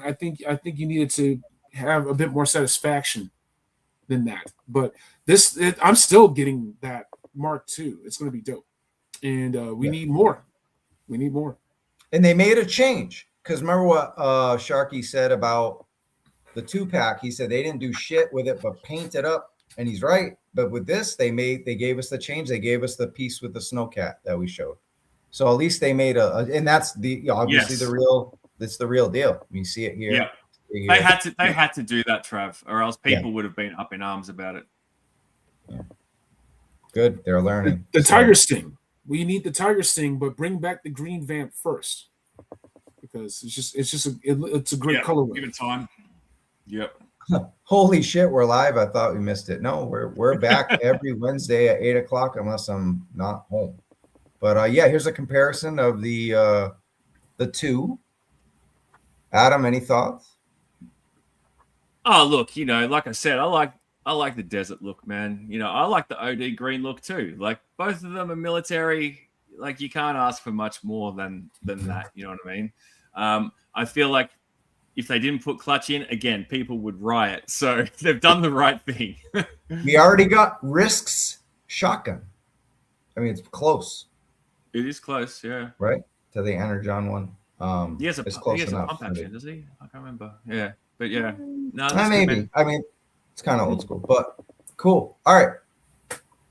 I think you needed to have a bit more satisfaction than that. But I'm still getting that Mark II. It's gonna be dope, and we need more. We need more. And they made a change because remember what Sharky said about the 2-pack? He said they didn't do shit with it but paint it up, and he's right. But with this, they gave us the change. They gave us the piece with the Snowcat that we showed. So at least they made and that's obviously the real. It's the real deal. You see it here. Yeah, they had to do that, Trav, or else people would have been up in arms about it. Yeah. Good, they're learning. The Tiger Sting. we need the Tiger Sting, but bring back the green vamp first, because it's a great colorway. Give it time. Yep. Holy shit, we're live. I thought we missed it. No, we're back every Wednesday at 8:00 unless I'm not home. But yeah, here's a comparison of the two. Adam, any thoughts? Oh, look, like I said, I like the desert look, man. I like the OD green look too. Like, both of them are military. Like, you can't ask for much more than that. You know what I mean? I feel like if they didn't put clutch in, again, people would riot. So they've done the right thing. We already got Risk's shotgun. I mean, it's close. It is close, yeah. Right? To the Energon one. It's close enough. A pump action, does he? I can't remember. Yeah. But yeah. No, maybe. I mean, it's kind of old school, but cool. All right.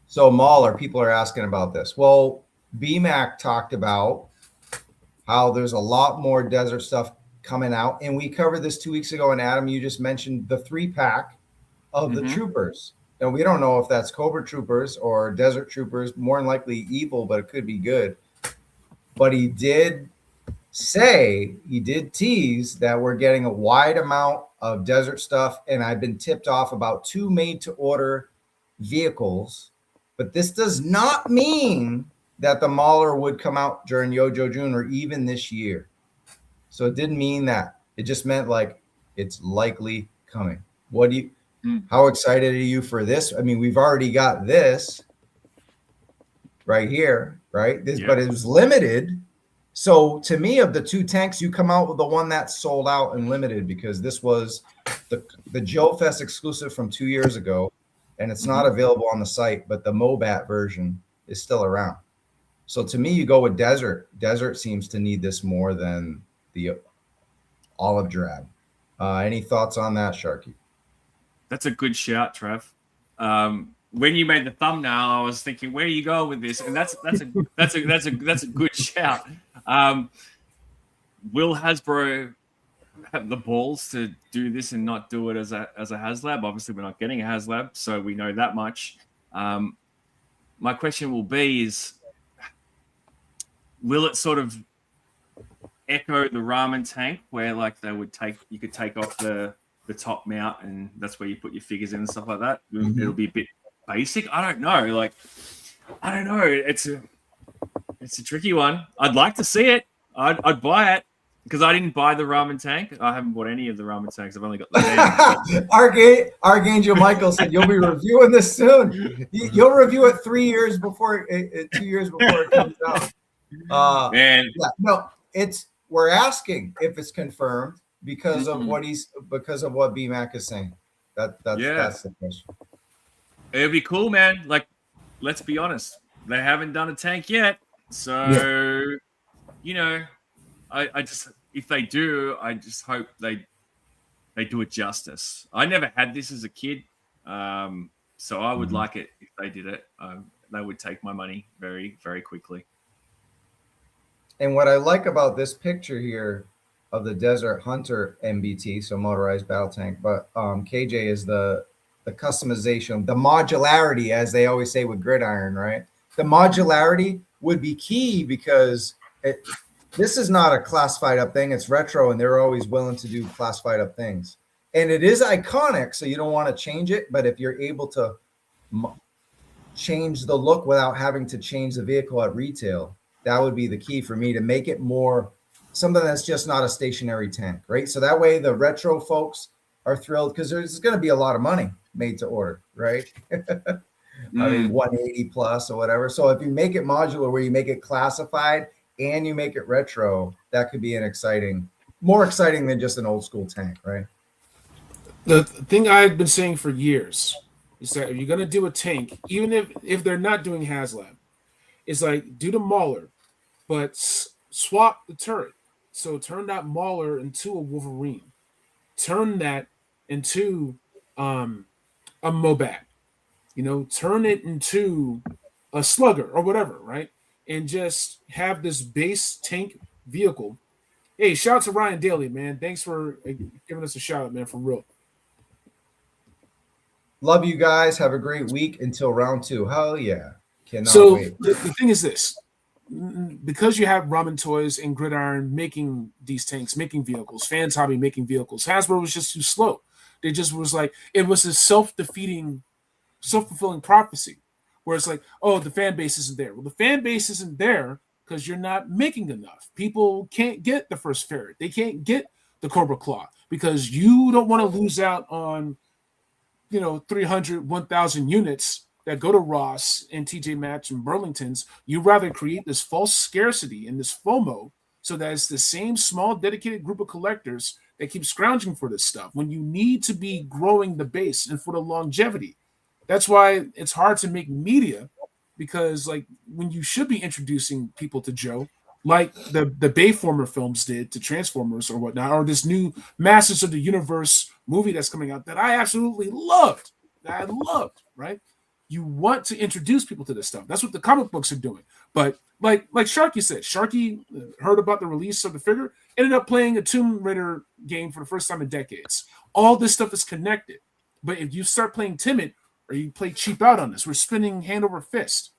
So Mauler, people are asking about this. Well, BMAC talked about how there's a lot more desert stuff coming out, and we covered this 2 weeks ago. And Adam, you just mentioned the 3-pack of the troopers, and we don't know if that's Cobra troopers or desert troopers. More than likely evil, but it could be good. But he did tease that we're getting a wide amount of desert stuff, and I've been tipped off about 2 made-to-order vehicles. But this does not mean that the Mauler would come out during Yojo June or even this year. So it didn't mean that. It just meant like it's likely coming. How excited are you for this? I mean, we've already got this right here, right? But it was limited. So to me, of the 2 tanks, you come out with the one that's sold out and limited, because this was the Joe Fest exclusive from 2 years ago, and it's not available on the site, but the Mobat version is still around. So to me, you go with Desert. Desert seems to need this more than the Olive Drab. Any thoughts on that, Sharky? That's a good shout, Trev. When you made the thumbnail, I was thinking, where do you go with this? And that's a good shout. Will Hasbro have the balls to do this and not do it as a HasLab? Obviously, we're not getting a HasLab, so we know that much. My question will be is, will it sort of echo the ramen tank, where like you could take off the top mount and that's where you put your figures in and stuff like that? It'll be a bit basic. I don't know. It's a tricky one. I'd like to see it. I'd buy it, because I didn't buy the ramen tank. I haven't bought any of the ramen tanks. I've only got the Archangel Michael said you'll be reviewing this soon. You'll review it 3 years before, 2 years before it comes out. Man, yeah, no, we're asking if it's confirmed because of what BMAC is saying. That's the question. It'd be cool, man. Like, let's be honest, they haven't done a tank yet, so I just, if they do, I just hope they do it justice. I never had this as a kid, so I would like it if they did it. They would take my money very, very quickly. And what I like about this picture here of the Desert Hunter MBT, so motorized battle tank, but KJ, is the customization, the modularity, as they always say with Gridiron, right? The modularity would be key, because this is not a classified up thing. It's retro, and they're always willing to do classified up things. And it is iconic, so you don't want to change it. But if you're able to change the look without having to change the vehicle at retail, that would be the key for me, to make it more something that's just not a stationary tank, right? So that way the retro folks are thrilled, because there's going to be a lot of money made to order, right? I mean, 180 plus or whatever. So if you make it modular, where you make it classified and you make it retro, that could be more exciting than just an old school tank, right? The thing I've been saying for years is that if you're going to do a tank, even if they're not doing HasLab, it's like, do the Mauler, but swap the turret. So turn that Mauler into a Wolverine. Turn that into a Mobat. Turn it into a Slugger or whatever, right? And just have this base tank vehicle. Hey, shout out to Ryan Daly, man. Thanks for giving us a shout out, man, for real. Love you guys. Have a great week until round 2. Hell yeah. Cannot so wait. The thing is this. because you have Ramen Toys and Gridiron making these tanks, making vehicles, Fans Hobby making vehicles, Hasbro was just too slow. They just was like, it was a self-fulfilling prophecy where it's like, oh, the fan base isn't there. Well, the fan base isn't there because you're not making enough. People can't get the first ferret. They can't get the Cobra Claw because you don't want to lose out on, 300, 1,000 units that go to Ross and TJ Maxx and Burlington's. You rather create this false scarcity and this FOMO so that it's the same small dedicated group of collectors that keep scrounging for this stuff when you need to be growing the base and for the longevity. That's why it's hard to make media, because like when you should be introducing people to Joe, like the Bayformer films did to Transformers or whatnot, or this new Masters of the Universe movie that's coming out that I absolutely loved, right? You want to introduce people to this stuff. That's what the comic books are doing. But like Sharky said, Sharky heard about the release of the figure, ended up playing a Tomb Raider game for the first time in decades. All this stuff is connected. But if you start playing timid or you play cheap out on this, we're spinning hand over fist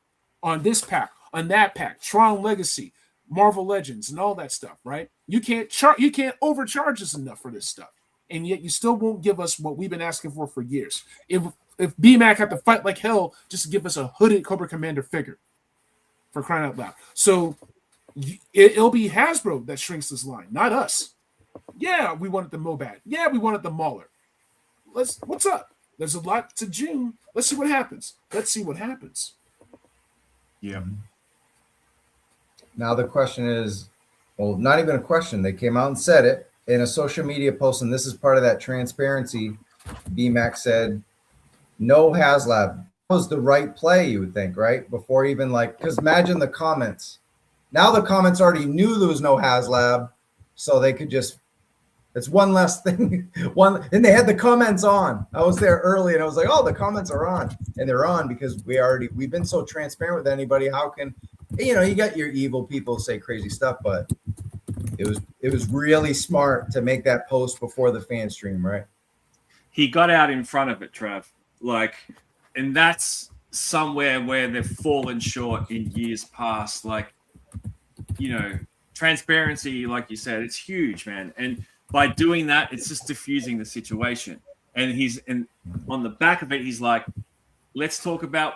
on this pack, on that pack, Tron Legacy, Marvel Legends, and all that stuff, right? You can't overcharge us enough for this stuff. And yet you still won't give us what we've been asking for years. If BMAC had to fight like hell just to give us a hooded Cobra Commander figure, for crying out loud. So it'll be Hasbro that shrinks this line, not us. Yeah, we wanted the Mobat. Yeah, we wanted the Mauler. What's up? There's a lot to June. Let's see what happens. Yeah. Now the question is, well, not even a question. They came out and said it in a social media post, and this is part of that transparency. BMAC said, no HasLab. That was the right play, you would think, right? Before even because imagine the comments. Now the comments already knew there was no HasLab, so they could just, it's one less thing. And they had the comments on. I was there early and I was like, oh, the comments are on. And they're on because we've been so transparent with anybody. How can, you got your evil people say crazy stuff, but it was really smart to make that post before the fan stream, right? He got out in front of it, Trav. And that's somewhere where they've fallen short in years past. Transparency, like you said, it's huge, man. And by doing that, it's just diffusing the situation. And on the back of it, he's like, let's talk about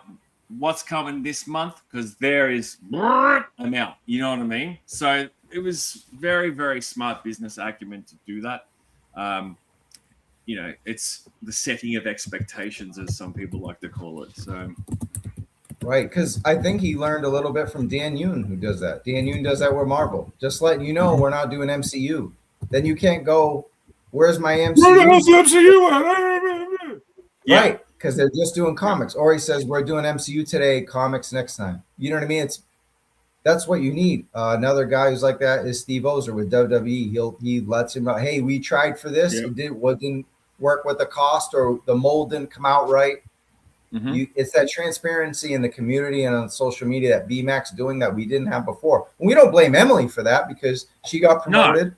what's coming this month, because there is amount. You know what I mean? So it was very, very smart business acumen to do that. It's the setting of expectations, as some people like to call it. So, right, because I think he learned a little bit from Dan Yoon, who does that. Dan Yoon does that with Marvel. Just letting you know we're not doing MCU. Then you can't go, where's my MCU? Where's the MCU? Right, because they're just doing comics. Or he says, we're doing MCU today, comics next time. You know what I mean? That's what you need. Another guy who's like that is Steve Ozer with WWE. He lets him know, hey, we tried for this. It didn't work with the cost, or the mold didn't come out right. Mm-hmm. It's that transparency in the community and on social media that BMAC's doing that we didn't have before. And we don't blame Emily for that, because she got promoted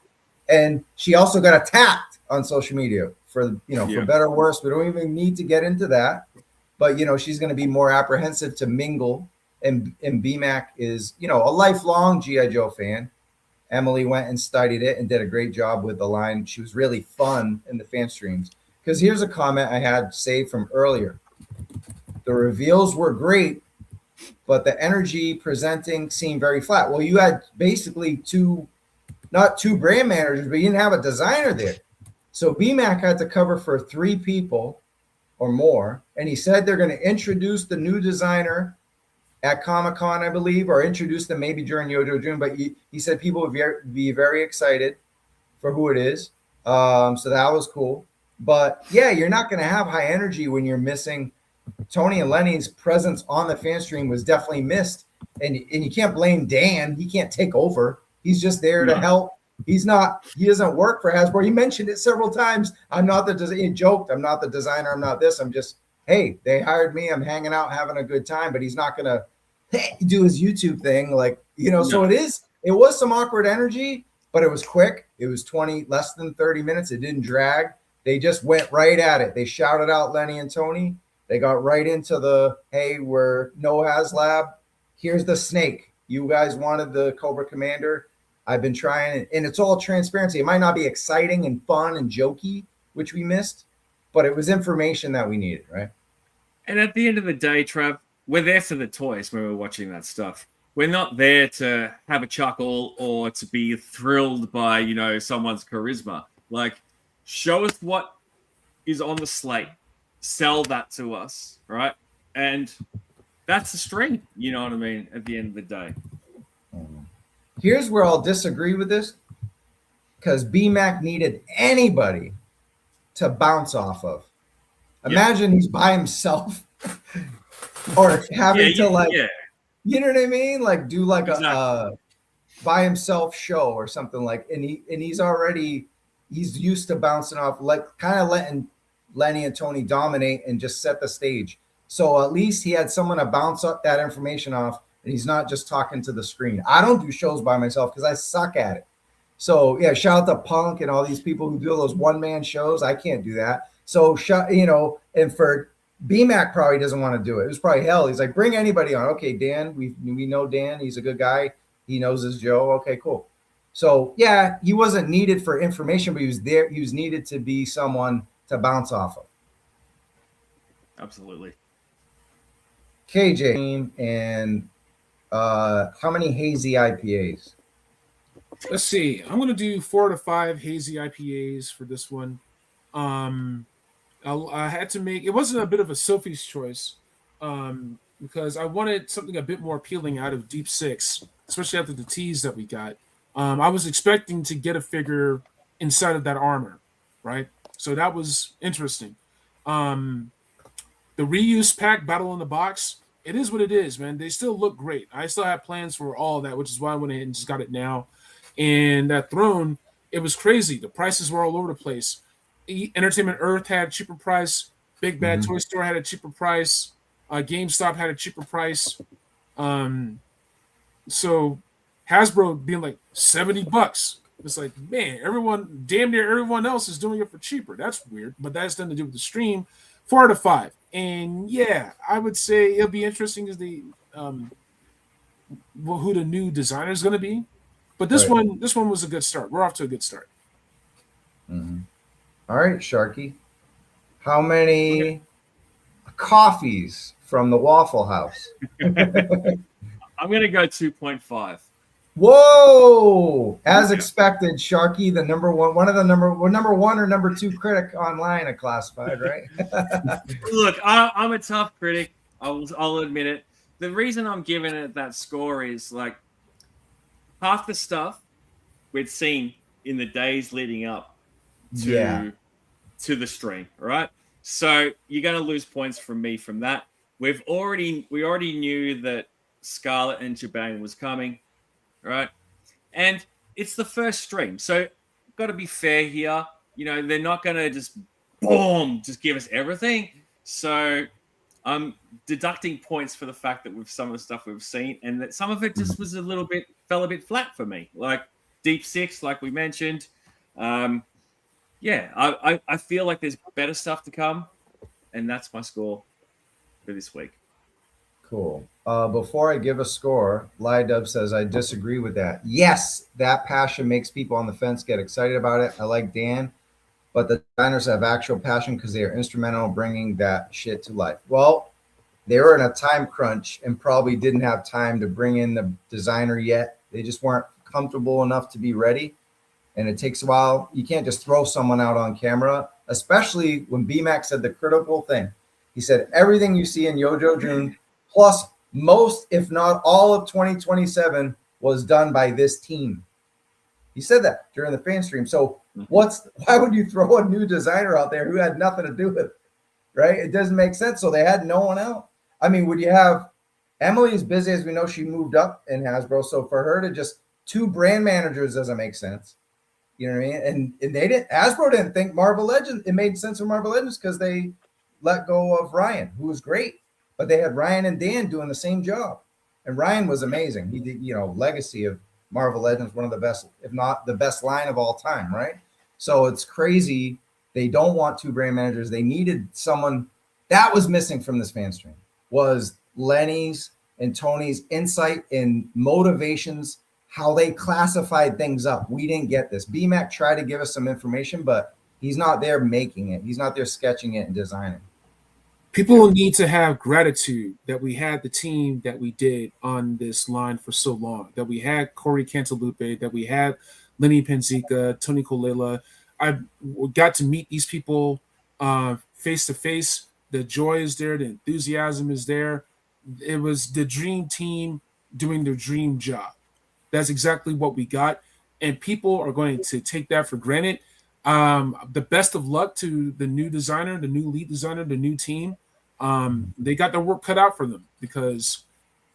and she also got attacked on social media for better or worse. We don't even need to get into that, but she's going to be more apprehensive to mingle. And BMAC is, a lifelong G.I. Joe fan. Emily went and studied it and did a great job with the line. She was really fun in the fan streams. Because here's a comment I had saved from earlier. The reveals were great, but the energy presenting seemed very flat. Well, you had basically not two brand managers, but you didn't have a designer there. So BMAC had to cover for 3 people or more. And he said they're going to introduce the new designer at Comic-Con, I believe, or introduce them maybe during Yojo June. But he said people would be very excited for who it is. So that was cool. But yeah, you're not going to have high energy when you're missing. Tony and Lenny's presence on the fan stream was definitely missed. And you can't blame Dan. He can't take over. He's just there to help. He doesn't work for Hasbro. He mentioned it several times. I'm not the designer. He joked, I'm not the designer. I'm not this. I'm just, hey, they hired me. I'm hanging out, having a good time. But he's not going to do his YouTube thing. So it was some awkward energy, but it was quick. It was less than 30 minutes. It didn't drag. They just went right at it. They shouted out Lenny and Tony. They got right into hey, we're no HasLab. Here's the snake. You guys wanted the Cobra Commander. I've been trying, and it's all transparency. It might not be exciting and fun and jokey, which we missed, but it was information that we needed, right? And at the end of the day, Trav, we're there for the toys when we're watching that stuff. We're not there to have a chuckle or to be thrilled by, you know, someone's charisma. Like, show us what is on the slate. Sell that to us, right? And that's the stream, you know what I mean, at the end of the day. Here's where I'll disagree with this, because BMAC needed anybody to bounce off of. Imagine he's by himself or having to you know what I mean? Like do like a by himself show or something like, and he's used to bouncing off, like kind of letting Lenny and Tony dominate and just set the stage. So at least he had someone to bounce up that information off, and he's not just talking to the screen. I don't do shows by myself because I suck at it. So yeah, shout out to Punk and all these people who do those one-man shows. I can't do that. So and for BMAC probably doesn't want to do it. It was probably hell. He's like, bring anybody on. Okay, Dan, we know Dan. He's a good guy. He knows his Joe. Okay, cool. So yeah, he wasn't needed for information, but he was there. He was needed to be someone to bounce off of. Absolutely. KJ, and how many hazy IPAs? Let's see. I'm going to do 4 to 5 hazy IPAs for this one. I had to make, it wasn't a bit of a Sophie's choice because I wanted something a bit more appealing out of Deep Six, especially after the tease that we got. I was expecting to get a figure inside of that armor, right? So that was interesting. The reuse pack, Battle in the Box, it is what it is, man. They still look great. I still have plans for all of that, which is why I went ahead and just got it now. And that throne, it was crazy. The prices were all over the place. Entertainment Earth had a cheaper price. Big Bad Toy Store had a cheaper price. GameStop had a cheaper price. So Hasbro being like $70. It's like, man, damn near everyone else is doing it for cheaper. That's weird, but that's nothing to do with the stream. 4 to 5. And yeah, I would say it'll be interesting as the who the new designer is going to be. But this one was a good start. We're off to a good start. All right, Sharky. How many coffees from the Waffle House? I'm going to go 2.5. Whoa! As expected, Sharky, the number one or number 2 critic online at Classified, right? Look, I'm a tough critic. I'll admit it. The reason I'm giving it that score is like half the stuff we'd seen in the days leading up to the stream, right? So you're going to lose points from me from that. We already knew that Scarlet and Jabang was coming, right? And it's the first stream, so got to be fair here. You know, they're not going to just give us everything. So I'm deducting points for the fact that with some of the stuff we've seen, and that some of it just was fell a bit flat for me, like Deep Six, like we mentioned. I feel like there's better stuff to come, and that's my score for this week. Cool. Before I give a score, Dub says, I disagree with that. Yes, that passion makes people on the fence get excited about it. I like Dan, but the designers have actual passion because they are instrumental in bringing that shit to life. Well, they were in a time crunch and probably didn't have time to bring in the designer yet. They just weren't comfortable enough to be ready. And it takes a while. You can't just throw someone out on camera, especially when BMAC said the critical thing. He said, everything you see in Yojo June, plus most, if not all of 2027 was done by this team. He said that during the fan stream. So why would you throw a new designer out there who had nothing to do with it, right? It doesn't make sense. So they had no one out. I mean, would you have Emily's busy, as we know, she moved up in Hasbro. So for her to just 2 brand managers doesn't make sense. You know what I mean? And Hasbro didn't think Marvel Legends, it made sense for Marvel Legends because they let go of Ryan, who was great. But they had Ryan and Dan doing the same job. And Ryan was amazing. He did, legacy of Marvel Legends, one of the best, if not the best line of all time, right? So it's crazy. They don't want 2 brand managers. They needed someone that was missing from this fan stream was Lenny's and Tony's insight and motivations, how they classified things up. We didn't get this. BMAC tried to give us some information, but he's not there making it. He's not there sketching it and designing. People need to have gratitude that we had the team that we did on this line for so long, that we had Corey Cantalupe, that we had Lenny Penzica, Tony Colella. I got to meet these people face to face. The joy is there. The enthusiasm is there. It was the dream team doing their dream job. That's exactly what we got. And people are going to take that for granted. The best of luck to the new designer, the new lead designer, the new team. They got their work cut out for them because,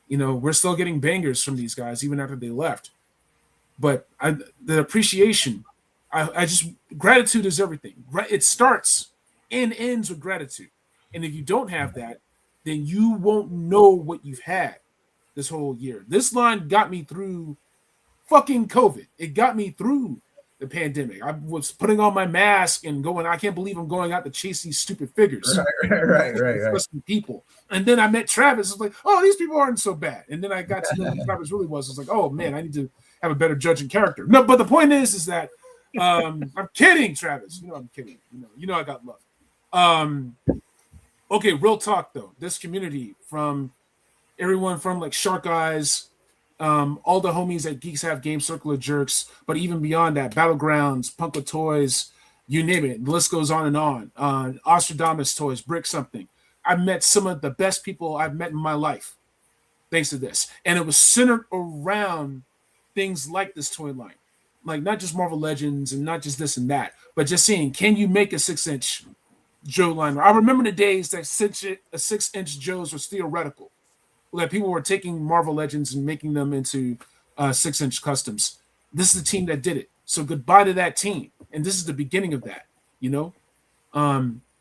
we're still getting bangers from these guys even after they left. But the appreciation, I just, gratitude is everything. It starts and ends with gratitude. And if you don't have that, then you won't know what you've had this whole year. This line got me through fucking COVID. It got me through the pandemic. I was putting on my mask and going, I can't believe I'm going out to chase these stupid figures. Right. People. And then I met Travis. It's like, oh, these people aren't so bad. And then I got to know who Travis really was. It's like, oh man, I need to have a better judging character. No, but the point is that I'm kidding, Travis. I'm kidding. You know I got love. Okay, real talk though. This community, from everyone from like Shark Eyes, all the homies at Geeks Have Game, Circle of Jerks, but even beyond that, Battlegrounds, Punk with Toys, you name it. The list goes on and on. Ostradamus Toys, Brick Something. I met some of the best people I've met in my life thanks to this. And it was centered around things like this toy line. Like not just Marvel Legends and not just this and that, but just seeing, can you make a 6-inch Joe line? I remember the days that 6-inch Joes was theoretical. That people were taking Marvel Legends and making them into 6-inch customs. This is the team that did it. So goodbye to that team. And this is the beginning of that,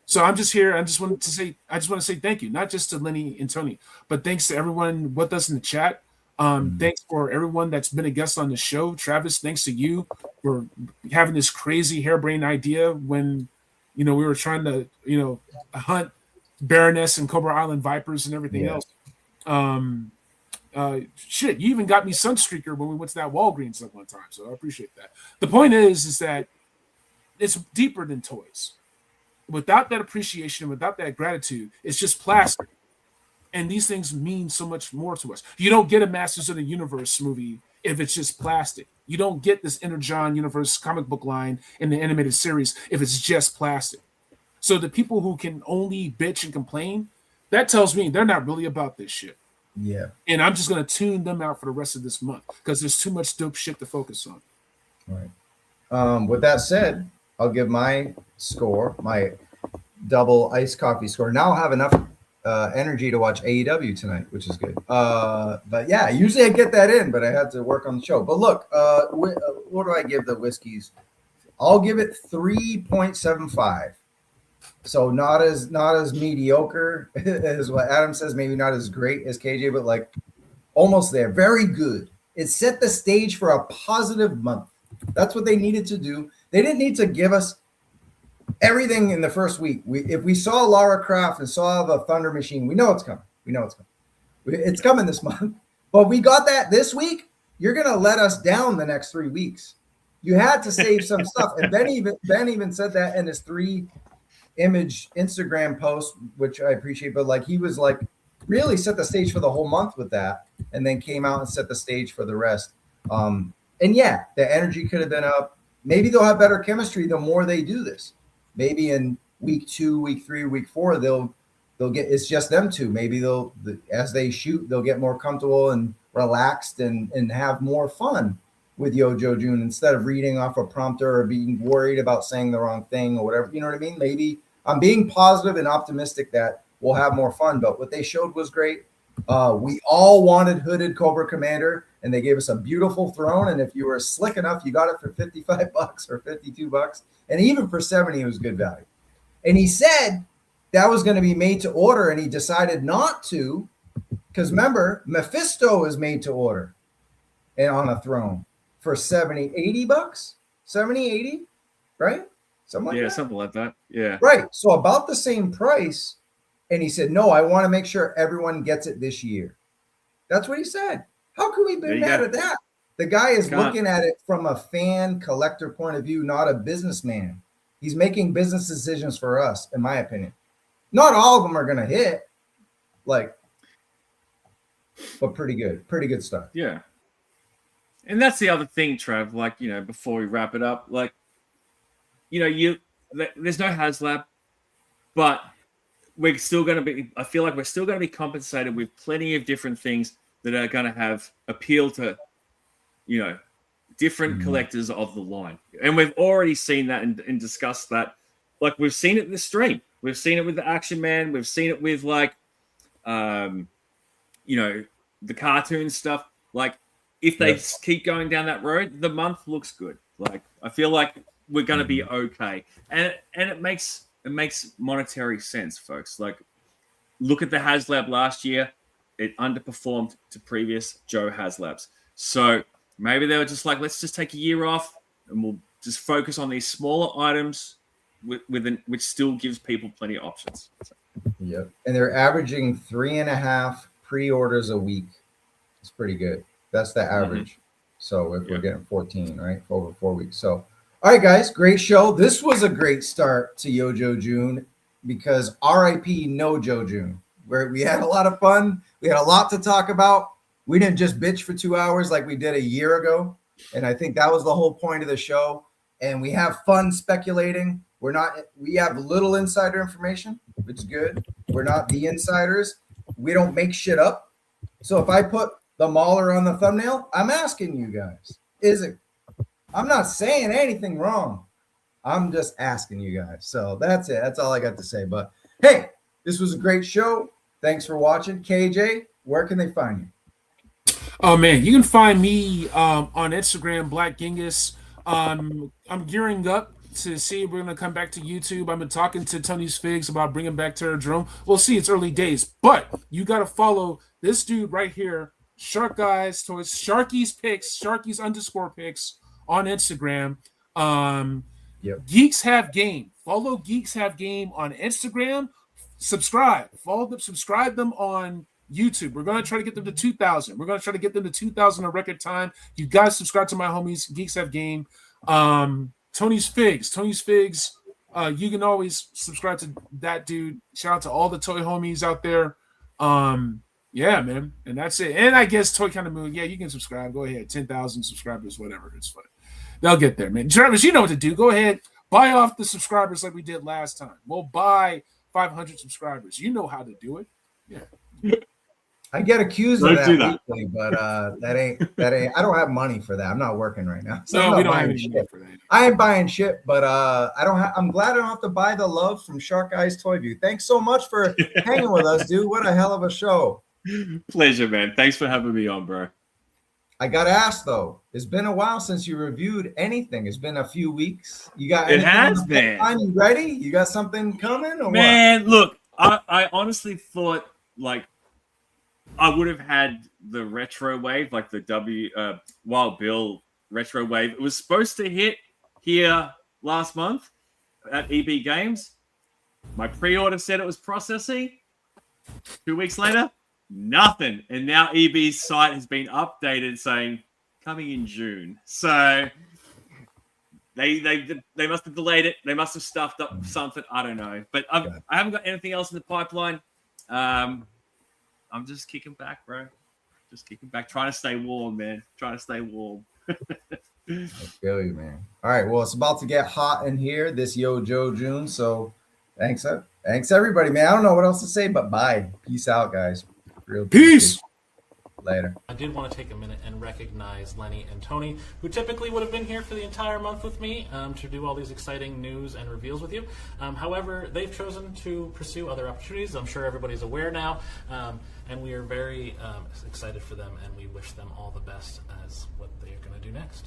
So I'm just here. I just want to say thank you, not just to Lenny and Tony, but thanks to everyone with us in the chat. Thanks for everyone that's been a guest on the show. Travis, thanks to you for having this crazy harebrained idea when, we were trying to, hunt Baroness and Cobra Island Vipers and everything else. Shit, you even got me Sunstreaker when we went to that Walgreens at one time, so I appreciate that. The point is that it's deeper than toys. Without that appreciation, without that gratitude, it's just plastic. And these things mean so much more to us. You don't get a Masters of the Universe movie if it's just plastic. You don't get this Energon Universe comic book line in the animated series if it's just plastic. So the people who can only bitch and complain, that tells me they're not really about this shit. Yeah. And I'm just going to tune them out for the rest of this month because there's too much dope shit to focus on. Right. With that said, I'll give my score, my double iced coffee score. Now I'll have enough energy to watch AEW tonight, which is good. But yeah, usually I get that in, but I had to work on the show. But look, what do I give the whiskeys? I'll give it 3.75. So not as mediocre as what Adam says, maybe not as great as KJ, but like almost there. Very good. It set the stage for a positive month. That's what they needed to do. They didn't need to give us everything in the first week. If we saw Lara Croft and saw the Thunder Machine, we know it's coming. It's coming this month. But we got that this week. You're going to let us down the next 3 weeks. You had to save some stuff. And Ben even said that in his 3-image Instagram post, which I appreciate. But like he was like really set the stage for the whole month with that, and then came out and set the stage for the rest. And yeah, the energy could have been up. Maybe they'll have better chemistry the more they do this. Maybe in week 2, week 3, week 4, they'll get, it's just them two. Maybe as they shoot, they'll get more comfortable and relaxed and have more fun with Yojo June instead of reading off a prompter or being worried about saying the wrong thing or whatever. You know what I mean? Maybe I'm being positive and optimistic that we'll have more fun, but what they showed was great. We all wanted hooded Cobra Commander, and they gave us a beautiful throne. And if you were slick enough, you got it for $55 or $52. And even for $70, it was good value. And he said that was going to be made to order, and he decided not to, because remember, Mephisto is made to order and on a throne for $70, $80, 70, 80, right? Something like that. Something like that. Yeah. Right. So about the same price. And he said, no, I want to make sure everyone gets it this year. That's what he said. How can we There be you mad go. at that? The guy is Can't. looking at it from a fan collector point of view, not a businessman. He's making business decisions for us, in my opinion. Not all of them are going to hit, but pretty good stuff. Yeah. And that's the other thing, Trev, before we wrap it up, there's no HasLab, but we're still going to be, I feel like we're still going to be compensated with plenty of different things that are going to have appeal to, different collectors of the line. And we've already seen that and discussed that. Like, we've seen it in the stream. We've seen it with the Action Man. We've seen it with, the cartoon stuff. Like, if they keep going down that road, the month looks good. Like, I feel like we're going to be okay. And it makes monetary sense, folks. Like, look at the HasLab last year. It underperformed to previous Joe HasLabs. So maybe they were just like, let's just take a year off and we'll just focus on these smaller items which still gives people plenty of options. So. Yep. And they're averaging 3.5 pre-orders a week. It's pretty good. That's the average. So if we're getting 14, right, over 4 weeks. So, all right, guys, great show. This was a great start to Yojo June because R.I.P. No Joe June, where we had a lot of fun. We had a lot to talk about. We didn't just bitch for 2 hours like we did a year ago. And I think that was the whole point of the show. And we have fun speculating. We have little insider information, which is good. We're not the insiders. We don't make shit up. So if I put the Mauler on the thumbnail, I'm asking you guys, I'm not saying anything wrong. I'm just asking you guys. So that's it. That's all I got to say. But hey, this was a great show. Thanks for watching. KJ, where can they find you? Oh man, you can find me on Instagram, Black Genghis. I'm gearing up to see if we're gonna come back to YouTube. I've been talking to Tony's Figs about bringing back Terradrome. We'll see. It's early days, but you got to follow this dude right here, Shark Guys Toys, Sharky's Picks, Sharky's _picks on Instagram. Geeks Have Game. Follow Geeks Have Game on Instagram. Subscribe. Follow them. Subscribe them on YouTube. We're going to try to get them to 2,000. We're going to try to get them to 2,000 in record time. You guys subscribe to my homies, Geeks Have Game. Tony's Figs. You can always subscribe to that dude. Shout out to all the toy homies out there. Yeah, man. And that's it. And I guess Toy Kind of Moon. Yeah, you can subscribe. Go ahead. 10,000 subscribers, whatever. It's fun. They'll get there, man. Travis, you know what to do. Go ahead. Buy off the subscribers like we did last time. We'll buy 500 subscribers. You know how to do it. Yeah. I get accused of that weekly, but that ain't. I don't have money for that. I'm not working right now, so no, we don't have any money for that. I ain't buying shit, but I don't. I'm glad I don't have to buy the love from Shark Eyes Toy View. Thanks so much for hanging with us, dude. What a hell of a show. Pleasure, man. Thanks for having me on, bro. I got asked though. It's been a while since you reviewed anything. It's been a few weeks. You got? It has been. Are you ready? You got something coming? Or man, what? Look, I honestly thought I would have had the retro wave, like the Wild Bill retro wave. It was supposed to hit here last month at EB Games. My pre-order said it was processing. 2 weeks later, nothing. And now EB's site has been updated saying coming in June. So they must have delayed it. They must have stuffed up something. I don't know. But I haven't got anything else in the pipeline. I'm just kicking back, bro. Just kicking back. Trying to stay warm, man. Trying to stay warm. I feel you, man. All right. Well, it's about to get hot in here this Yojo June. So thanks everybody, man. I don't know what else to say, but bye. Peace out, guys. Peace. Later. I did want to take a minute and recognize Lenny and Tony, who typically would have been here for the entire month with me to do all these exciting news and reveals with you. However, they've chosen to pursue other opportunities. I'm sure everybody's aware now, and we are very excited for them, and we wish them all the best as what they are going to do next.